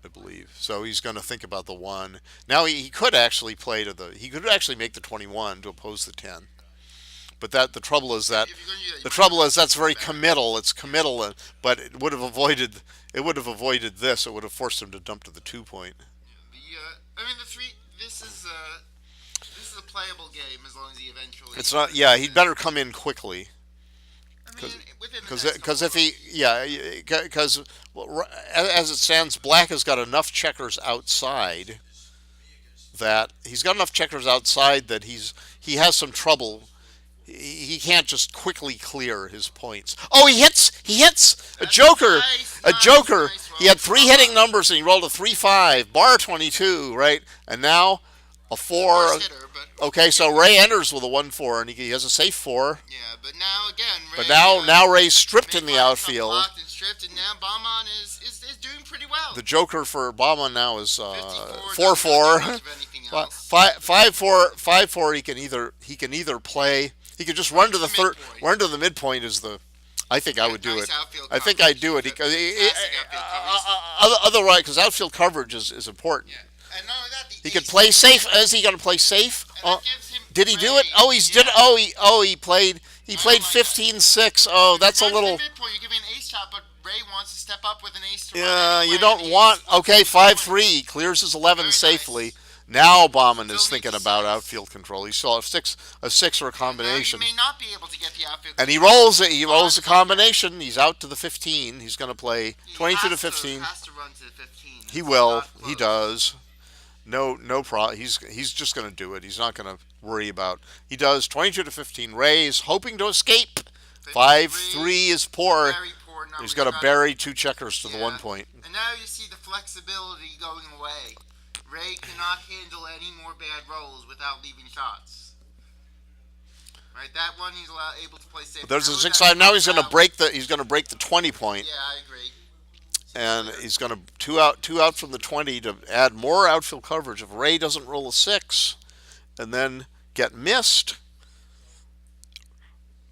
I believe. So he's going to think about the 1. Now he could actually play to the. He could actually make the 21 to oppose the 10. But the trouble is that If you're gonna do that, the you trouble might is that's very better. committal. It's committal, but it would have avoided this. It would have forced him to dump to the 2 point. I mean, the 3. This is a playable game as long as he eventually. It's not. Yeah, he'd better come in quickly. I mean, within the next Because couple if he, because as it stands, Black has got enough checkers outside that he has some trouble. He can't just quickly clear his points. Oh, he hits a joker, nice He had roll. 3 hitting numbers and he rolled a 3-5, bar 22, right? And now a 4. Worst hitter, but Okay, so Ray enters with a 1-4 and he has a safe 4. yeah, but now again, Ray, But now Ray's stripped in the outfield. Blocked and stripped, and now Bahman is doing pretty well. The joker for Bahman now is 54, 4-4. doesn't do much of anything else. 5-4. He can either play. He could just run to the third. midpoint. Run to the midpoint is the. I think I would do Nice it. outfield I think coverage. I'd do it because Fantastic outfield coverage. otherwise, because outfield coverage is important. Yeah. And not only that, He could play safe. Is he going to play safe? And that gives him Did he do it? Ray, Oh, he's did. He played. He played like that. 15-6. Oh, that's a Runs to little. the midpoint, you're giving an ace shot, but Ray wants to step up with an ace to Yeah, run anyway, you don't and he want. wants Okay, to 5-3 clears his 11 Very safely. nice. Now Bahman is Still thinking needs about six. outfield control. He saw a 6 or a Now, combination, he may not be able to get the outfield. and he rolls it. He rolls a combination. He's out to the 15. He's going to play He 22 to has 15. Has to run to the 15. He It's will. not He close. does. No problem. He's just going to do it. He's not going to worry about. He does 22 to 15. Ray's hoping to escape. 5-3 is poor. Very poor number. He's got to bury 2 checkers to the Yeah. 1 point. And now you see the flexibility going away. Ray cannot handle any more bad rolls without leaving shots. Right, that one he's able to play safe. There's a Now 6-5. Now he's going to out. break the. He's going to break the 20 point. Yeah, I agree. And he's going to two out from the 20 to add more outfield coverage. If Ray doesn't roll a 6 and then get missed,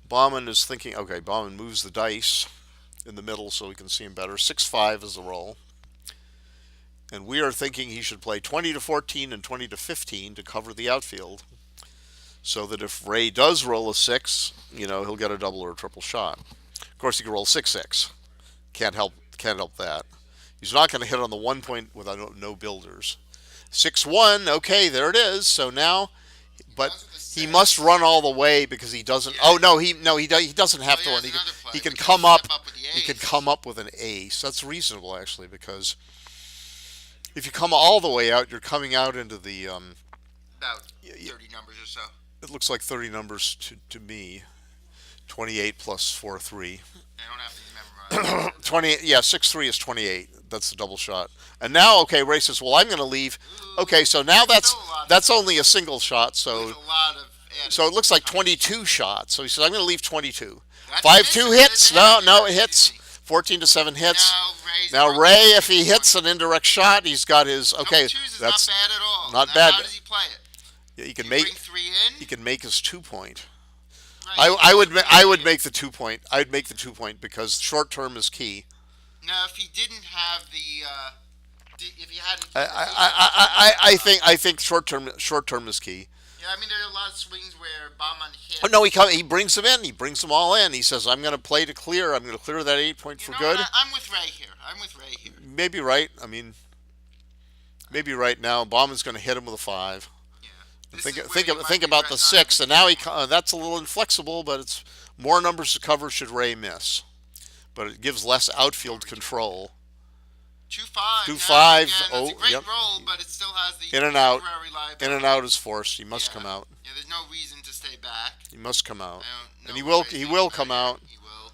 Bahman is thinking, okay, Bahman moves the dice in the middle so we can see him better. 6-5 is the roll. And we are thinking he should play 20 to 14 and 20 to 15 to cover the outfield, so that if Ray does roll a 6, he'll get a double or a triple shot. Of course, he can roll 6-6. Can't help that. He's not going to hit on the 1 point with no builders. 6-1, okay, there it is. So now, but he must run all the way because he doesn't. Yeah. Oh no, he doesn't have Oh, to he run. has another play He can because come he up. step up with the He can ace. come up with an ace. That's reasonable actually, because if you come all the way out, you're coming out into the. About 30 numbers or so. It looks like 30 numbers to me. 28 plus 4-3. I don't have to memorize. 28. Yeah, 6-3 is 28. That's the double shot. And now, okay, Ray says, well, I'm going to leave. Okay, so now that's only a single shot. There's So a lot of added so it looks like 22 shots. So he says, I'm going to leave 22. That's 5-2 it. hits. That's No, it easy. hits. 14 to 7 hits. Ray's Now working Ray, at if he this hits point. an indirect shot, he's got his. Okay, Double twos is that's not bad at all. not Now, bad. How does he play it? he He can make bring 3 in. he can make his 2 point. Right, I would he I would can make the 2 point. I'd make the 2 point because short term is key. Now, if he didn't have the, if he hadn't, I think short term is key. Yeah, I mean, there are a lot of swings where Bahman hit. Oh no, he brings them in. He brings them all in. He says, "I'm going to play to clear. I'm going to clear that 8 point for You know good." what? I'm with Ray here. Maybe right. I mean, maybe right now. Bauman's going to hit him with a 5. Yeah. And This is where think you might about regret the not 6, having and now the that's a little inflexible, but it's more numbers to cover should Ray miss. But it gives less outfield control. 2-5. 2-5. That's Oh, a great yep. roll, but it still has the In and out. temporary liability. In and out is forced. He must Yeah. come out. Yeah, there's no reason to stay back. He must come out. I don't know And he what will. Ray's He doing will there come yet. out. He will.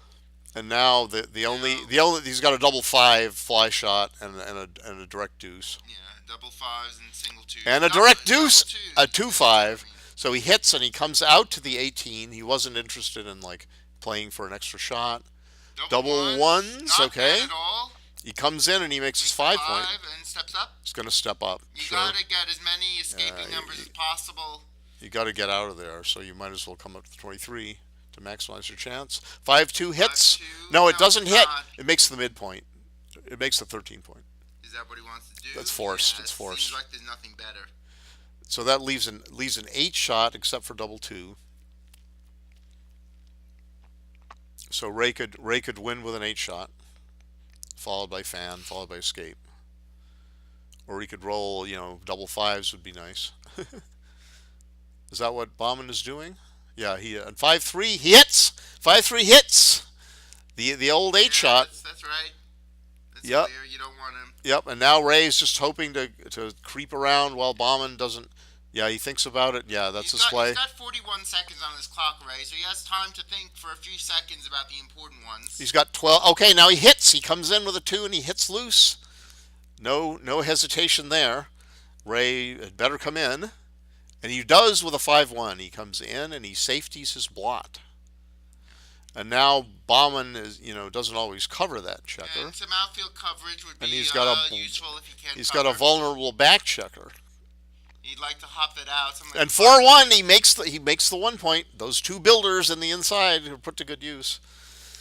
And now the only he's got a double 5 fly shot and a direct deuce Yeah, double 5s and single 2s. and a Double- direct double deuce, 2s. a 2-5. So he hits and he comes out to the 18. He wasn't interested in playing for an extra shot. Double ones, not okay. bad at all. He comes in and he makes his Makes the 5 point. and steps up. He's going to step up. You Sure. gotta get as many escaping Yeah, numbers as possible. You got to get out of there, so you might as well come up to 23 to maximize your chance. 5-2 hits. 5-2. No, it doesn't it's hit. not. It makes the midpoint. It makes the 13 point. Is that what he wants to do? That's forced. Yeah, it's forced. Seems like there's nothing better. So that leaves an 8 shot, except for double 2. So Ray could win with an 8 shot, followed by fan, followed by escape. Or he could roll, double 5s would be nice. Is that what Bahman is doing? Yeah, he and 5-3 he hits. 5-3 hits. The old 8 shot. That's right. That's yep. clear. You don't want him. Yep. And now Ray's just hoping to creep around while Bahman doesn't. Yeah, he thinks about it. Yeah, that's his play. He's got 41 seconds on his clock, Ray, so he has time to think for a few seconds about the important ones. He's got 12. Okay, now he hits. He comes in with a 2 and he hits loose. No hesitation there. Ray had better come in. And he does with a 5-1. He comes in and he safeties his blot. And now Bahman doesn't always cover that checker. And some outfield coverage would be useful if he can't. He's got a vulnerable back checker. He'd like to hop that out. And 4-1, he makes the 1 point. Those 2 builders in the inside are put to good use.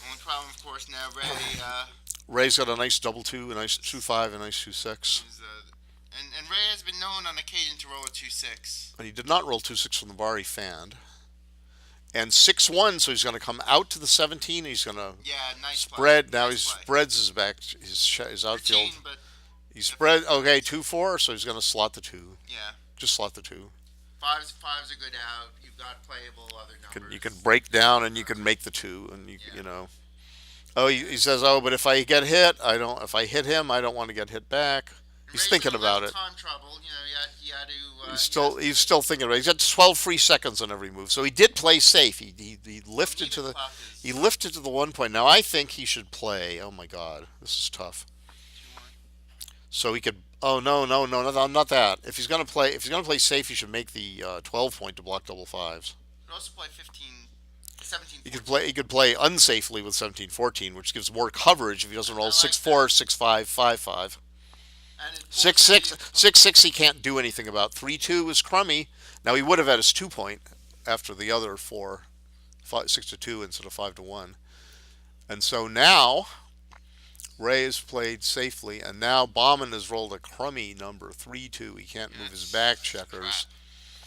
Only problem, of course, now Ray's got a nice double 2, a nice 2-5, a nice 2-6. And Ray has been known on occasion to roll a 2-6. And he did not roll 2-6 from the bar. He fanned. And 6-1, so he's going to come out to the 17. He's going to spread. Now he spreads his back, his outfield. 13, but he spread. Okay, 2-4, so he's going to slot the 2. Yeah. Just slot the 2. Fives are good out. You've got playable other numbers. You can break down and you can make the 2, and you know. Oh, he says, but if I get hit, I don't. If I hit him, I don't want to get hit back. He's thinking about it. Time trouble. He had to. He's still thinking about it. He's got 12 free seconds on every move, so he did play safe. He lifted to the 1 point. Now I think he should play. Oh my God, this is tough. So he could. Oh no, not that. If he's gonna play safe, he should make the 12 point to block double 5s. He could also play 15, 17. He could play unsafely with 17-14, which gives more coverage if he doesn't roll 6-4, 6-5, 5-5. 6-6 he can't do anything about. 3-2 is crummy. Now he would have had his 2 point after the other 6-2 instead of 5-1. And so now Ray has played safely, and now Bahman has rolled a crummy number 3-2. He can't move his back checkers.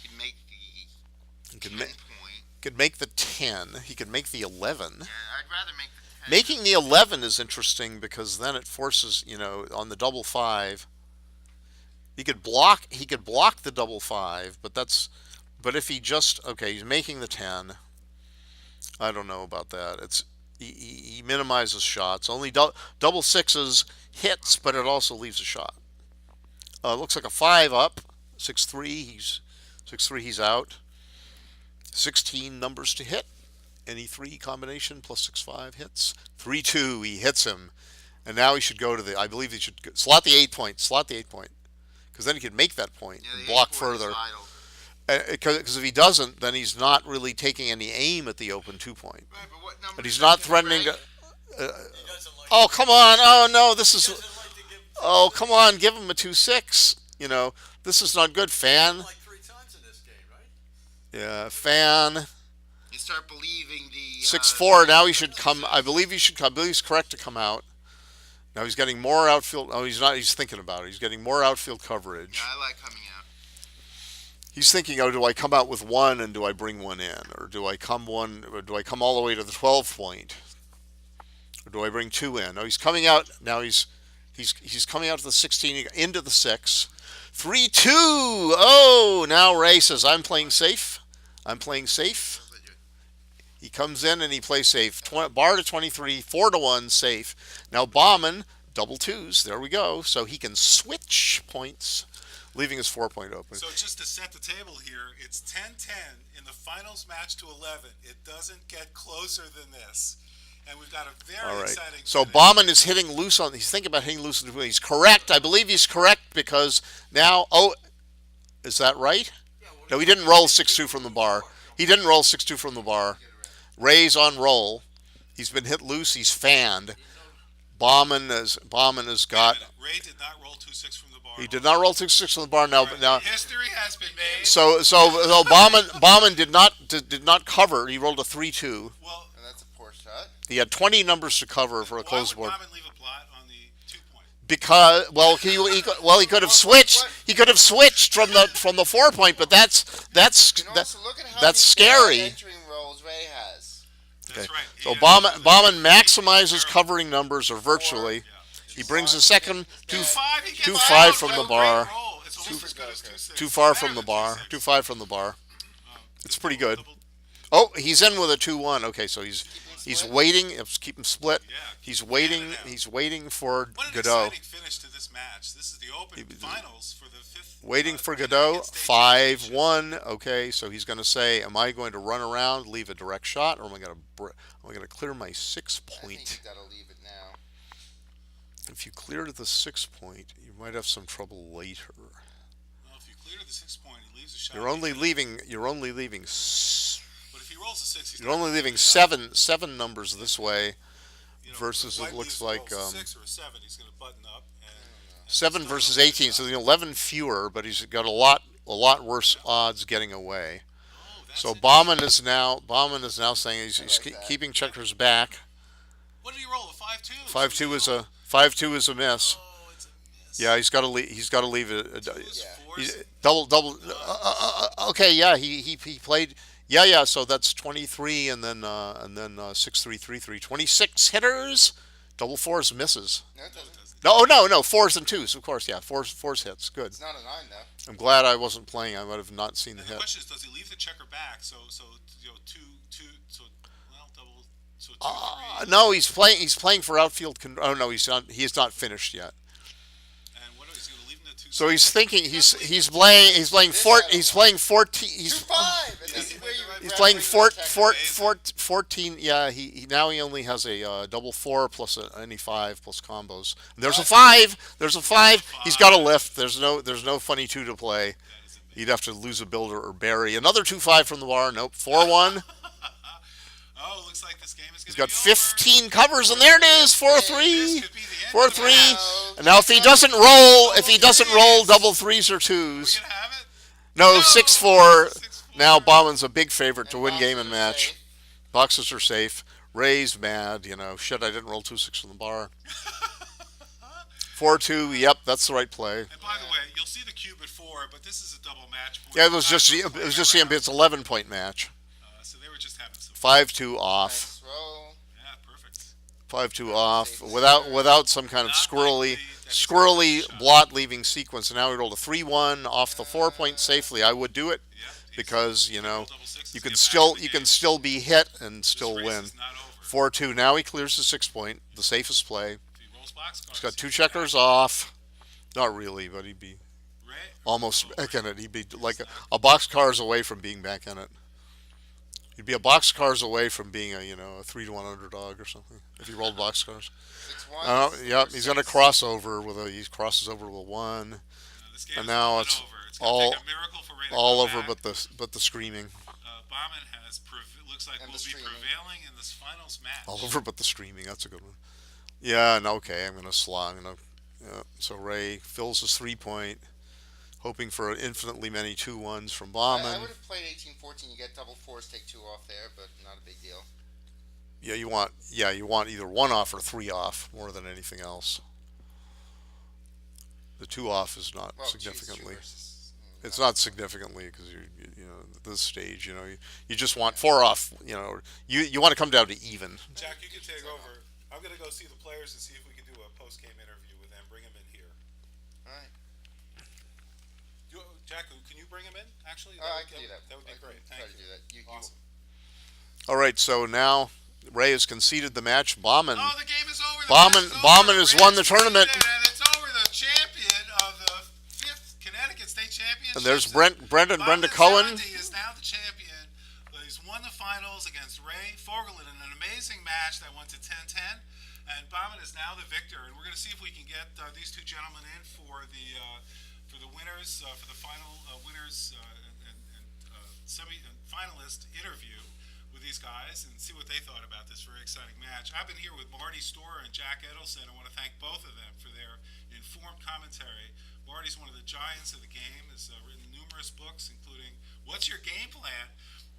He could make the 10 point. Could make the 10. He could make the 11. Yeah, I'd rather make the 10. Making the 11 is interesting because then it forces, on the double 5. He could block the double 5, but if he he's making the 10. I don't know about that. He minimizes shots. Only double 6s hits, but it also leaves a shot. It looks like a 5 up. 6-3. He's out. 16 numbers to hit. Any 3 combination plus 6-5 hits. 3-2, he hits him. And now he should go to I believe he should slot the 8 point. Because then he could make that point and block further. Because if he doesn't, then he's not really taking any aim at the open 2 point. Right, but what number? And he's not threatening to. Oh, come on. Oh, no, this is. Oh, come on. Give him a 2-6. This is not good. Fan. Like 3 times in this game, right? Yeah, fan. You start believing the 6-4. Now he should come. I believe he should come. I believe he's correct to come out. Now he's getting more outfield. Oh, he's not. He's thinking about it. He's getting more outfield coverage. Yeah, I like coming out. He's thinking, do I come out with 1 and do I bring 1 in, or do I come all the way to the 12 point, or do I bring 2 in? No, he's coming out now. He's coming out to the 16 into the 6. 3-2. Oh, now Ray says I'm playing safe. He comes in and he plays safe. Bar to 23, 4-1 safe. Now Bahman double 2s. There we go. So he can switch points, leaving his 4 point open. So just to set the table here, it's 10-10 in the finals match to 11. It doesn't get closer than this. And we've got a very exciting So finish. Bahman is hitting loose he's thinking about hitting loose on the. He's correct. I believe he's correct because now, is that right? No, he didn't roll 6-2 from the bar. Ray's on roll. He's been hit loose. He's fanned. Bahman has got. Ray did not roll 2-6 from the bar. He did not roll 2-6 from the bar. Now history has been made. So Bahman did not cover. He rolled a 3-2. Well, And that's a poor shot. He had 20 numbers to cover for a closed board. Why would Bahman leave a blot on the 2 point? because he could have switched. He could have switched from the 4 point, but that's scary. Entering rolls Ray has. That's right. So Bahman maximizes covering numbers, or virtually. He brings a second 2-5 from the bar. Too far from the bar. 2-5 from the bar. It's pretty good. Oh, he's in with a 2-1. Okay, so he's waiting. Keep him split. He's waiting. He's waiting for Godot. Exciting finish to this match. This is the Open Finals for the 5th. Waiting for Godot. 5-1. Okay, so he's going to say, "Am I going to run around, leave a direct shot, or am I going to clear my 6 I think point?" you gotta leave it now. If you clear to the 6 point, you might have some trouble later. Well, if you clear the 6 point, he leaves a shot. You're only leaving. But if he rolls a 6, he's You're only leaving seven numbers this way, versus it looks like 6 or a 7. He's going to button up. And 7 versus 18. So 11 fewer, but he's got a lot worse odds getting away. So Bahman is now saying he's keeping checkers back. What did he roll? A 5-2. 5-2 is a 5-2 is a miss. Oh, it's a miss. Yeah, he's got to leave it. Fours. Double. Okay, yeah, he played. Yeah. So that's 23, and then 6-3-3-3. 26 hitters. Double fours misses. No, it doesn't. No. 4s and 2s, of course. Yeah, fours hits. Good. It's not a 9 though. I'm glad I wasn't playing. I would have not seen the And hit. the question is, does he leave the checker back? So two. So double. So 2-3. No, he's playing for outfield. Oh no, he's not. He is not finished yet. And what is he going to leave him to 2? So he's thinking. He's playing 14. He's 2-5, and this is where you He's playing 14. Yeah, he now he only has a double 4 plus any 5 plus combos. And there's a 5. There's a 5. He's got a lift. There's no funny 2 to play. He'd have to lose a builder or bury. Another 2-5 from the bar. Nope. 4-1. Oh, looks like this game is going to He's be got over. 15 covers, and there it is. 4-3. This could be the end. 4-3. And now if he doesn't roll double 3s or We're 2s. going to have it? No, 6-4. 6-4. Now Bahman's a big favorite to win boxes game and are match. safe. Boxes are safe. Ray's mad, Shit, I didn't roll 2-6 from the bar. 4-2. Yep, that's the right play. And by the way, you'll see the cube at 4, but this is a double match point. Yeah, it was just it's 11-point match. So they were just having some 5-2 off. Nice roll. Yeah, perfect. 5-2 off without some kind of squirrely blot leaving sequence. And now we rolled a 3-1 off the 4-point safely. I would do it because you can still be hit and still win. 4-2. Now he clears the 6-point, the safest play. He's got 2 checkers off. Not really, but he'd be almost back in it. He'd be like a boxcars away from being back in it. He'd be a boxcars away from being a 3-1 underdog or something if he rolled boxcars. 6-1. Yep, he's gonna cross over he crosses over with a 1, and now it's all over, but the screaming. Bahman looks like And will the be streaming. prevailing in this finals match. All over, but the screaming. That's a good one. Yeah, and okay, I'm gonna slog. So Ray fills his 3-point, hoping for infinitely many 2-1s from I Bahman. would have played 18-14. You get double 4s, take 2 off there, but not a big deal. Yeah, you want either 1 off or 3 off more than anything else. The 2 off is not Well, significantly. 2 versus, It's not significantly because you at this stage, you just want 4 off. You want to come down to even. Jack, you can take over. I'm gonna go see the players and see if we can do a post-game interview with them. Bring them in here. All right. Jack, can you bring them in? Actually, I can do that. That would be I can great. try Thank to you. do that. You- Awesome. All right, so now Ray has conceded the match. Bahman Oh, the game is over. Bahman has won the tournament. And it's over. The champion of the 5th Connecticut State Championship. And there's Brenda Bahman Cohen. Zandi is now the champion. He's won the finals against Ray Fogerlund in an amazing match that went to 10-10. And Bahman is now the victor. And we're going to see if we can get these two gentlemen in for the winners, for the final winners and finalist interview with these guys and see what they thought about this very exciting match. I've been here with Marty Storer and Jack Edelson. I want to thank both of them for their informed commentary. Marty's one of the giants of the game, has written numerous books, including What's Your Game Plan?,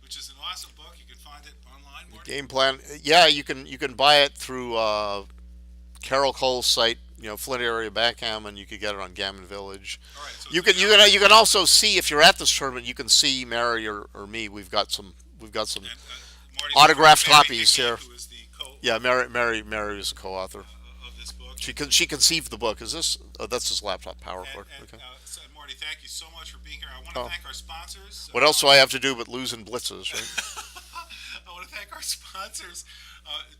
which is an awesome book. You can find it online, Marty. Game plan. Yeah, you can buy it through Carol Cole's site, Flint area backgammon. You could get it on Gammon Village. All right. So You can also see, if you're at this tournament, you can see Mary or me. We've got some and, Marty's autographed Mary copies Hickey, here. who is the Yeah, Mary is a co-author. of this book. She conceived the book. Is this? Oh, that's his laptop power cord. Okay. So, Marty, thank you so much for being here. I want to thank our sponsors. What else do I have to do but lose in blitzes? Right? I want to thank our sponsors,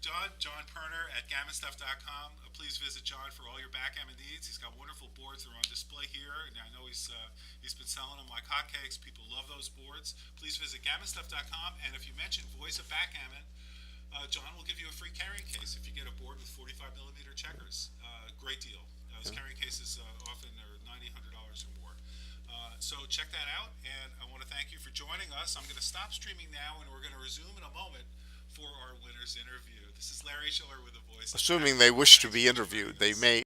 John Perner at gammonstuff.com. Please visit John for all your backgammon needs. He's got wonderful boards that are on display here, and I know he's been selling them like hotcakes. People love those boards. Please visit gammonstuff.com, and if you mention Voice of Backgammon, John will give you a free carrying case if you get a board with 45 millimeter checkers. Great deal. Those carrying cases often are $90, $100 or more. So check that out, and I want to thank you for joining us. I'm going to stop streaming now, and we're going to resume in a moment for our winner's interview. This is Larry Shiller with the Voice. Assuming they wish to be interviewed, they may.